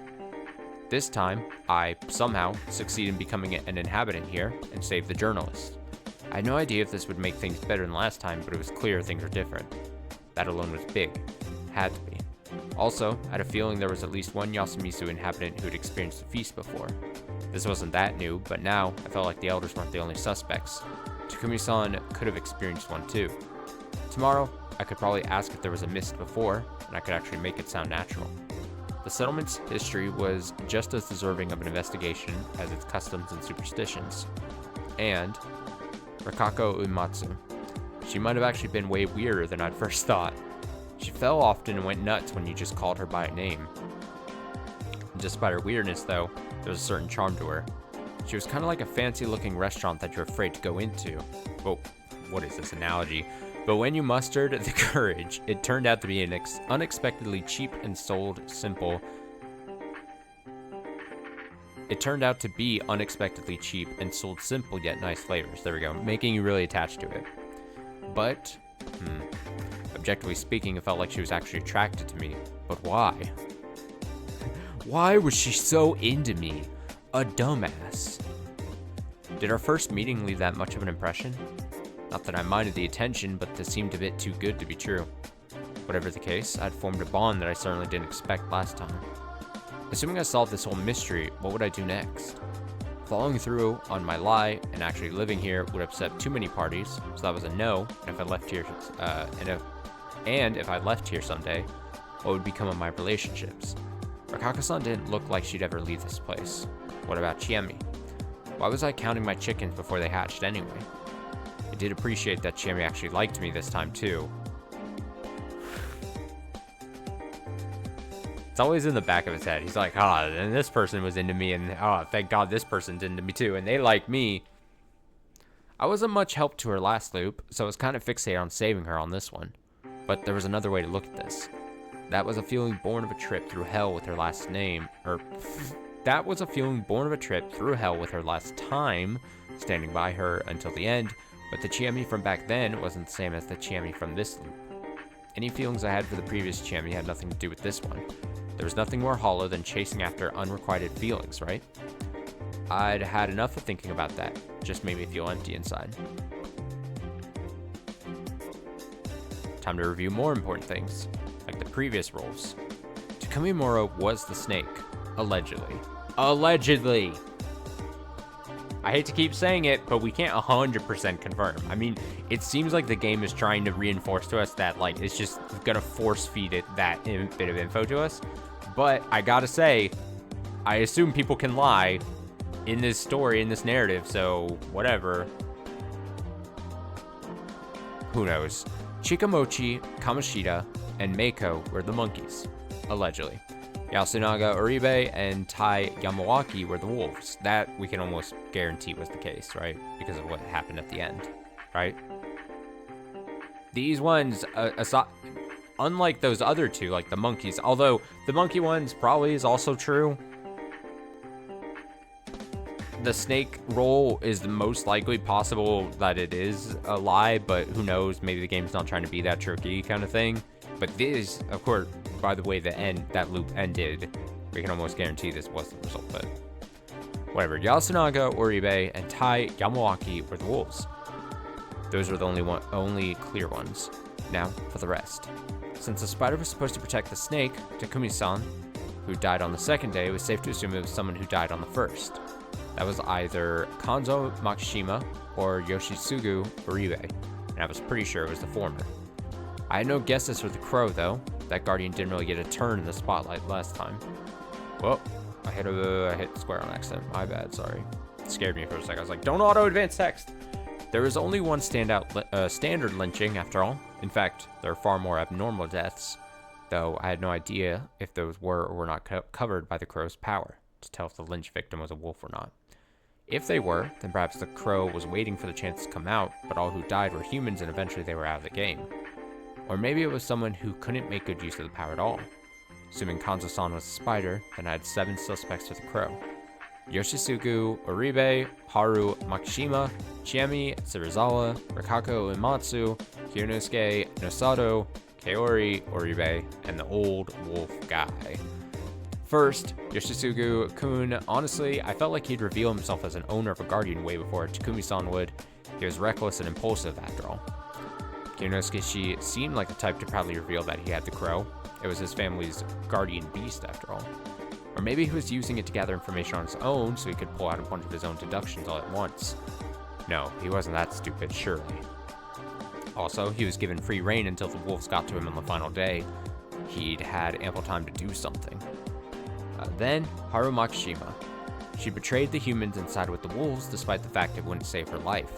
Speaker 1: This time, I somehow succeed in becoming an inhabitant here and save the journalist. I had no idea if this would make things better than last time, but it was clear things were different. That alone was big. Had to be. Also, I had a feeling there was at least one Yasumizu inhabitant who had experienced a feast before. This wasn't that new, but now I felt like the elders weren't the only suspects. Takumi-san could have experienced one too. Tomorrow, I could probably ask if there was a mist before, and I could actually make it sound natural. The settlement's history was just as deserving of an investigation as its customs and superstitions. And Rakako Uematsu. She might have actually been way weirder than I'd first thought. She fell often and went nuts when you just called her by name. Despite her weirdness, though, there was a certain charm to her. She was kind of like a fancy-looking restaurant that you're afraid to go into. Oh, what is this analogy? But when you mustered the courage, it turned out to be an unexpectedly cheap and sold simple. It turned out to be unexpectedly cheap and sold simple yet nice flavors. There we go, making you really attached to it. But, objectively speaking, it felt like she was actually attracted to me. But why? Why was she so into me? A dumbass. Did our first meeting leave that much of an impression? Not that I minded the attention, but this seemed a bit too good to be true. Whatever the case, I'd formed a bond that I certainly didn't expect last time. Assuming I solved this whole mystery, what would I do next? Following through on my lie and actually living here would upset too many parties, so that was a no. And if I left here, if I left here someday, what would become of my relationships? Rakaka-san didn't look like she'd ever leave this place. What about Chiemi? Why was I counting my chickens before they hatched anyway? I did appreciate that Chiemi actually liked me this time too. It's always in the back of his head. He's like, and this person was into me, and thank God this person's into me too, and they like me. I wasn't much help to her last loop, so I was kind of fixated on saving her on this one. But there was another way to look at this. That was a feeling born of a trip through hell with her last name, that was a feeling born of a trip through hell with her last time, standing by her until the end, but the Chiemi from back then wasn't the same as the Chiemi from this loop. Any feelings I had for the previous Chiemi had nothing to do with this one. There was nothing more hollow than chasing after unrequited feelings, right? I'd had enough of thinking about that. It just made me feel empty inside. Time to review more important things, like the previous roles. Takumi Moro was the snake, allegedly. Allegedly! I hate to keep saying it, but we can't 100% confirm. I mean, it seems like the game is trying to reinforce to us that, like, it's just gonna force feed it that bit of info to us. But I gotta say, I assume people can lie in this story, in this narrative, so whatever. Who knows? Chikamochi, Kamoshida, and Meiko were the monkeys, allegedly. Yasunaga Uribe and Tai Yamawaki were the wolves. That we can almost guarantee was the case, right? Because of what happened at the end, right? These ones, unlike those other two, like the monkeys, although the monkey ones probably is also true. The snake role is the most likely possible that it is a lie, but who knows? Maybe the game's not trying to be that tricky kind of thing. But this, of course, by the way that loop ended, we can almost guarantee this was the result, but whatever. Yasunaga Uribe and Tai Yamawaki were the wolves. Those were the only clear ones. Now for the rest. Since the spider was supposed to protect the snake, Takumi-san, who died on the second day, it was safe to assume it was someone who died on the first. That was either Kanzo Makishima or Yoshitsugu Uribe, and I was pretty sure it was the former. I had no guesses for the crow, though. That guardian didn't really get a turn in the spotlight last time. Well, I hit square on accident. My bad, sorry. It scared me for a second. I was like, don't auto-advance text! There was only one standard lynching, after all. In fact, there are far more abnormal deaths, though I had no idea if those were or were not covered by the crow's power to tell if the lynch victim was a wolf or not. If they were, then perhaps the crow was waiting for the chance to come out, but all who died were humans and eventually they were out of the game. Or maybe it was someone who couldn't make good use of the power at all. Assuming Kanzo-san was a spider, then I had 7 suspects for the crow. Yoshitsugu Uribe, Haru Makishima, Chiemi Serizawa, Rikako Uematsu, Kyonosuke Nosato, Kaori Uribe, and the old wolf guy. First, Yoshitsugu-kun, honestly, I felt like he'd reveal himself as an owner of a guardian way before Takumi-san would. He was reckless and impulsive, after all. Kyonosuke seemed like the type to proudly reveal that he had the crow. It was his family's guardian beast, after all. Or maybe he was using it to gather information on his own so he could pull out a bunch of his own deductions all at once. No, he wasn't that stupid, surely. Also, he was given free rein until the wolves got to him on the final day. He'd had ample time to do something. Then, Haru Makishima. She betrayed the humans and sided with the wolves despite the fact it wouldn't save her life.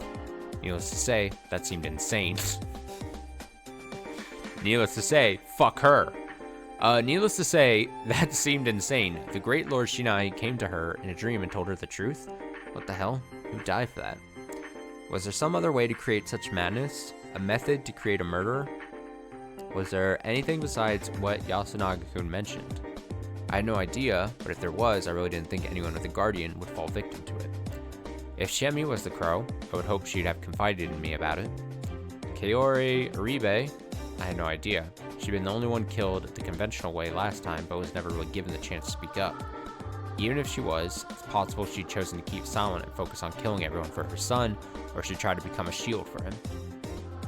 Speaker 1: Needless to say, that seemed insane. Needless to say, fuck her. Needless to say, that seemed insane. The great Lord Shinai came to her in a dream and told her the truth? What the hell? Who'd die for that? Was there some other way to create such madness? A method to create a murderer? Was there anything besides what Yasunaga-kun mentioned? I had no idea, but if there was, I really didn't think anyone with a guardian would fall victim to it. If Chiemi was the crow, I would hope she'd have confided in me about it. Kaori Uribe, I had no idea. She'd been the only one killed the conventional way last time, but was never really given the chance to speak up. Even if she was, it's possible she'd chosen to keep silent and focus on killing everyone for her son, or she'd try to become a shield for him.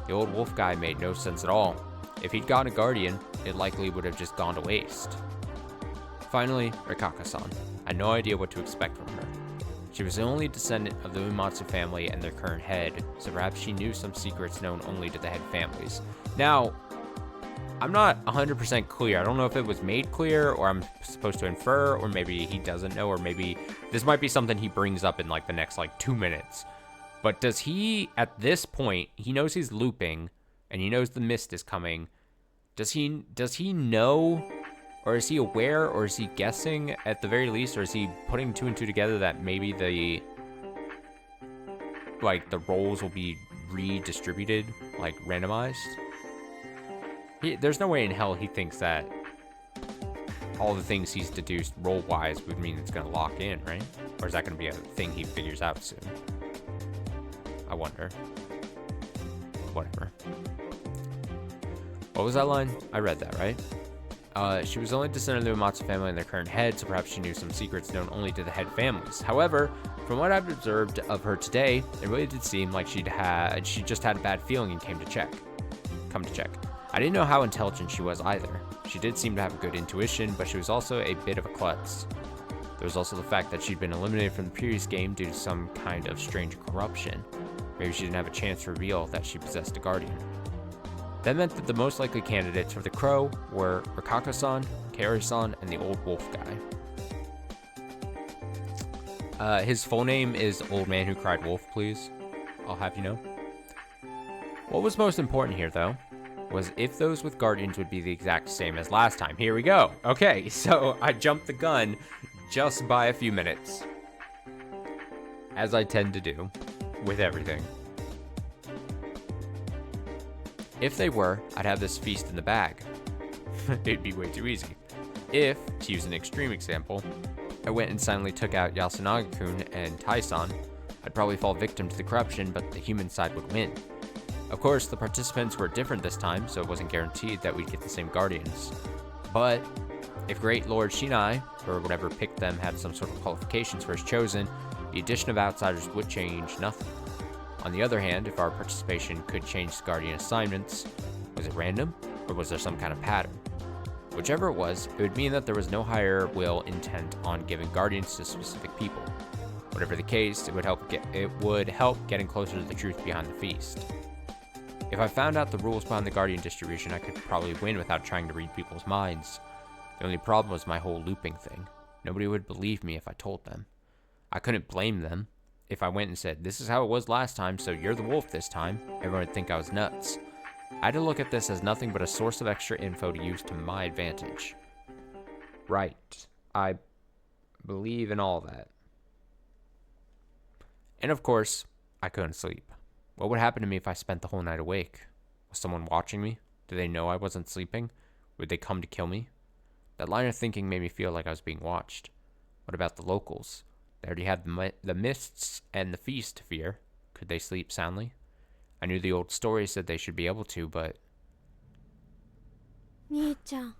Speaker 1: The old wolf guy made no sense at all. If he'd gotten a guardian, it likely would have just gone to waste. Finally, Rikaka-san. I had no idea what to expect from her. She was the only descendant of the Uematsu family and their current head, so perhaps she knew some secrets known only to the head families. Now, I'm not 100% clear. I don't know if it was made clear, or I'm supposed to infer, or maybe he doesn't know, or maybe this might be something he brings up in like the next 2 minutes. But does he, at this point, he knows he's looping, and he knows the mist is coming. Does he know, or is he aware, or is he guessing at the very least, or is he putting 2 and 2 together that maybe the roles will be redistributed, randomized? There's no way in hell he thinks that all the things he's deduced role-wise would mean it's going to lock in, right? Or is that going to be a thing he figures out soon? I wonder. Whatever. What was that line? I read that, right? She was only descendant of the Uematsu family and their current head, so perhaps she knew some secrets known only to the head families. However, from what I've observed of her today, it really did seem like she just had a bad feeling and come to check. I didn't know how intelligent she was either. She did seem to have a good intuition, but she was also a bit of a klutz. There was also the fact that she'd been eliminated from the previous game due to some kind of strange corruption. Maybe she didn't have a chance to reveal that she possessed a guardian. That meant that the most likely candidates for the crow were Rikaka-san, Kaori-san, and the old wolf guy. His full name is Old Man Who Cried Wolf, please. I'll have you know. What was most important here, though, was if those with guardians would be the exact same as last time. Here we go. Okay, so I jumped the gun just by a few minutes, as I tend to do with everything. If they were, I'd have this feast in the bag. It'd be way too easy. If, to use an extreme example, I went and silently took out Yasunaga-kun and Tai-san, I'd probably fall victim to the corruption, but the human side would win. Of course, the participants were different this time, so it wasn't guaranteed that we'd get the same guardians. But if Great Lord Shinai, or whatever picked them, had some sort of qualifications for his chosen, the addition of outsiders would change nothing. On the other hand, if our participation could change the guardian assignments, was it random, or was there some kind of pattern? Whichever it was, it would mean that there was no higher will intent on giving guardians to specific people. Whatever the case, it would help getting closer to the truth behind the feast. If I found out the rules behind the guardian distribution, I could probably win without trying to read people's minds. The only problem was my whole looping thing. Nobody would believe me if I told them. I couldn't blame them. If I went and said, this is how it was last time, so you're the wolf this time, everyone would think I was nuts. I had to look at this as nothing but a source of extra info to use to my advantage. Right. I believe in all that. And of course, I couldn't sleep. What would happen to me if I spent the whole night awake? Was someone watching me? Did they know I wasn't sleeping? Would they come to kill me? That line of thinking made me feel like I was being watched. What about the locals? They already had the mists and the feast to fear. Could they sleep soundly? I knew the old story said they should be able to, but...
Speaker 3: 兄ちゃん、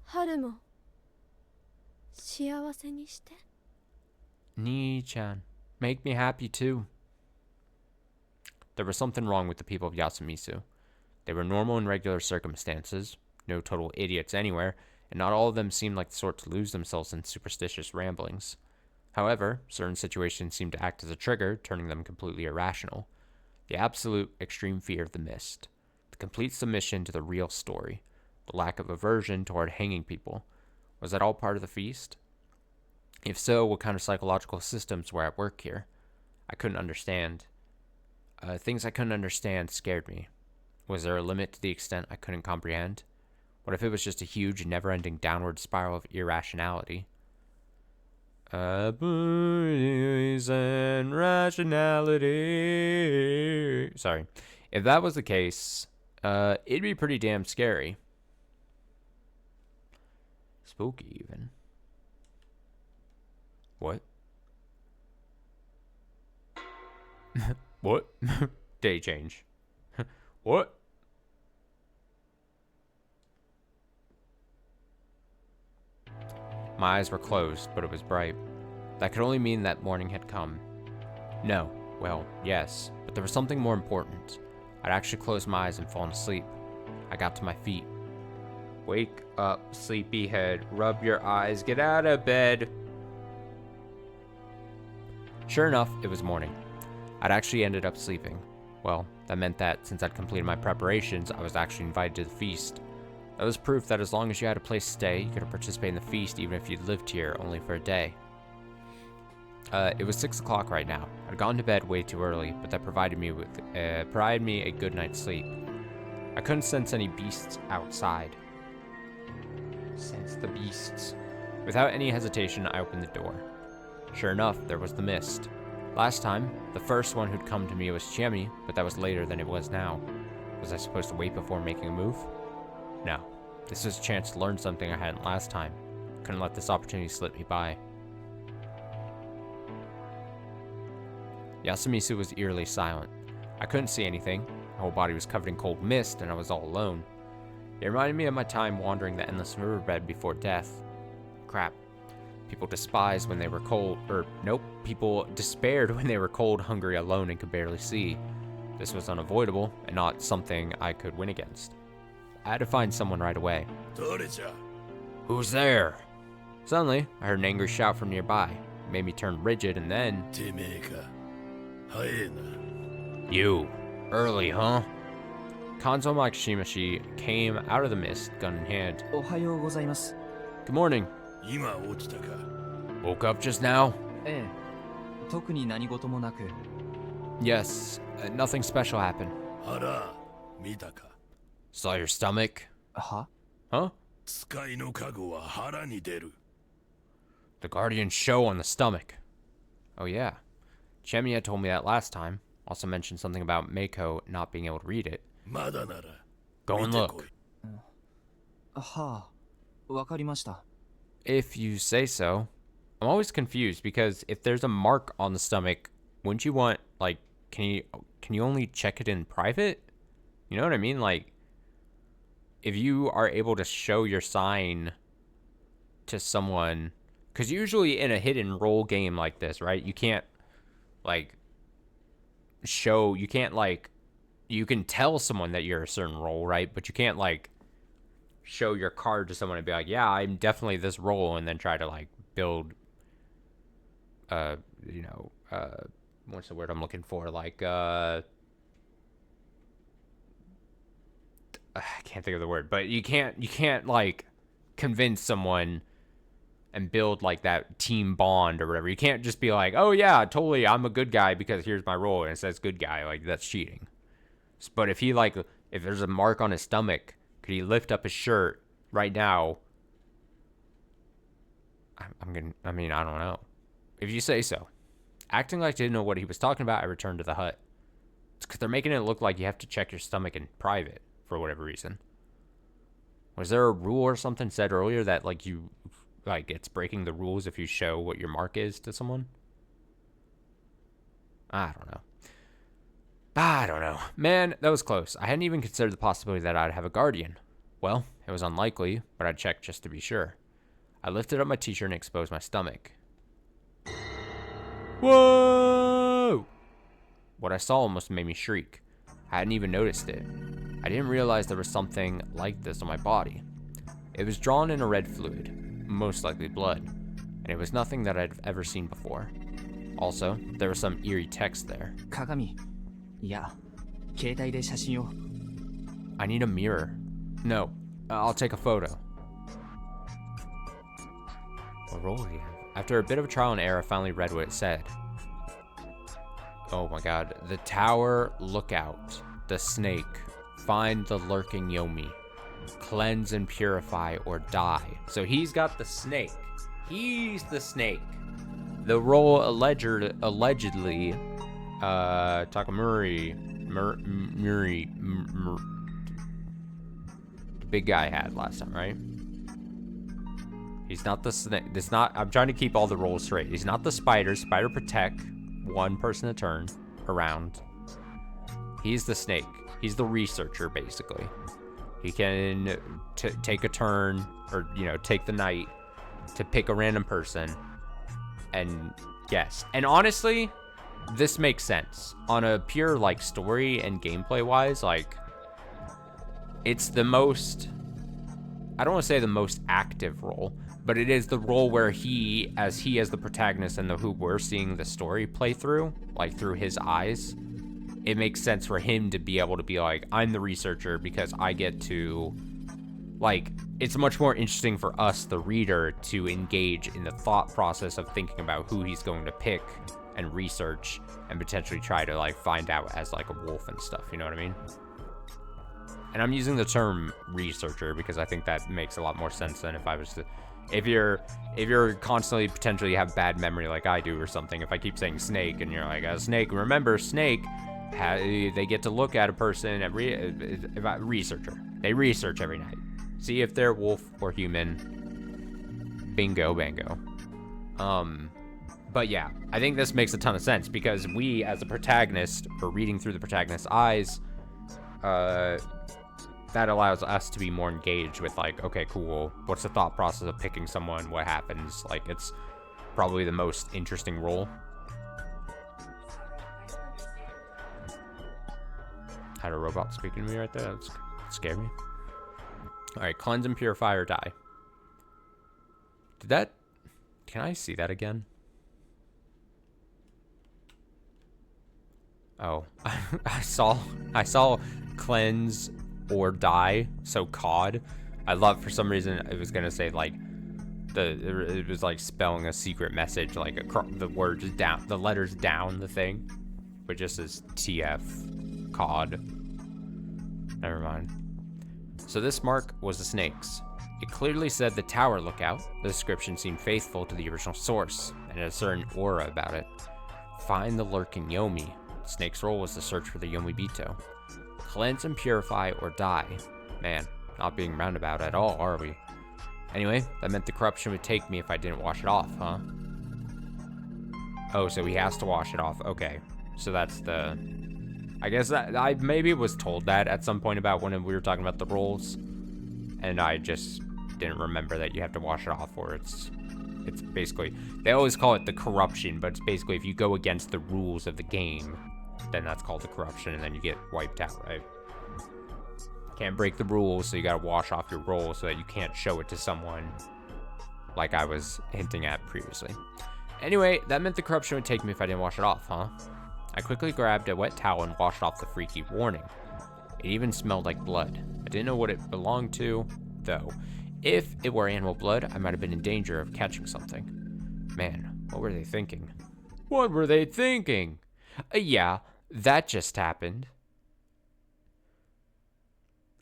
Speaker 3: 春も幸せにして。
Speaker 1: Nii-chan, make me happy too. There was something wrong with the people of Yasumizu. They were normal in regular circumstances, no total idiots anywhere, and not all of them seemed like the sort to lose themselves in superstitious ramblings. However, certain situations seemed to act as a trigger, turning them completely irrational. The absolute extreme fear of the mist, the complete submission to the real story, the lack of aversion toward hanging people. Was that all part of the feast? If so, what kind of psychological systems were at work here? I couldn't understand. Things I couldn't understand scared me. Was there a limit to the extent I couldn't comprehend? What if it was just a huge, never-ending downward spiral of irrationality? And rationality. Sorry. If that was the case, it'd be pretty damn scary. Spooky, even. What? What? Day change. What? My eyes were closed, but it was bright. That could only mean that morning had come. No, well, yes, but there was something more important. I'd actually closed my eyes and fallen asleep. I got to my feet. Wake up, sleepyhead. Rub your eyes. Get out of bed. Sure enough, it was morning. I'd actually ended up sleeping. Well, that meant that since I'd completed my preparations, I was actually invited to the feast. That was proof that as long as you had a place to stay, you could participate in the feast even if you'd lived here only for a day. It was 6 o'clock right now. I'd gone to bed way too early, but that provided me a good night's sleep. I couldn't sense any beasts outside. Sense the beasts. Without any hesitation, I opened the door. Sure enough, there was the mist. Last time, the first one who'd come to me was Chiemi, but that was later than it was now. Was I supposed to wait before making a move? No. This was a chance to learn something I hadn't last time. Couldn't let this opportunity slip me by. Yasumitsu was eerily silent. I couldn't see anything. My whole body was covered in cold mist, and I was all alone. It reminded me of my time wandering the endless riverbed before death. Crap. People despised when they were cold, people despaired when they were cold, hungry, alone, and could barely see. This was unavoidable, and not something I could win against. I had to find someone right away. Who's there? Suddenly, I heard an angry shout from nearby. It made me turn rigid, and then... You. Early, huh? Kanzo Makishimashi came out of the mist, gun in hand. Good morning. Woke up just now? Yes, nothing special happened. Saw your stomach? Huh? The Guardian's show on the stomach. Oh yeah. Chiemi had told me that last time. Also mentioned something about Meiko not being able to read it. Go and look. If you say so. I'm always confused because if there's a mark on the stomach, wouldn't you want, like, can you only check it in private? You know what I mean? Like, if you are able to show your sign to someone, because usually in a hidden role game like this, right, you can't, like, you can tell someone that you're a certain role, right, but you can't, like, show your card to someone and be like, yeah, I'm definitely this role, and then try to, like, build, what's the word I'm looking for, like, I can't think of the word, but you can't like convince someone and build like that team bond or whatever. You can't just be like, oh yeah, totally, I'm a good guy because here's my role and it says good guy. Like, that's cheating. But if there's a mark on his stomach, could he lift up his shirt right now? I don't know. If you say so. Acting like I didn't know what he was talking about, I returned to the hut. It's because they're making it look like you have to check your stomach in private for whatever reason. Was there a rule or something said earlier that it's breaking the rules if you show what your mark is to someone? I don't know. Man, that was close. I hadn't even considered the possibility that I'd have a guardian. Well, it was unlikely, but I'd check just to be sure. I lifted up my t-shirt and exposed my stomach. Whoa! What I saw almost made me shriek. I hadn't even noticed it. I didn't realize there was something like this on my body. It was drawn in a red fluid, most likely blood, and it was nothing that I'd ever seen before. Also, there was some eerie text there. I need a mirror. No, I'll take a photo. What role do you have? After a bit of trial and error, I finally read what it said. Oh my god. The tower, look out. The snake. Find the lurking Yomi. Cleanse and purify or die. So he's got the snake. He's the snake. The role allegedly, Takamuri, the big guy had last time, right? He's not the snake. I'm trying to keep all the roles straight. He's not the spider. Spider protect one person a turn around. He's the snake. He's the researcher, basically. He can take a turn, or, take the night to pick a random person and guess. And honestly, this makes sense on a pure like story and gameplay wise. Like, it's the most, I don't want to say the most active role, but it is the role where he as the protagonist and who we're seeing the story play through, like through his eyes. It makes sense for him to be able to be like, I'm the researcher, because I get to, like, it's much more interesting for us, the reader, to engage in the thought process of thinking about who he's going to pick and research and potentially try to, like, find out as, like, a wolf and stuff, you know what I mean? And I'm using the term researcher because I think that makes a lot more sense than if I was to, if you're constantly potentially have bad memory like I do or something, if I keep saying snake and you're like, a snake, remember snake, they get to look at a person researcher. They research every night. See if they're wolf or human. Bingo, bango. But yeah, I think this makes a ton of sense because we, as a protagonist, are reading through the protagonist's eyes. That allows us to be more engaged with, like, okay, cool. What's the thought process of picking someone? What happens? Like, it's probably the most interesting role. Had a robot speaking to me right there. That scared me. Alright, cleanse and purify or die. Can I see that again? Oh, I saw cleanse or die, so COD. I love, for some reason, it was gonna say, like, it was like spelling a secret message, like the words down, the letters down the thing, but just as TF COD. Never mind. So this mark was the snake's. It clearly said the tower lookout. The description seemed faithful to the original source, and had a certain aura about it. Find the lurking Yomi. The snake's role was to search for the Yomibito. Cleanse and purify or die. Man, not being roundabout at all, are we? Anyway, that meant the corruption would take me if I didn't wash it off, huh? Oh, so he has to wash it off. Okay. So that's the... I guess that I maybe was told that at some point about when we were talking about the roles, and I just didn't remember that you have to wash it off, or it's basically, they always call it the corruption, but it's basically if you go against the rules of the game, then that's called the corruption, and then you get wiped out, right? Can't break the rules, so you gotta wash off your role so that you can't show it to someone, like I was hinting at previously. Anyway, that meant the corruption would take me if I didn't wash it off, huh? I quickly grabbed a wet towel and washed off the freaky warning. It even smelled like blood. I didn't know what it belonged to, though. If it were animal blood, I might have been in danger of catching something. Man, what were they thinking? What were they thinking? Yeah, that just happened.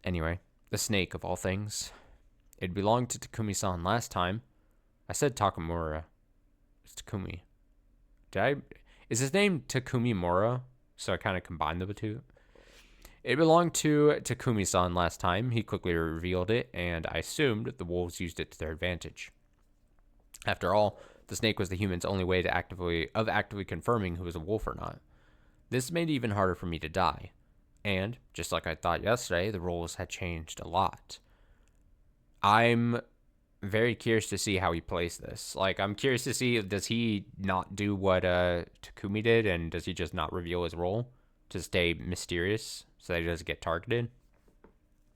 Speaker 1: Anyway, the snake of all things. It belonged to Takumi-san last time. I said Takamura. It's Takumi. Is his name Takumi Mora? So I kind of combined the two. It belonged to Takumi-san last time. He quickly revealed it, and I assumed the wolves used it to their advantage. After all, the snake was the human's only way to actively confirming who was a wolf or not. This made it even harder for me to die. And, just like I thought yesterday, the roles had changed a lot. I'm very curious to see how he plays this. Like, I'm curious to see, does he not do what Takumi did, and does he just not reveal his role to stay mysterious so that he doesn't get targeted?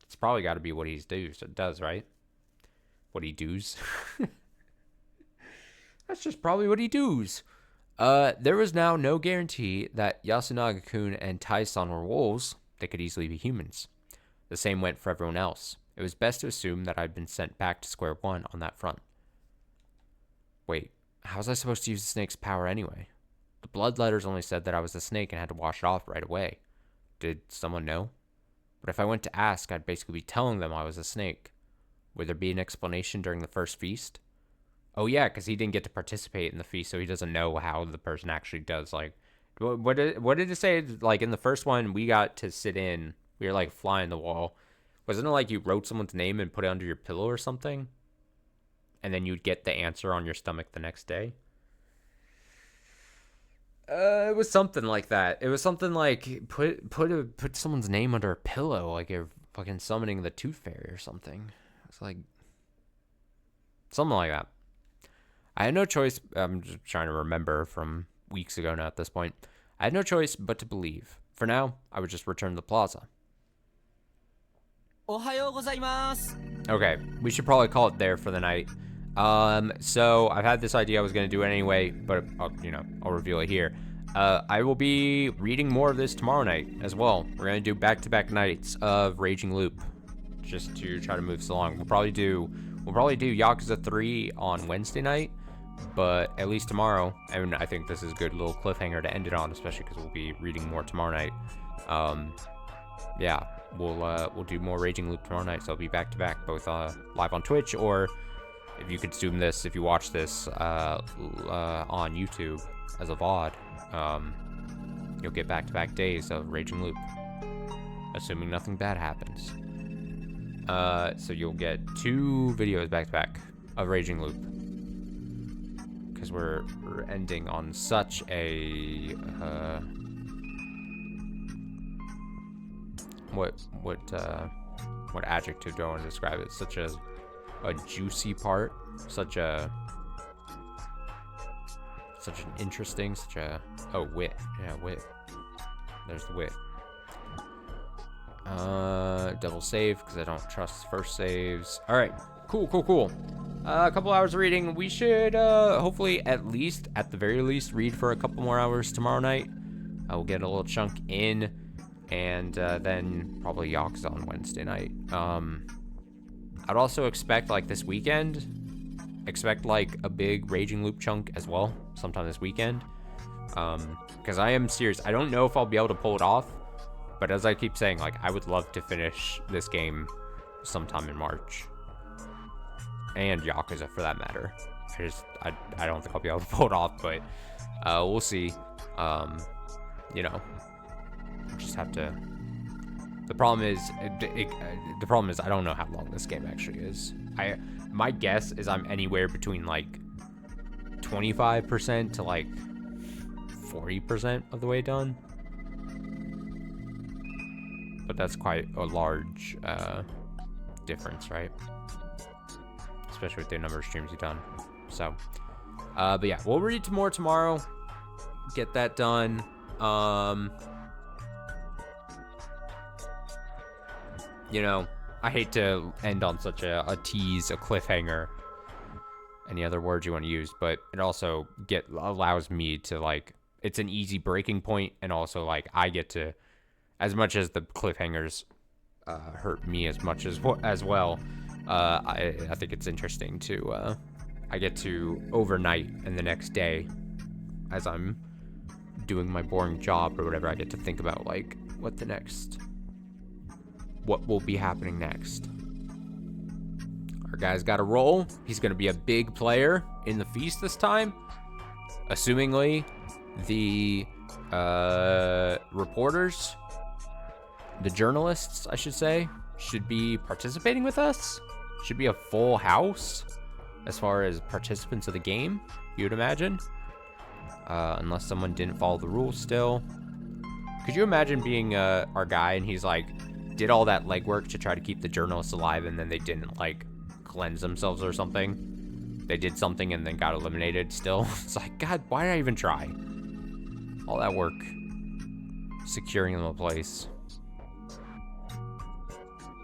Speaker 1: It's probably got to be what he does, right? What he does. That's just probably what he does. There was now no guarantee that Yasunaga-kun and Tai-san were wolves. They could easily be humans. The same went for everyone else. It was best to assume that I'd been sent back to square one on that front. Wait, how was I supposed to use the snake's power anyway? The blood letters only said that I was the snake and had to wash it off right away. Did someone know? But if I went to ask, I'd basically be telling them I was a snake. Would there be an explanation during the first feast? Oh yeah, because he didn't get to participate in the feast, so he doesn't know how the person actually does. Like, what did it say? Like, in the first one, we got to sit in. We were, like, flying the wall. Wasn't it like you wrote someone's name and put it under your pillow or something? And then you'd get the answer on your stomach the next day? It was something like that. It was something like put someone's name under a pillow, like you're fucking summoning the Tooth Fairy or something. It's like something like that. I had no choice. I'm just trying to remember from weeks ago now at this point. I had no choice but to believe. For now, I would just return to the plaza. Okay, we should probably call it there for the night. So I've had this idea I was going to do it anyway, but I'll reveal it here. I will be reading more of this tomorrow night as well. We're going to do back-to-back nights of Raging Loop just to try to move this along. We'll probably do Yakuza 3 on Wednesday night, but at least tomorrow, and I think this is a good little cliffhanger to end it on, especially because we'll be reading more tomorrow night. Yeah, we'll do more Raging Loop tomorrow night, so I'll be back-to-back, both live on Twitch, or if you consume this, if you watch this on YouTube as a VOD, you'll get back-to-back days of Raging Loop, assuming nothing bad happens. So you'll get 2 videos back-to-back of Raging Loop, because we're ending on such a what adjective do I want to describe it? Such a juicy part, such an interesting, wit. Yeah, wit. There's the wit. Double save because I don't trust first saves. All right, cool. A couple hours of reading. We should hopefully at the very least read for a couple more hours tomorrow night. I will get a little chunk in, and then probably Yakuza on Wednesday night. I'd also expect this weekend, like a big Raging Loop chunk as well sometime this weekend. Because I am serious. I don't know if I'll be able to pull it off, but as I keep saying, I would love to finish this game sometime in March. And Yakuza for that matter. I don't think I'll be able to pull it off, but we'll see. Just have to. The problem is I don't know how long this game actually is. My guess is I'm anywhere between 25% to 40% of the way done. But that's quite a large difference, right? Especially with the number of streams you've done. So, but yeah, we'll read more tomorrow. Get that done. I hate to end on such a tease, a cliffhanger, any other words you want to use, but it also allows me to it's an easy breaking point, and also I get to, as much as the cliffhangers hurt me as much as well, I think it's interesting to I get to overnight, and the next day, as I'm doing my boring job or whatever, I get to think about what will be happening next. Our guy's got a role. He's going to be a big player in the feast this time. Assumingly, the reporters, the journalists, I should say, should be participating with us. Should be a full house as far as participants of the game, you would imagine. Unless someone didn't follow the rules still. Could you imagine being our guy and he's did all that legwork to try to keep the journalists alive, and then they didn't cleanse themselves or something? They did something and then got eliminated still. It's God, why did I even try? All that work securing them a place.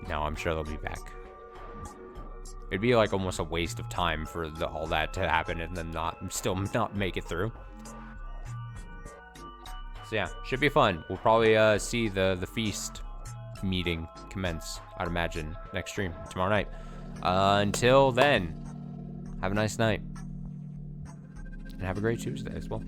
Speaker 1: No, I'm sure they'll be back. It'd be almost a waste of time for all that to happen and then not make it through. So yeah, should be fun. We'll probably see the feast meeting commence, I'd imagine, next stream tomorrow night. Until then, have a nice night and have a great Tuesday as well.